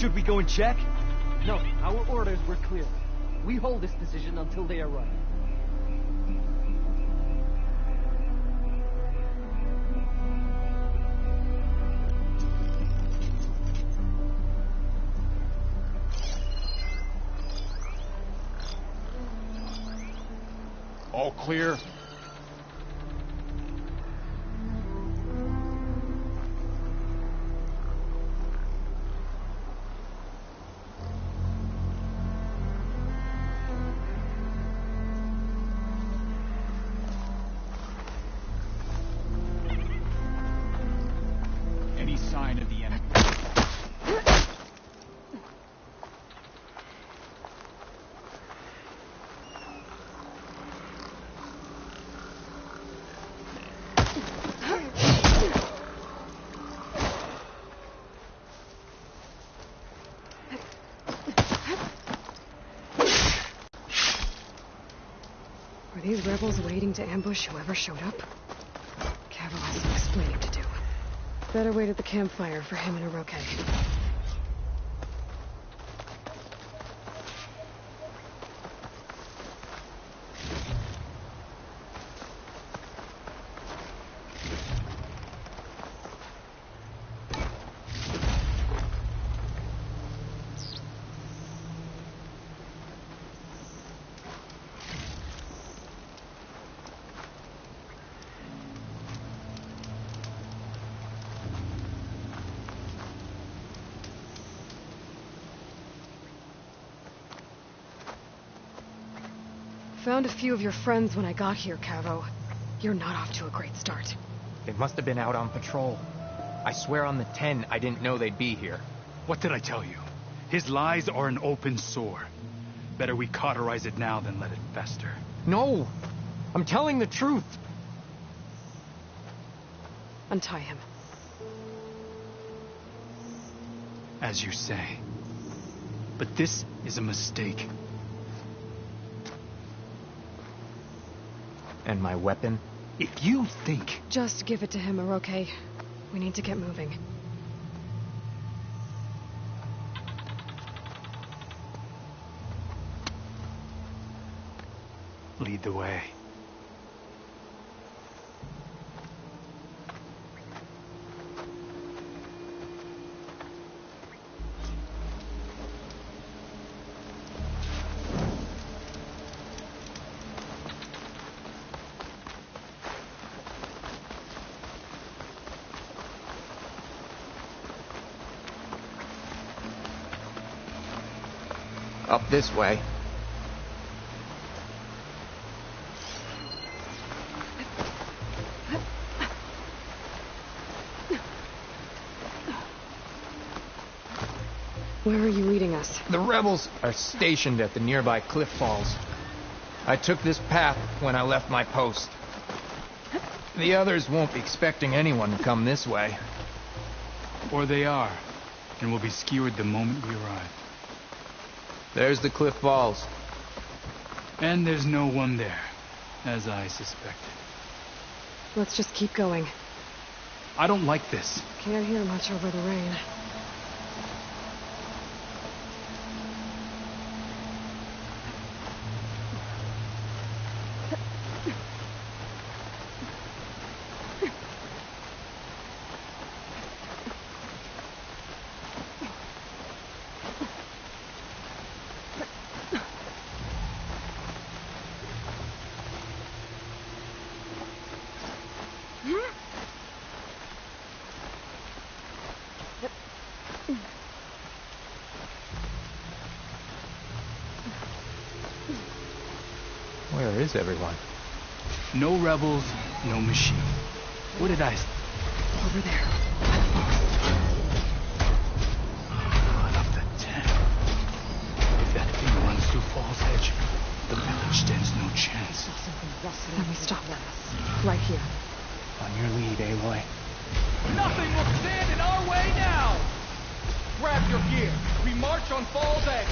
Should we go and check? No, our orders were clear. We hold this position until they arrive. All clear? Any sign of the enemy? Were these rebels waiting to ambush whoever showed up? Cavill has some explaining to do. Better wait at the campfire for him and Oroke. Found a few of your friends when I got here, Cavo. You're not off to a great start. They must have been out on patrol. I swear on the 10, I didn't know they'd be here. What did I tell you? His lies are an open sore. Better we cauterize it now than let it fester. No! I'm telling the truth! Untie him. As you say. But this is a mistake. And my weapon? If you think... Just give it to him, Oroke. We need to get moving. Lead the way. Up this way. Where are you leading us? The rebels are stationed at the nearby cliff falls. I took this path when I left my post. The others won't be expecting anyone to come this way. Or they are, and will be skewered the moment we arrive. There's the cliff falls. And there's no one there, as I suspected. Let's just keep going. I don't like this. Can't hear much over the rain. Where is everyone? No rebels, no machine. What did I say? Over there. God of the 10. If that thing runs through Fall's Edge, the village stands no chance. Let me stop. Right here. On your lead, Aloy. Nothing will stand in our way now! Grab your gear. We march on Fall's Edge.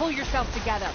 Pull yourself together.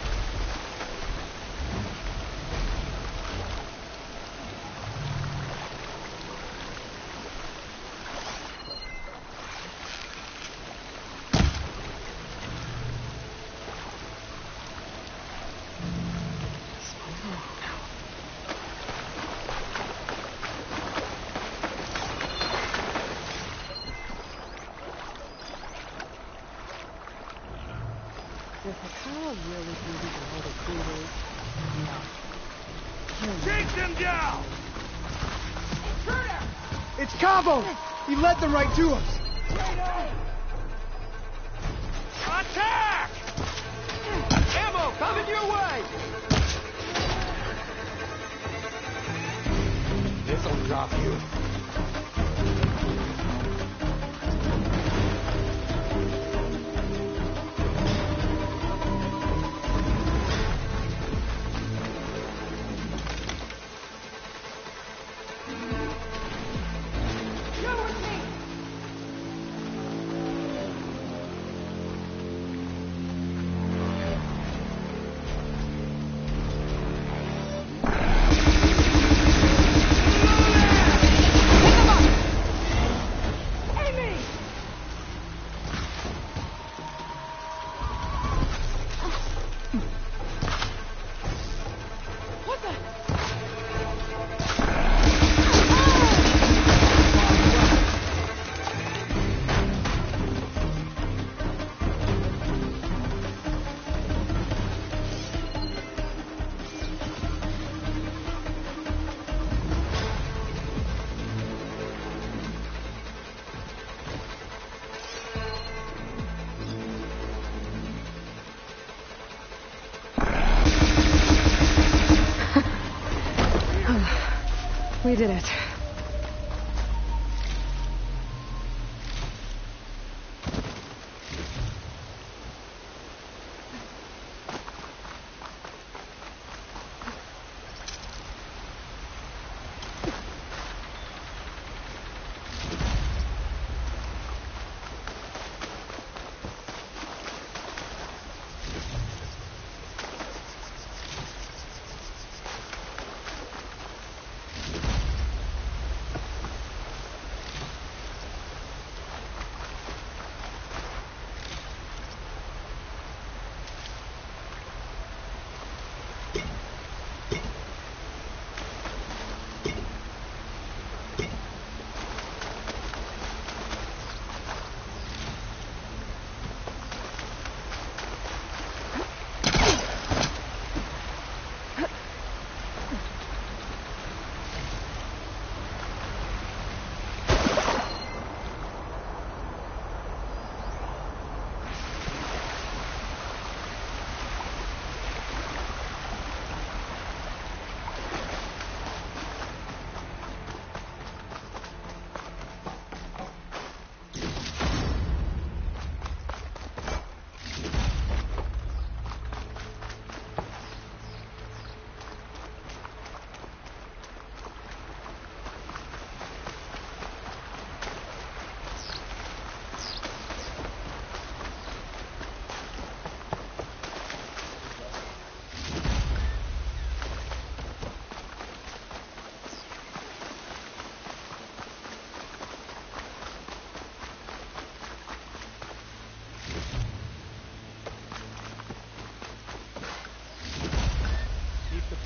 Take them down! It's Cabo! He led them right to us! Attack! Ammo coming your way! This'll drop you. We did it.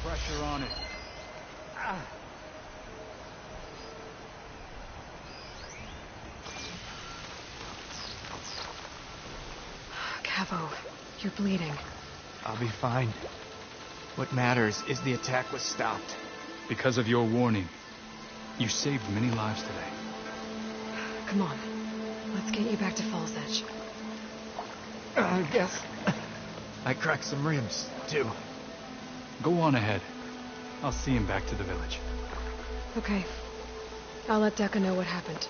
Pressure on it. Cavo, you're bleeding. I'll be fine. What matters is the attack was stopped. Because of your warning, you saved many lives today. Come on. Let's get you back to Falls Edge. I guess I cracked some ribs, too. Go on ahead. I'll see him back to the village. Okay. I'll let Decca know what happened.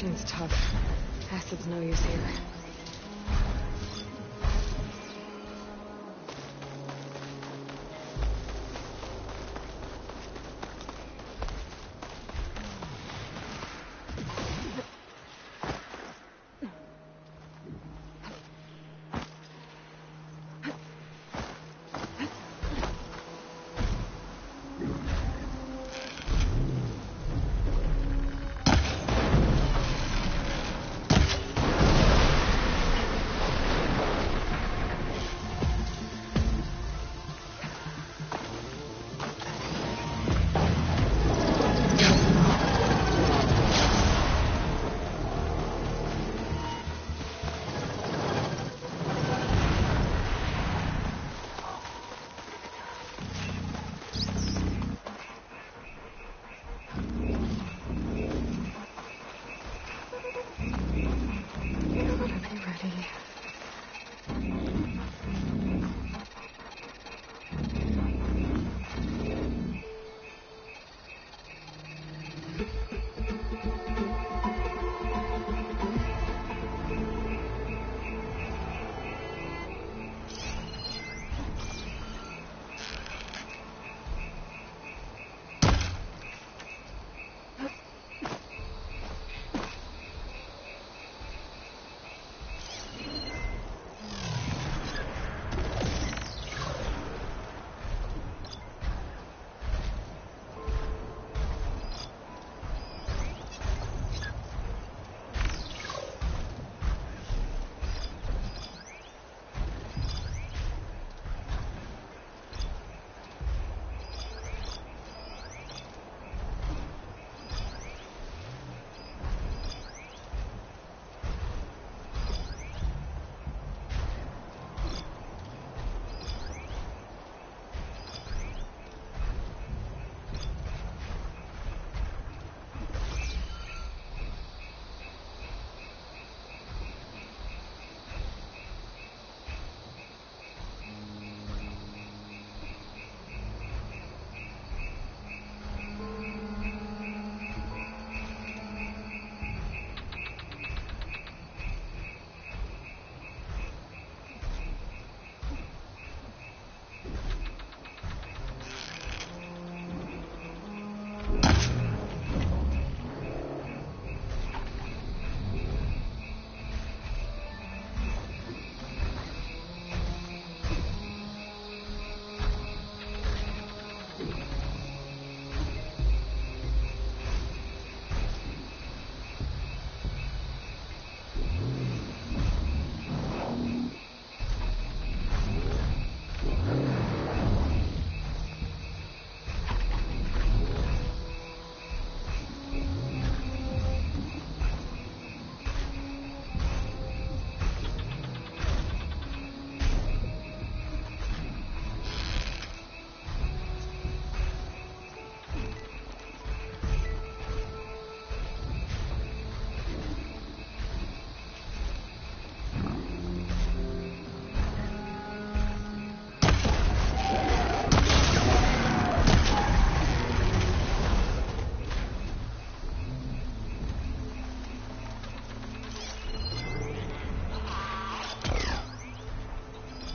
machine's tough. Acid's no use here.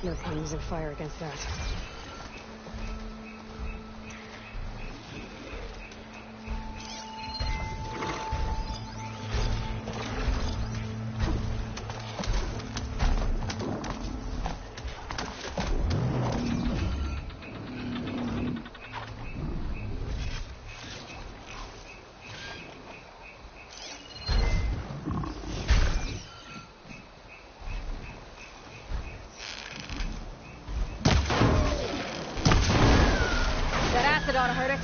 No point using fire against that. That ought to hurt it.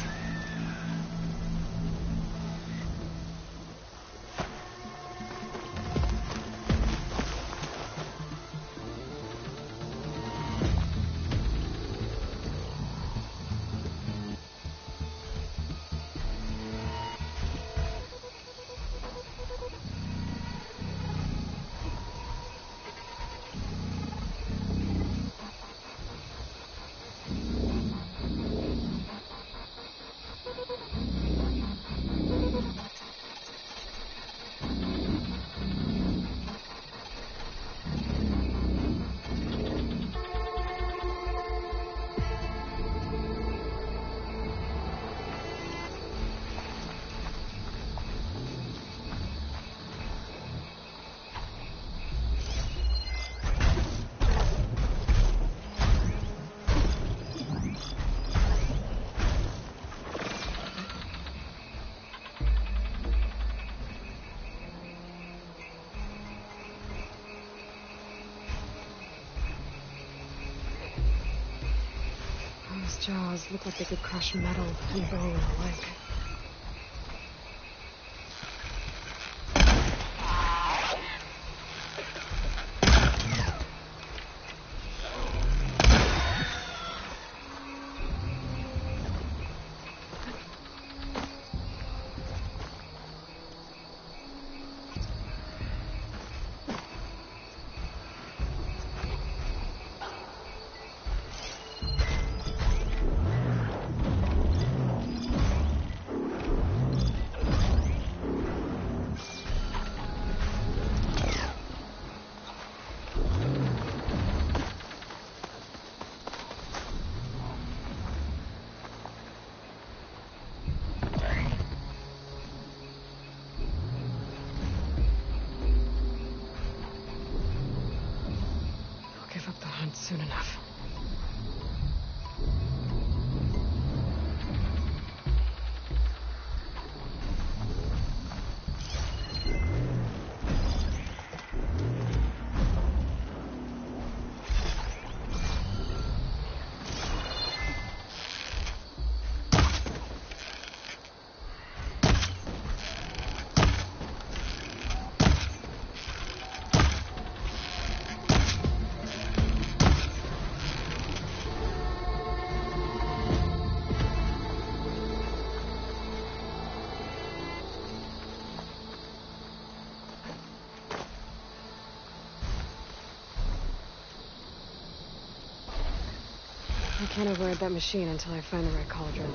Those jaws look like they could crush metal and bone alike. Give up the hunt soon enough. I can't avoid that machine until I find the right cauldron.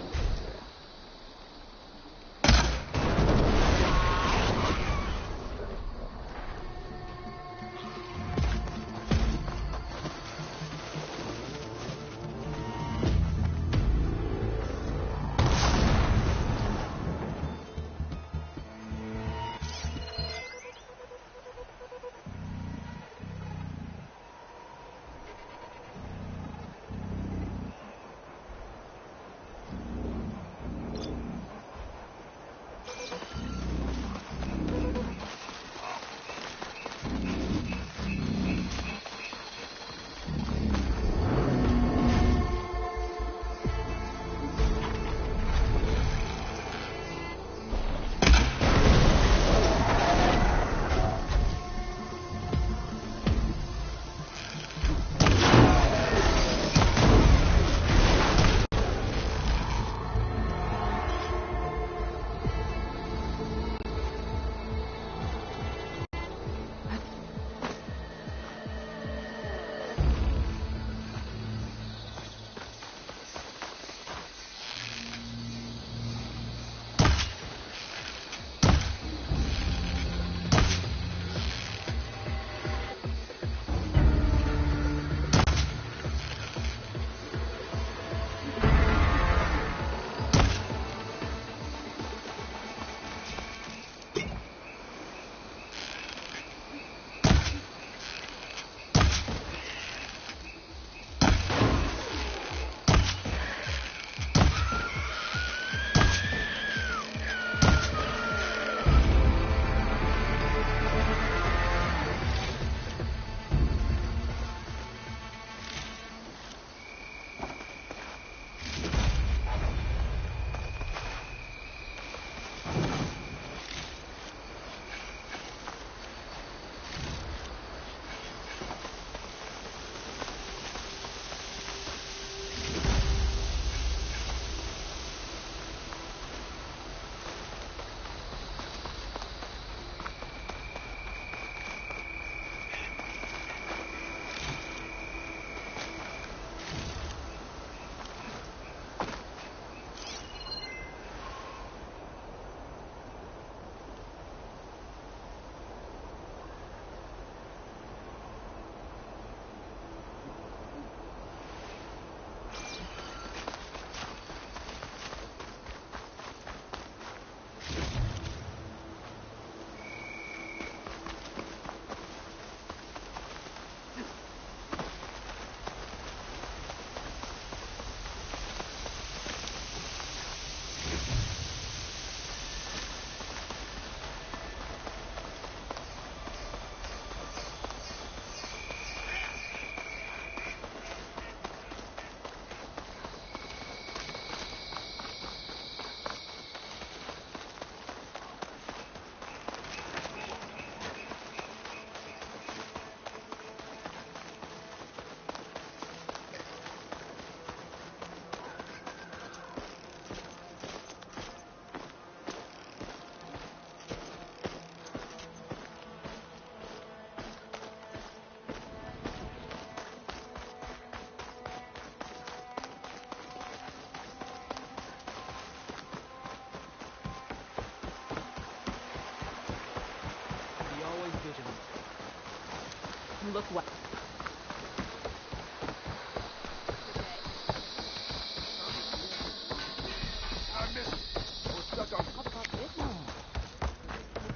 didn't look well.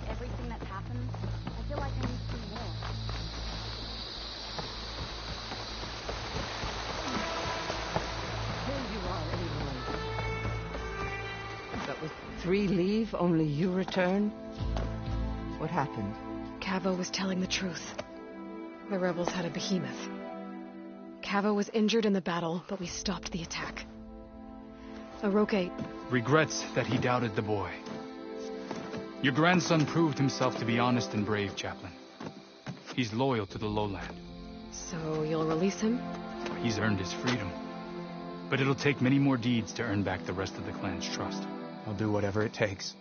Everything that happened, I feel like I need to see more. Here you are, Aloy. But with 3 leave, only you return? What happened? Cavo was telling the truth. The rebels had a behemoth. Cavo was injured in the battle, but we stopped the attack. Oroke... Regrets that he doubted the boy. Your grandson proved himself to be honest and brave, Chaplain. He's loyal to the lowland. So you'll release him? He's earned his freedom. But it'll take many more deeds to earn back the rest of the clan's trust. I'll do whatever it takes.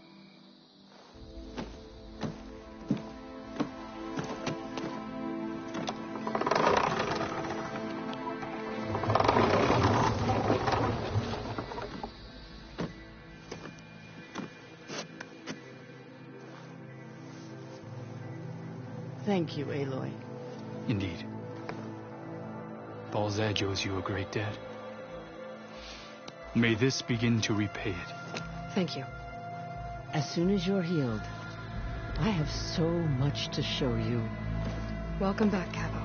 Thank you, Aloy. Indeed. Balzad owes you a great debt. May this begin to repay it. Thank you. As soon as you're healed, I have so much to show you. Welcome back, Cavo.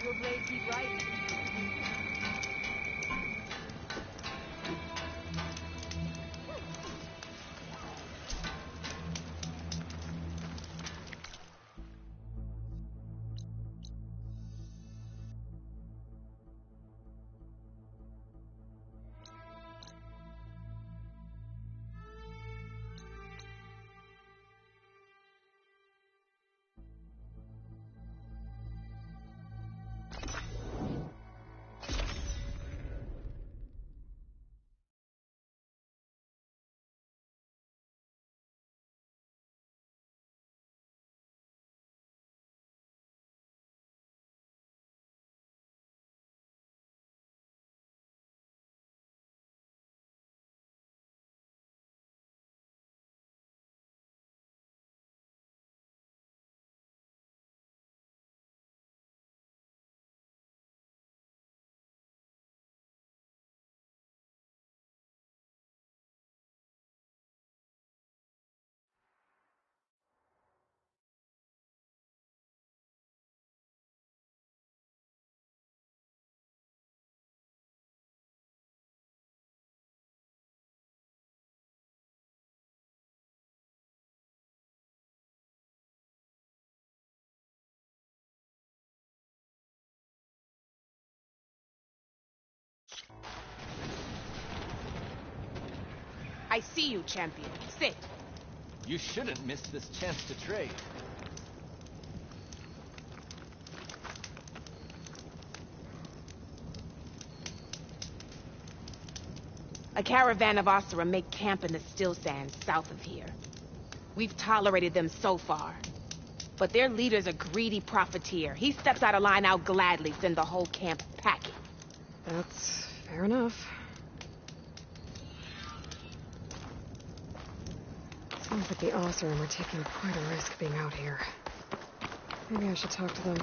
Your blade keep right. I see you, champion. Sit. You shouldn't miss this chance to trade. A caravan of Asura make camp in the still sands south of here. We've tolerated them so far. But their leader's a greedy profiteer. He steps out of line, I'll gladly send the whole camp packing. That's fair enough. Sounds like the Osram are taking quite a risk being out here. Maybe I should talk to them.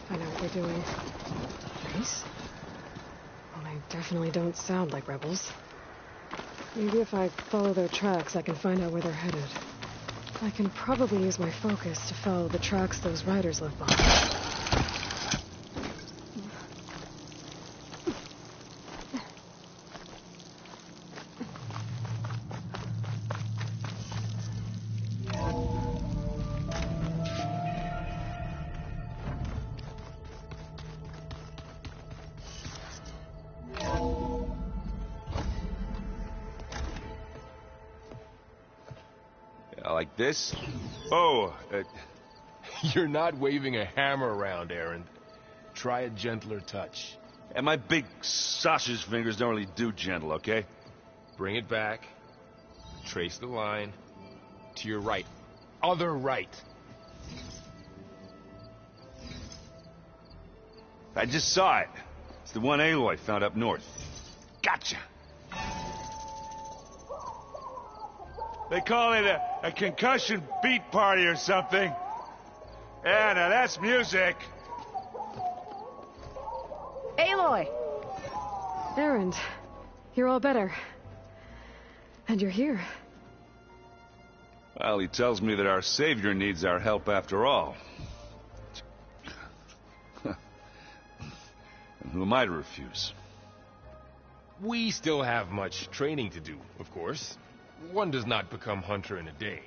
Find out what they're doing. Nice. Well, they definitely don't sound like rebels. Maybe if I follow their tracks, I can find out where they're headed. I can probably use my focus to follow the tracks those riders left behind. Like this? Oh, you're not waving a hammer around, Aaron. Try a gentler touch. And my big sausage fingers don't really do gentle, okay? Bring it back. Trace the line. To your right. Other right. I just saw it. It's the one Aloy found up north. Gotcha! They call it a concussion beat party or something. Yeah, now that's music. Aloy! Aaron, you're all better. And you're here. Well, he tells me that our savior needs our help after all. And who am I to refuse? We still have much training to do, of course. One does not become hunter in a day.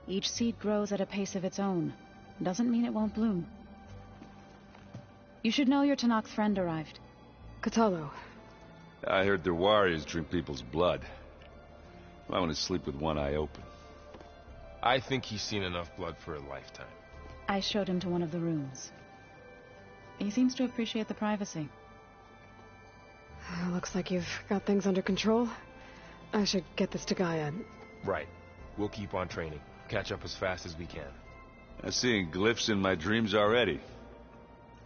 Each seed grows at a pace of its own. Doesn't mean it won't bloom. You should know your Tanakh friend arrived. Katalo. I heard their warriors drink people's blood. I want to sleep with one eye open. I think he's seen enough blood for a lifetime. I showed him to one of the rooms. He seems to appreciate the privacy. Looks like you've got things under control. I should get this to Gaia. Right. We'll keep on training. Catch up as fast as we can. I'm seeing glyphs in my dreams already.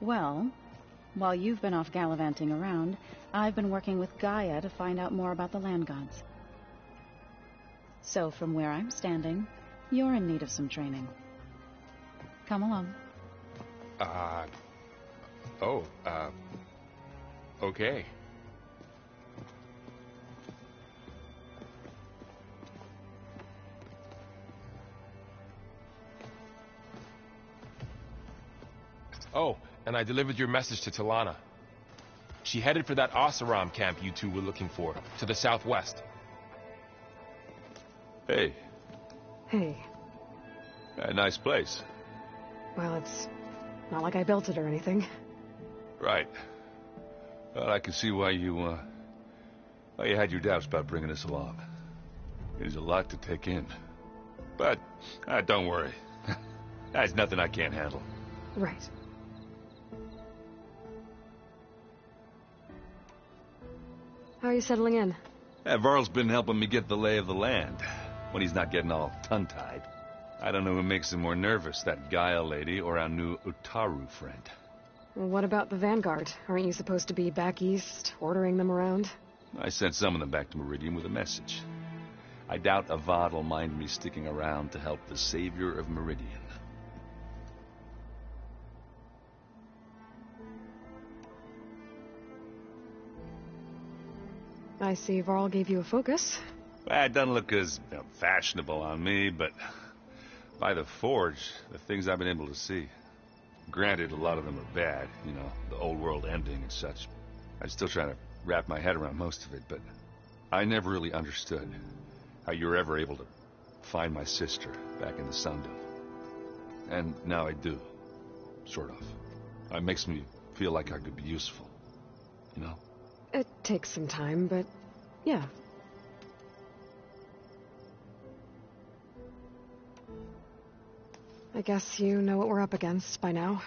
Well, while you've been off gallivanting around, I've been working with Gaia to find out more about the land gods. So from where I'm standing, you're in need of some training. Come along. Okay. Oh, and I delivered your message to Talana. She headed for that Oseram camp you two were looking for, to the southwest. Hey. Hey. A nice place. Well, it's not like I built it or anything. Right. Well, I can see why you had your doubts about bringing us along. It is a lot to take in. But, don't worry. That's nothing I can't handle. Right. How are you settling in? Varl's been helping me get the lay of the land, when he's not getting all tongue-tied. I don't know who makes him more nervous, that Gaia lady or our new Utaru friend. Well, what about the Vanguard? Aren't you supposed to be back east, ordering them around? I sent some of them back to Meridian with a message. I doubt Avad will mind me sticking around to help the savior of Meridian. I see Varl gave you a focus. Well, it doesn't look as fashionable on me, but by the Forge, the things I've been able to see. Granted, a lot of them are bad, you know, the old world ending and such. I'm still trying to wrap my head around most of it, but I never really understood how you were ever able to find my sister back in the Sundom. And now I do, sort of. It makes me feel like I could be useful, you know? It takes some time, but yeah. I guess you know what we're up against by now.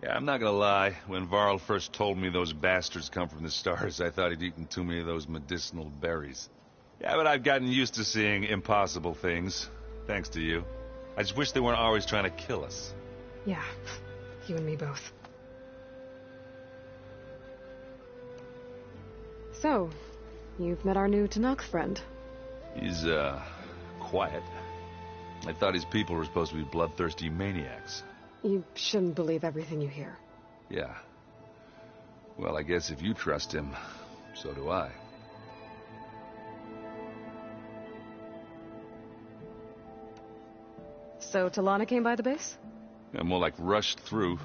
Yeah, I'm not gonna lie. When Varl first told me those bastards come from the stars, I thought he'd eaten too many of those medicinal berries. Yeah, but I've gotten used to seeing impossible things, thanks to you. I just wish they weren't always trying to kill us. Yeah, you and me both. So, you've met our new Tanakh friend. He's, quiet. I thought his people were supposed to be bloodthirsty maniacs. You shouldn't believe everything you hear. Yeah. Well, I guess if you trust him, so do I. So Talana came by the base? Yeah, more like rushed through.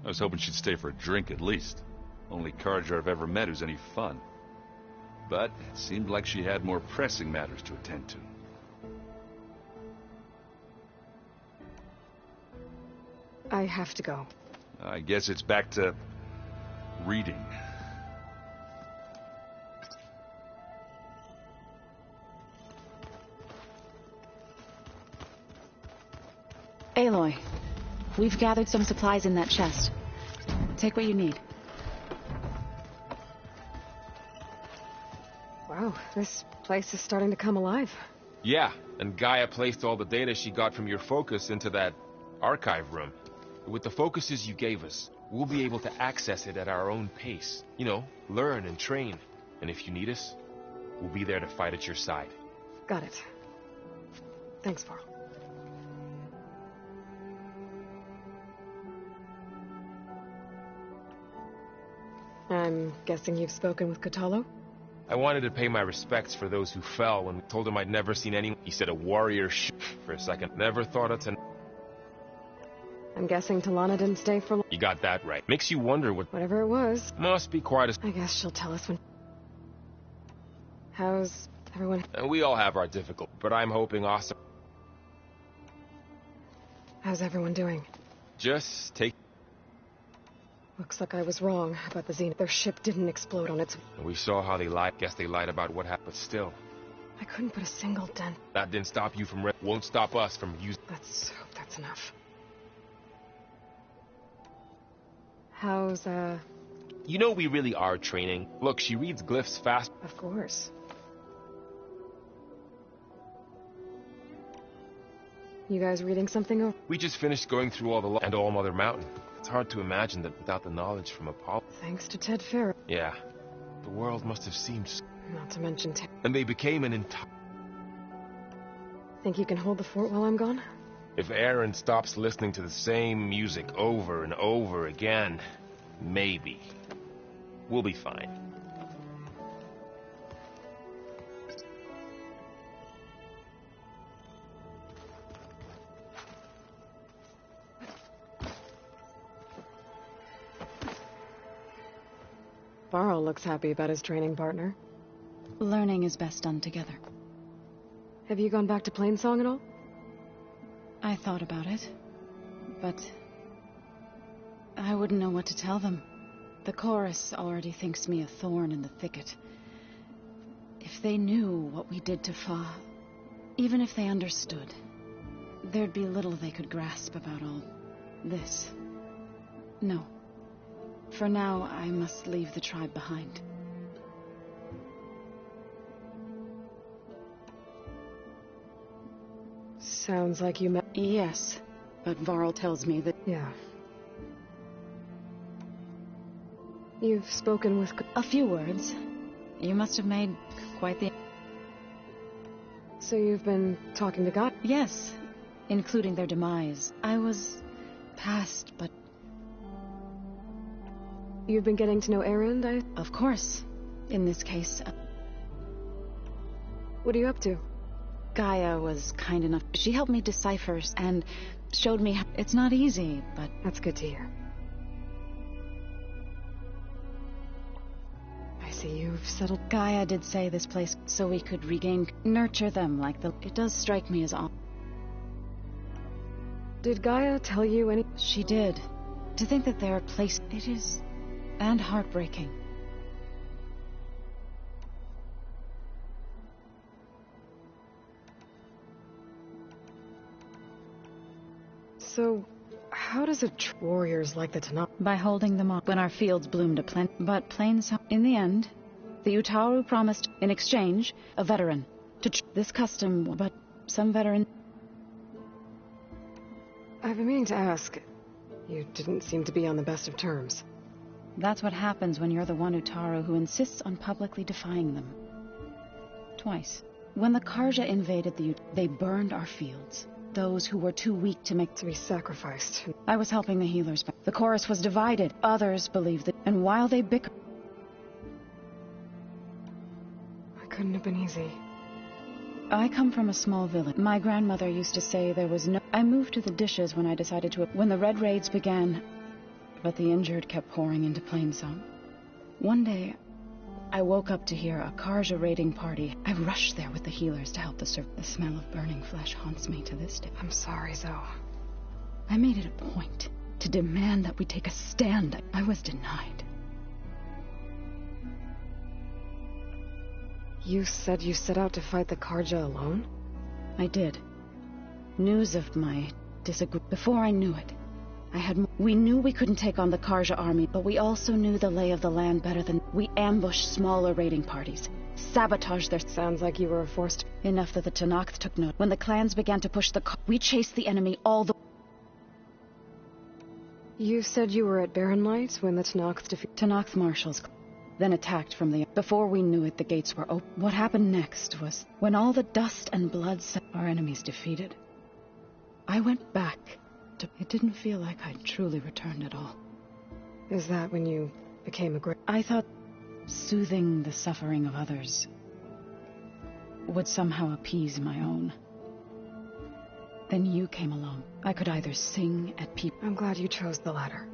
I was hoping she'd stay for a drink at least. Only Carja I've ever met who's any fun. But it seemed like she had more pressing matters to attend to. I have to go. I guess it's back to reading. Aloy, we've gathered some supplies in that chest. Take what you need. Wow, this place is starting to come alive. Yeah, and Gaia placed all the data she got from your focus into that archive room. With the focuses you gave us, we'll be able to access it at our own pace. You know, learn and train. And if you need us, we'll be there to fight at your side. Got it. Thanks, Varl. I'm guessing you've spoken with Kotallo? I wanted to pay my respects for those who fell when we told him I'd never seen anyone. He said a warrior for a second. Never thought of I'm guessing Talana didn't stay for long. You got that right. Makes you wonder what... Whatever it was. Must be quite a... I guess she'll tell us when... How's everyone? And we all have our difficulties, but I'm hoping awesome. How's everyone doing? Just take... Looks like I was wrong about the Zenith. Their ship didn't explode on its... We saw how they lied. Guess they lied about what happened, but still. I couldn't put a single dent. That didn't stop you from... Won't stop us from using... Let's hope that's enough. How's, You know we really are training. Look, she reads glyphs fast. Of course. You guys reading something over? We just finished going through all the... and All Mother Mountain. It's hard to imagine that without the knowledge from Apollo. Thanks to Ted Farrow. Yeah. The world must have seemed... Not to mention Ted. And they became an entire... Think you can hold the fort while I'm gone? If Aaron stops listening to the same music over and over again, maybe. We'll be fine. Varl looks happy about his training partner. Learning is best done together. Have you gone back to Plainsong at all? I thought about it, but I wouldn't know what to tell them. The chorus already thinks me a thorn in the thicket. If they knew what we did to Fa, even if they understood, there'd be little they could grasp about all this. No. For now, I must leave the tribe behind. Sounds like you met... Yes, but Varl tells me that... Yeah. You've spoken with... A few words. You must have made quite the... So you've been talking to God? Yes, including their demise. I was past, but... You've been getting to know Aaron, Of course. In this case... What are you up to? Gaia was kind enough. She helped me decipher and showed me how... It's not easy, but... That's good to hear. I see you've settled... Gaia did say this place so we could regain... Nurture them like the... It does strike me as... Did Gaia tell you any... She did. To think that there are places... It is... And heartbreaking. So, how does warriors like the Tanakh? By holding them off when our fields bloomed a plenty. But in the end, the Utaru promised, in exchange, a veteran. This custom, but some veteran... I've been meaning to ask. You didn't seem to be on the best of terms. That's what happens when you're the one Utaru who insists on publicly defying them. Twice. When the Karja invaded they burned our fields. Those who were too weak to be sacrificed. I was helping the healers. The chorus was divided. Others believed that, and while they bickered... It couldn't have been easy. I come from a small village. My grandmother used to say there was no... I moved to the dishes when I decided to... When the Red Raids began, but the injured kept pouring into Plainsong. One day, I woke up to hear a Karja raiding party. I rushed there with the healers to help the smell of burning flesh haunts me to this day. I'm sorry, Zoe. I made it a point to demand that we take a stand. I was denied. You said you set out to fight the Karja alone? I did. News of my disagree. Before I knew it, we knew we couldn't take on the Karja army, but we also knew the lay of the land better than... We ambushed smaller raiding parties, sabotaged their... Sounds like you were forced... Enough that the Tenakth took note. When the clans began to push we chased the enemy all the... You said you were at Barren Light when the Tenakth defeated... Tenakth marshals then attacked from the... Before we knew it, the gates were open. What happened next was, when all the dust and blood set our enemies defeated, I went back. It didn't feel like I'd truly returned at all. Is that when you became a great... I thought soothing the suffering of others would somehow appease my own. Then you came along. I could either sing at people... I'm glad you chose the latter.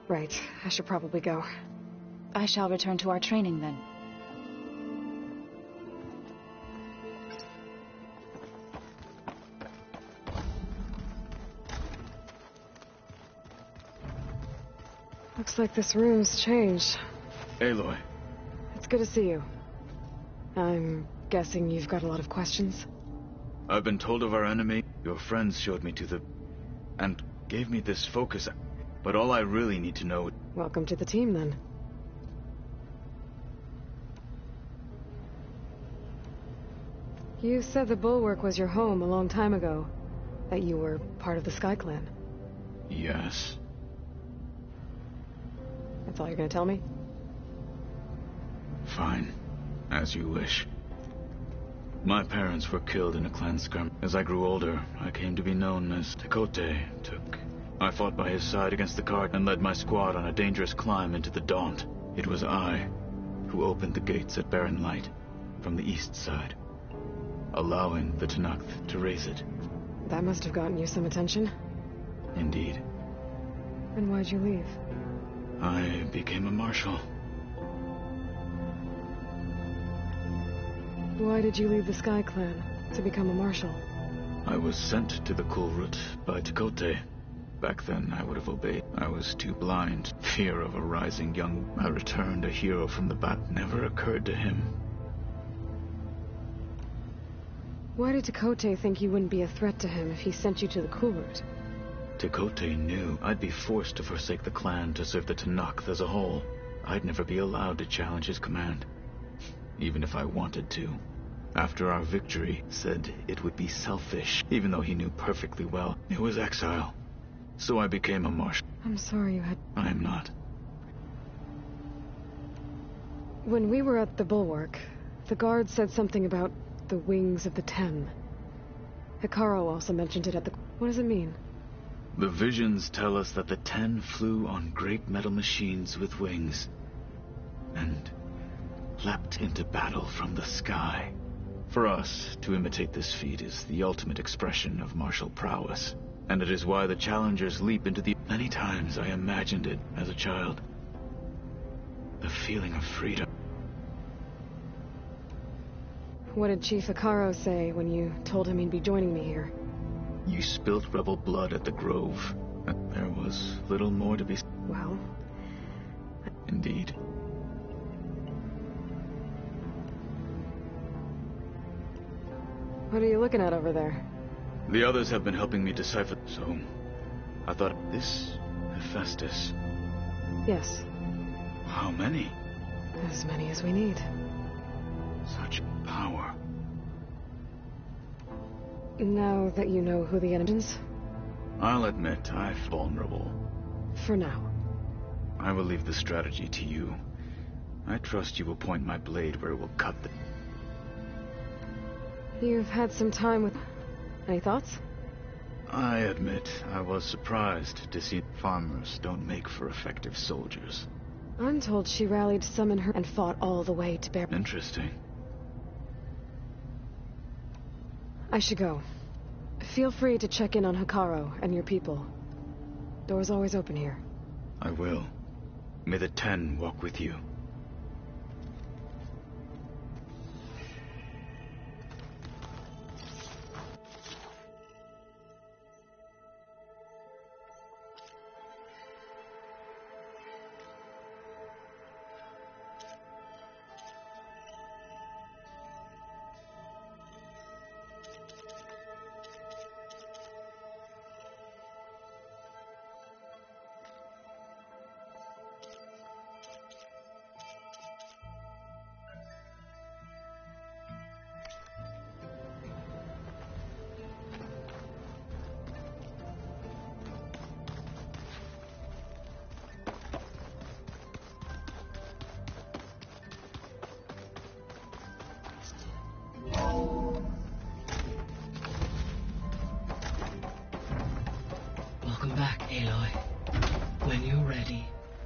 Right, I should probably go. I shall return to our training then. Looks like this room's changed. Aloy. It's good to see you. I'm guessing you've got a lot of questions? I've been told of our enemy. Your friends showed me to the... and gave me this focus. But all I really need to know... Welcome to the team, then. You said the Bulwark was your home a long time ago. That you were part of the Sky Clan. Yes. That's all you're gonna tell me? Fine. As you wish. My parents were killed in a clan skirmish. As I grew older, I came to be known as Tekote Took. I fought by his side against the Card and led my squad on a dangerous climb into the Daunt. It was I who opened the gates at Barren Light from the east side, allowing the Tenakth to raise it. That must have gotten you some attention. Indeed. And why'd you leave? I became a marshal. Why did you leave the Sky Clan to become a marshal? I was sent to the Kulrut by Tekote. Back then, I would have obeyed. I was too blind. Fear of a rising young... I returned a hero from the bat. Never occurred to him. Why did Tekote think you wouldn't be a threat to him if he sent you to the Kulrut? Tekote knew I'd be forced to forsake the clan to serve the Tenakth as a whole. I'd never be allowed to challenge his command, even if I wanted to. After our victory, said it would be selfish, even though he knew perfectly well it was exile. So I became a marshal. I'm sorry you had... I am not. When we were at the Bulwark, the guard said something about the wings of the Ten. Hikaru also mentioned it at the... What does it mean? The visions tell us that the Ten flew on great metal machines with wings and leapt into battle from the sky. For us, to imitate this feat is the ultimate expression of martial prowess, and it is why the challengers leap into the... Many times I imagined it as a child. The feeling of freedom. What did Chief Hikaru say when you told him he'd be joining me here? You spilt rebel blood at the Grove, and there was little more to be... Well... Indeed. What are you looking at over there? The others have been helping me decipher, so... I thought, this... Hephaestus... Yes. How many? As many as we need. Such power. Now that you know who the enemy is? I'll admit, I'm vulnerable. For now. I will leave the strategy to you. I trust you will point my blade where it will cut the... You've had some time with... Any thoughts? I admit, I was surprised to see farmers don't make for effective soldiers. I'm told she rallied some in her and fought all the way to Bear... Interesting. I should go. Feel free to check in on Hikaru and your people. Door's always open here. I will. May the Ten walk with you.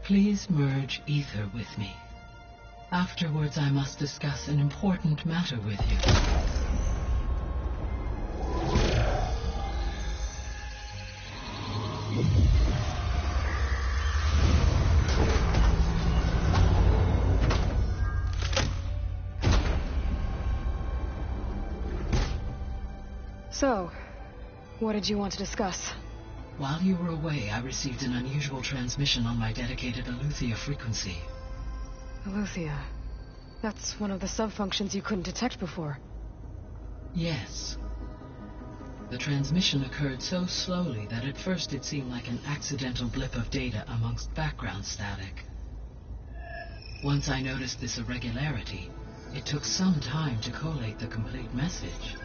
Please merge ether with me. Afterwards, I must discuss an important matter with you. So, what did you want to discuss? While you were away, I received an unusual transmission on my dedicated Aletheia frequency. Aletheia. That's one of the sub-functions you couldn't detect before. Yes. The transmission occurred so slowly that at first it seemed like an accidental blip of data amongst background static. Once I noticed this irregularity, it took some time to collate the complete message.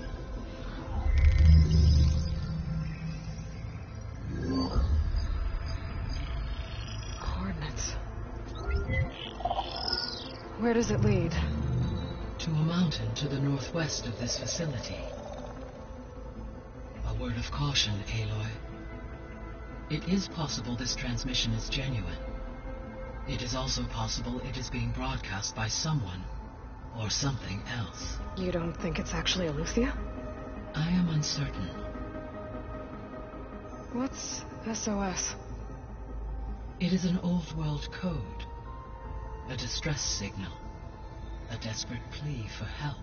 Coordinates. Where does it lead? To a mountain to the northwest of this facility. A word of caution, Aloy. It is possible this transmission is genuine. It is also possible it is being broadcast by someone or something else. You don't think it's actually Aletheia? I am uncertain. What's SOS? It is an old world code. A distress signal. A desperate plea for help.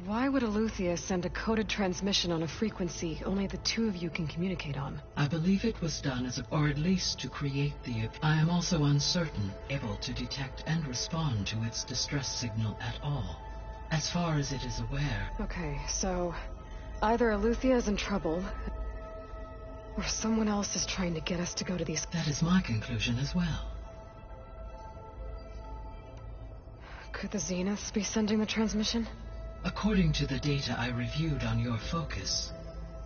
Why would Aletheia send a coded transmission on a frequency only the two of you can communicate on? I believe it was done as or at least to create the... I am also uncertain, able to detect and respond to its distress signal at all. As far as it is aware... Okay, so... either Aletheia is in trouble, or someone else is trying to get us to go to these... That is my conclusion as well. Could the Zeniths be sending the transmission? According to the data I reviewed on your focus,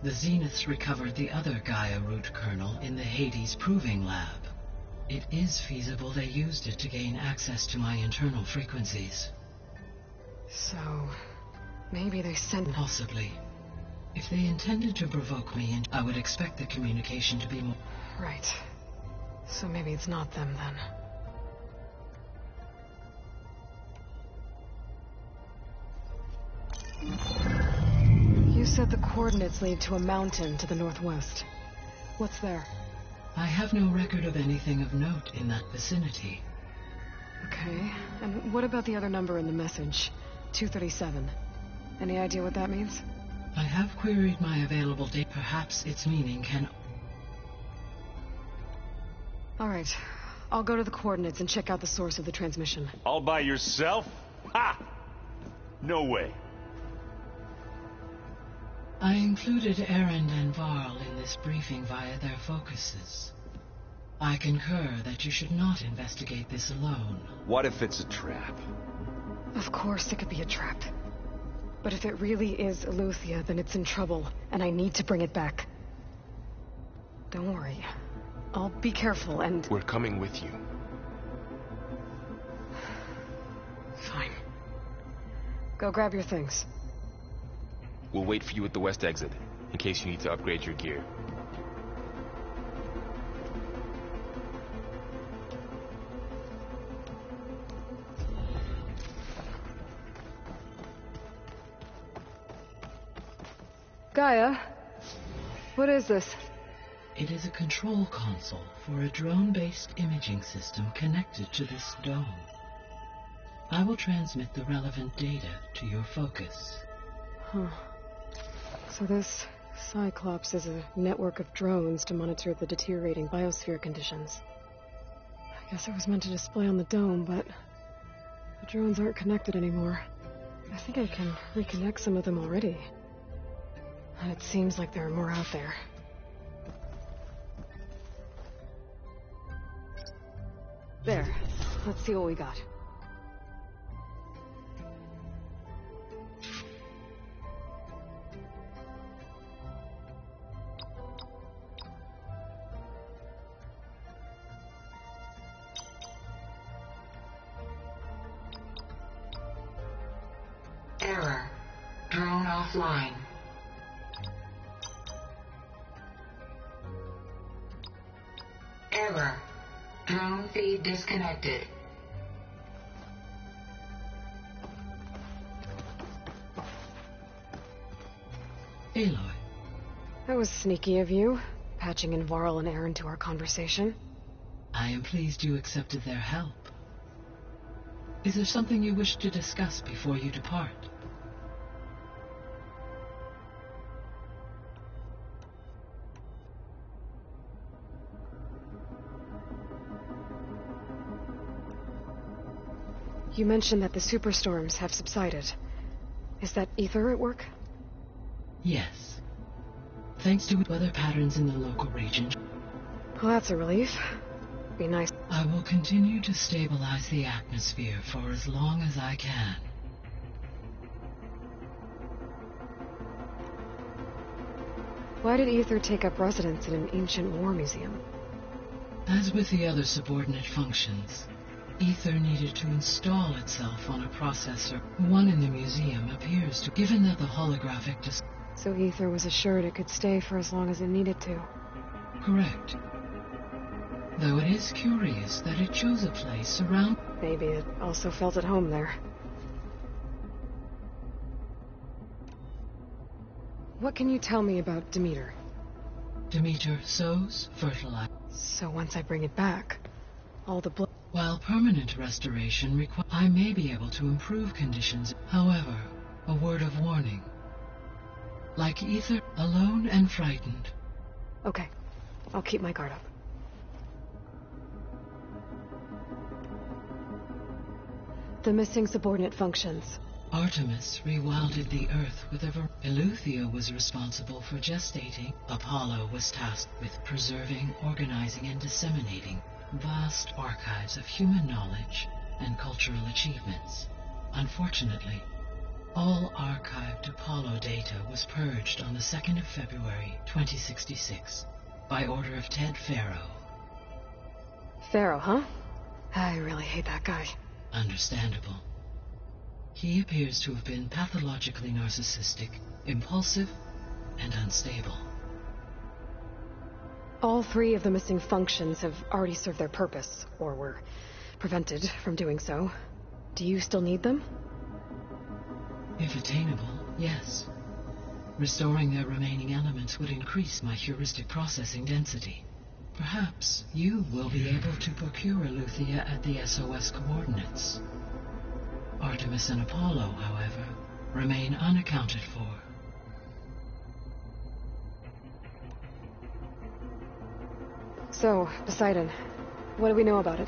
the Zeniths recovered the other Gaia root kernel in the Hades Proving Lab. It is feasible they used it to gain access to my internal frequencies. So... maybe they sent... Possibly. If they intended to provoke me, I would expect the communication to be more... Right. So maybe it's not them, then. You said the coordinates lead to a mountain to the northwest. What's there? I have no record of anything of note in that vicinity. Okay. And what about the other number in the message? 237. Any idea what that means? I have queried my available data. Perhaps its meaning can... All right. I'll go to the coordinates and check out the source of the transmission. All by yourself? Ha! No way. I included Erend and Varl in this briefing via their focuses. I concur that you should not investigate this alone. What if it's a trap? Of course it could be a trap. But if it really is Aletheia, then it's in trouble, and I need to bring it back. Don't worry. I'll be careful and... We're coming with you. Fine. Go grab your things. We'll wait for you at the west exit, in case you need to upgrade your gear. Gaia, what is this? It is a control console for a drone-based imaging system connected to this dome. I will transmit the relevant data to your focus. Huh. So this Cyclops is a network of drones to monitor the deteriorating biosphere conditions. I guess it was meant to display on the dome, but the drones aren't connected anymore. I think I can reconnect some of them already. And it seems like there are more out there. There. Let's see what we got. Error. Drone offline. Error. Drone feed disconnected. Aloy. That was sneaky of you, patching in Varl and Aaron to our conversation. I am pleased you accepted their help. Is there something you wish to discuss before you depart? You mentioned that the superstorms have subsided. Is that ether at work? Yes. Thanks to weather patterns in the local region. Well, that's a relief. Be nice. I will continue to stabilize the atmosphere for as long as I can. Why did ether take up residence in an ancient war museum? As with the other subordinate functions, ether needed to install itself on a processor. One in the museum appears to, given that the holographic So ether was assured it could stay for as long as it needed to. Correct. Though it is curious that it chose a place around... Maybe it also felt at home there. What can you tell me about Demeter? Demeter sows, fertilizes. So once I bring it back, all the blood... While permanent restoration requires... I may be able to improve conditions. However, a word of warning. Like ether, alone and frightened. Okay. I'll keep my guard up. The missing subordinate functions. Artemis rewilded the Earth with a... Eleuthia was responsible for gestating. Apollo was tasked with preserving, organizing, and disseminating vast archives of human knowledge and cultural achievements. Unfortunately, all archived Apollo data was purged on the 2nd of February, 2066, by order of Ted Farrow. Farrow, huh? I really hate that guy. Understandable. He appears to have been pathologically narcissistic, impulsive, and unstable. All 3 of the missing functions have already served their purpose, or were prevented from doing so. Do you still need them? If attainable, yes. Restoring their remaining elements would increase my heuristic processing density. Perhaps you will be able to procure Eleuthia at the SOS coordinates. Artemis and Apollo, however, remain unaccounted for. So, Poseidon, what do we know about it?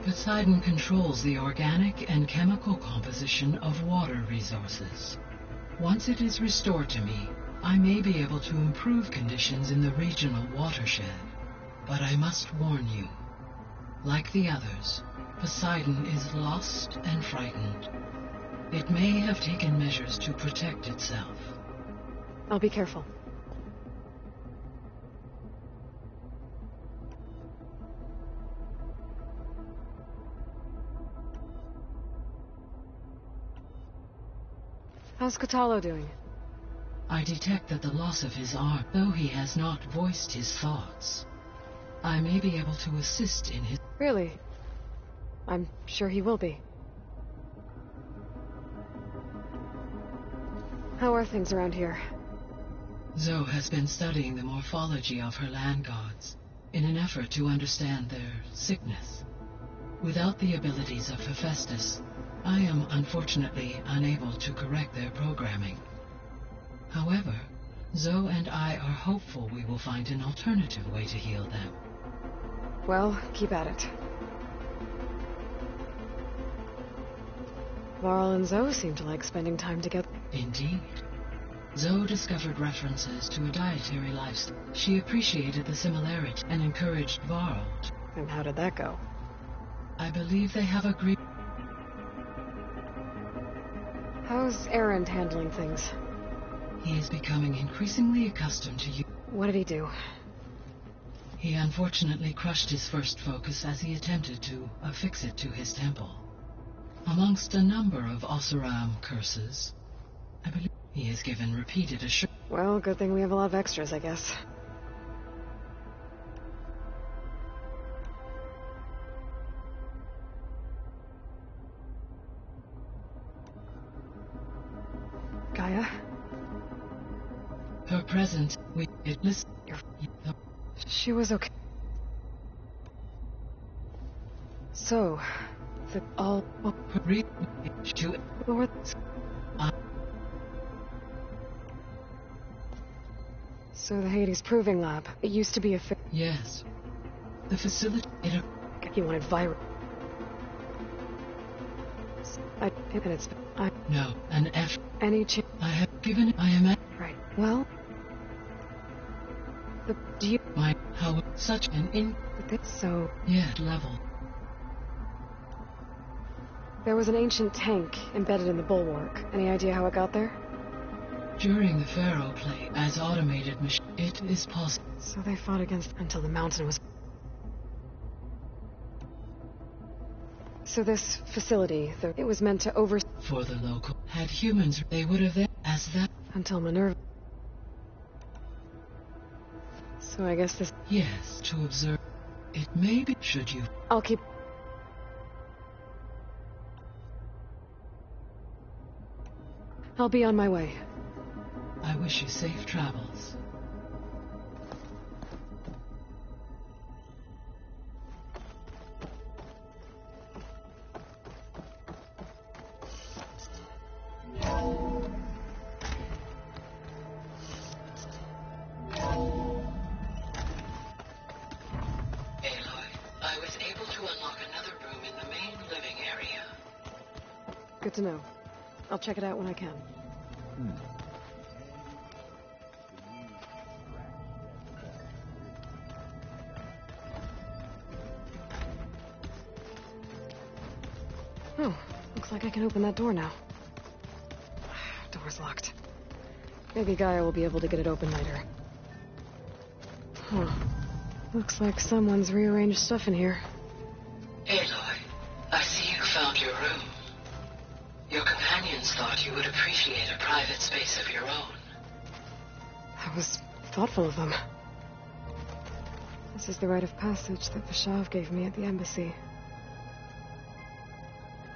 Poseidon controls the organic and chemical composition of water resources. Once it is restored to me, I may be able to improve conditions in the regional watershed. But I must warn you, like the others, Poseidon is lost and frightened. It may have taken measures to protect itself. I'll be careful. How's Katalo doing? I detect that the loss of his arm, though he has not voiced his thoughts, I may be able to assist in his... Really? I'm sure he will be. How are things around here? Zoe has been studying the morphology of her land gods in an effort to understand their sickness. Without the abilities of Hephaestus, I am unfortunately unable to correct their programming. However, Zoe and I are hopeful we will find an alternative way to heal them. Well, keep at it. Varl and Zoe seem to like spending time together. Indeed. Zoe discovered references to a dietary lifestyle. She appreciated the similarity and encouraged Varl. And how did that go? I believe they have agreed. How's Aaron handling things? He is becoming increasingly accustomed to you. What did he do? He unfortunately crushed his first focus as he attempted to affix it to his temple. Amongst a number of Oseram curses, I believe he has given repeated assurance. Well, good thing we have a lot of extras, I guess. and listen. She was okay. So, the all So the Hades Proving Lab. It used to be a Yes. The facility... You wanted virus. No, an F. Any chance... I have given it... I am at... Right. Well... Do you... How... Such an in... So... Yeah, level. There was an ancient tank embedded in the bulwark. Any idea how it got there? During the Pharaoh Plague, as automated machine, it is possible. So they fought against until the mountain was... So this facility, it was meant to over... For the local. Had humans, they would have been as that... Until Minerva... So I guess this... Yes, to observe. It may be... Should you... I'll keep... I'll be on my way. I wish you safe travels. Good to know. I'll check it out when I can. Oh, looks like I can open that door now. Door's locked. Maybe Gaia will be able to get it open later. Huh. Looks like someone's rearranged stuff in here. Aloy, I see you found your room. Your companions thought you would appreciate a private space of your own. That was thoughtful of them. This is the rite of passage that Vashav gave me at the embassy.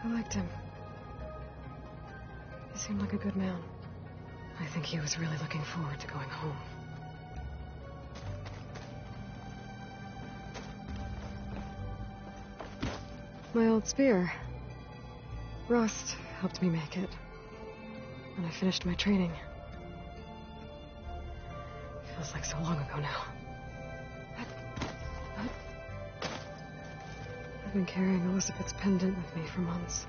I liked him. He seemed like a good man. I think he was really looking forward to going home. My old spear. Rust helped me make it. When I finished my training. Feels like so long ago now. I've been carrying Elizabeth's pendant with me for months.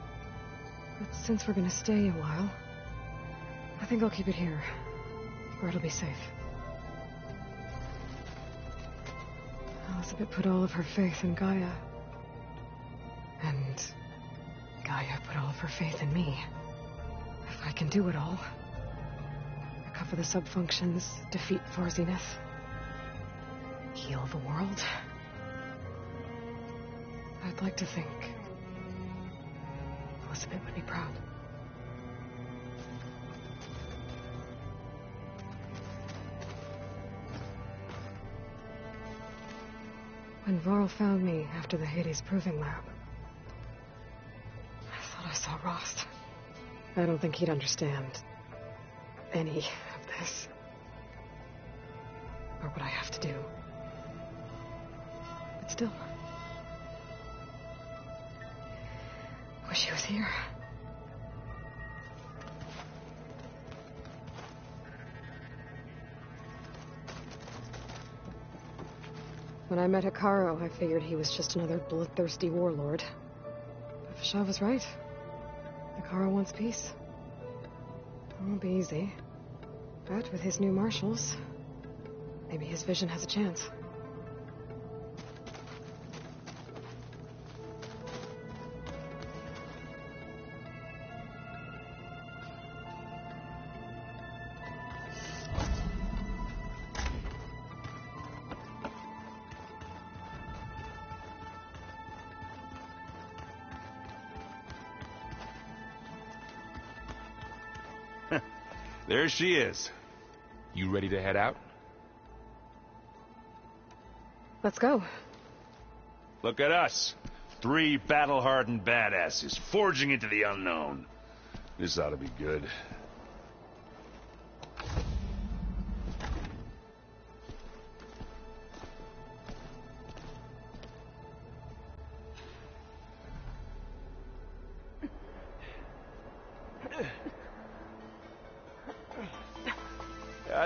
But since we're gonna stay a while, I think I'll keep it here, where it'll be safe. Elizabeth put all of her faith in Gaia. And Gaia put all of her faith in me. If I can do it all, recover the subfunctions, defeat Varzineth, heal the world, I'd like to think Elizabeth would be proud. When Varl found me after the Hades Proving Lab, I thought I saw Rost. I don't think he'd understand any of this. Or what I have to do. But still, wish he was here. When I met Hikaru, I figured he was just another bloodthirsty warlord. But Vashav was right. Hikaru wants peace. It won't be easy. But with his new marshals, maybe his vision has a chance. There she is. You ready to head out? Let's go. Look at us. 3 battle-hardened badasses forging into the unknown. This ought to be good.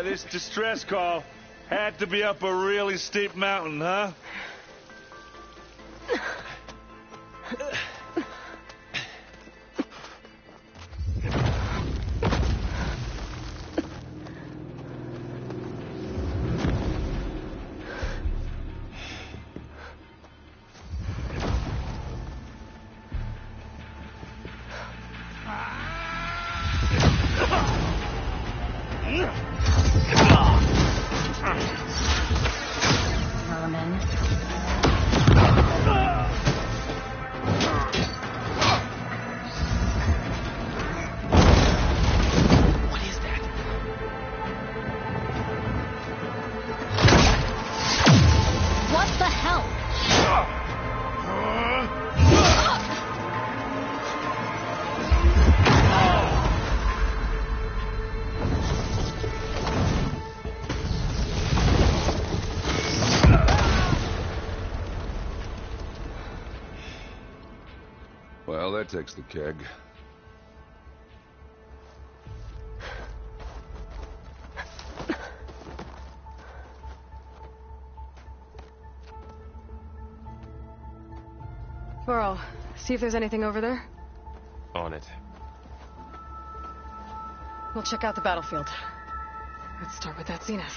This distress call had to be up a really steep mountain, huh? Well, that takes the keg. Burl, see if there's anything over there. On it. We'll check out the battlefield. Let's start with that zenith.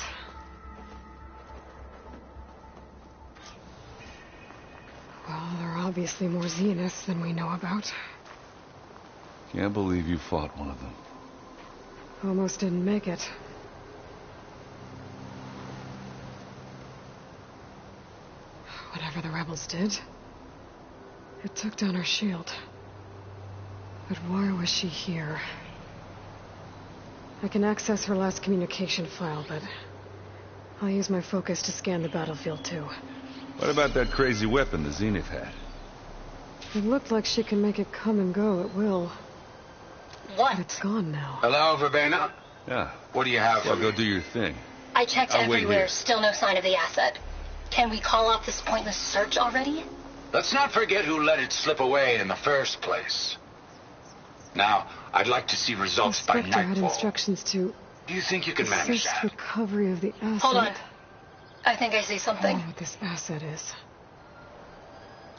Well, there are obviously more zeniths than we know about. Can't believe you fought one of them. Almost didn't make it. Whatever the rebels did, it took down her shield. But why was she here? I can access her last communication file, but I'll use my focus to scan the battlefield too. What about that crazy weapon the Zenith had? It looked like she can make it come and go at will. What? But it's gone now. Hello, Verbena? Yeah. What do you have for Well, me? go do your thing. I checked I'll wait everywhere. here. Still no sign of the asset. Can we call off this pointless search already? Let's not forget who let it slip away in the first place. Now, I'd like to see results by Inspector had nightfall. instructions to Do you think you can manage assist that? recovery of the asset. Hold on. I think I see I something. know what this asset is.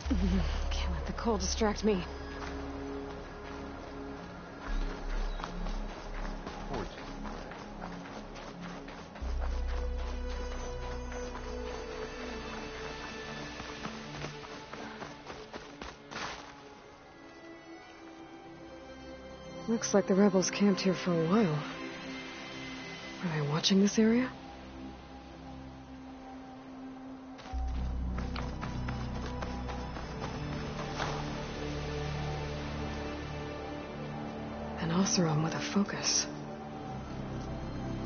Can't let the cold distract me. Looks like the rebels camped here for a while. Are they watching this area? An Oseram with a focus.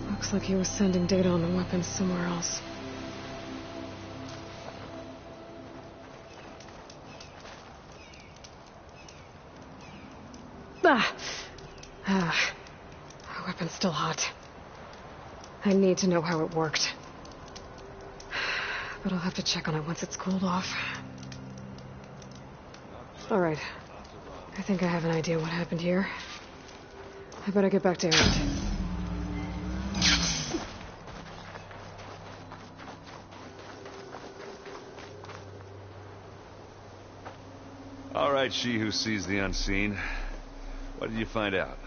Looks like he was sending data on the weapons somewhere else. Our weapon's still hot. I need to know how it worked. But I'll have to check on it once it's cooled off. Alright. I think I have an idea what happened here. I better get back to Erend. All right, she who sees the unseen. What did you find out?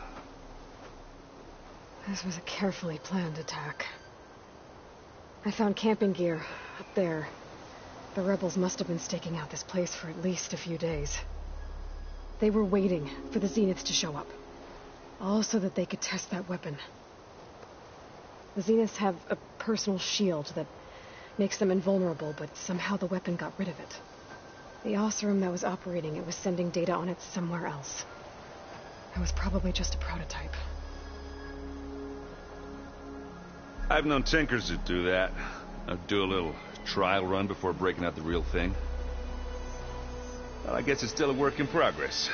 This was a carefully planned attack. I found camping gear up there. The rebels must have been staking out this place for at least a few days. They were waiting for the Zeniths to show up. All so that they could test that weapon. The Zeniths have a personal shield that makes them invulnerable, but somehow the weapon got rid of it. The Oseram that was operating it was sending data on it somewhere else. It was probably just a prototype. I've known tinkers that do that. I'd do a little trial run before breaking out the real thing. Well, I guess it's still a work in progress,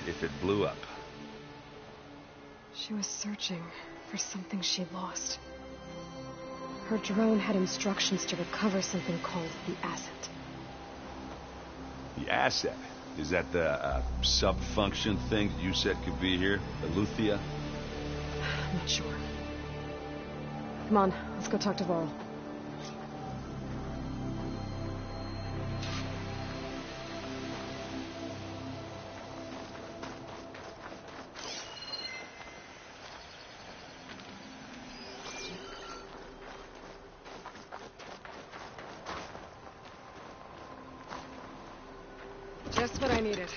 if it blew up. She was searching for something she lost. Her drone had instructions to recover something called the asset. The asset? Is that the sub-function thing that you said could be here? The Luthia? I'm not sure. Come on, let's go talk to Varl. Just what I needed.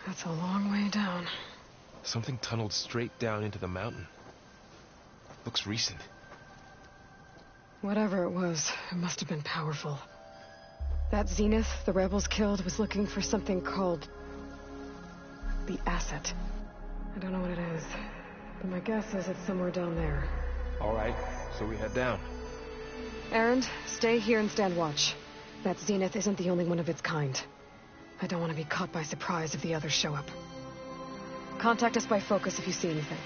That's a long way down. Something tunneled straight down into the mountain. Looks recent. Whatever it was, it must have been powerful. That Zenith the rebels killed was looking for something called the Asset. I don't know what it is, but my guess is it's somewhere down there. All right, so we head down. Erend, stay here and stand watch. That Zenith isn't the only one of its kind. I don't want to be caught by surprise if the others show up. Contact us by focus if you see anything.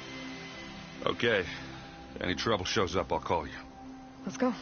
Okay. Any trouble shows up, I'll call you. Let's go.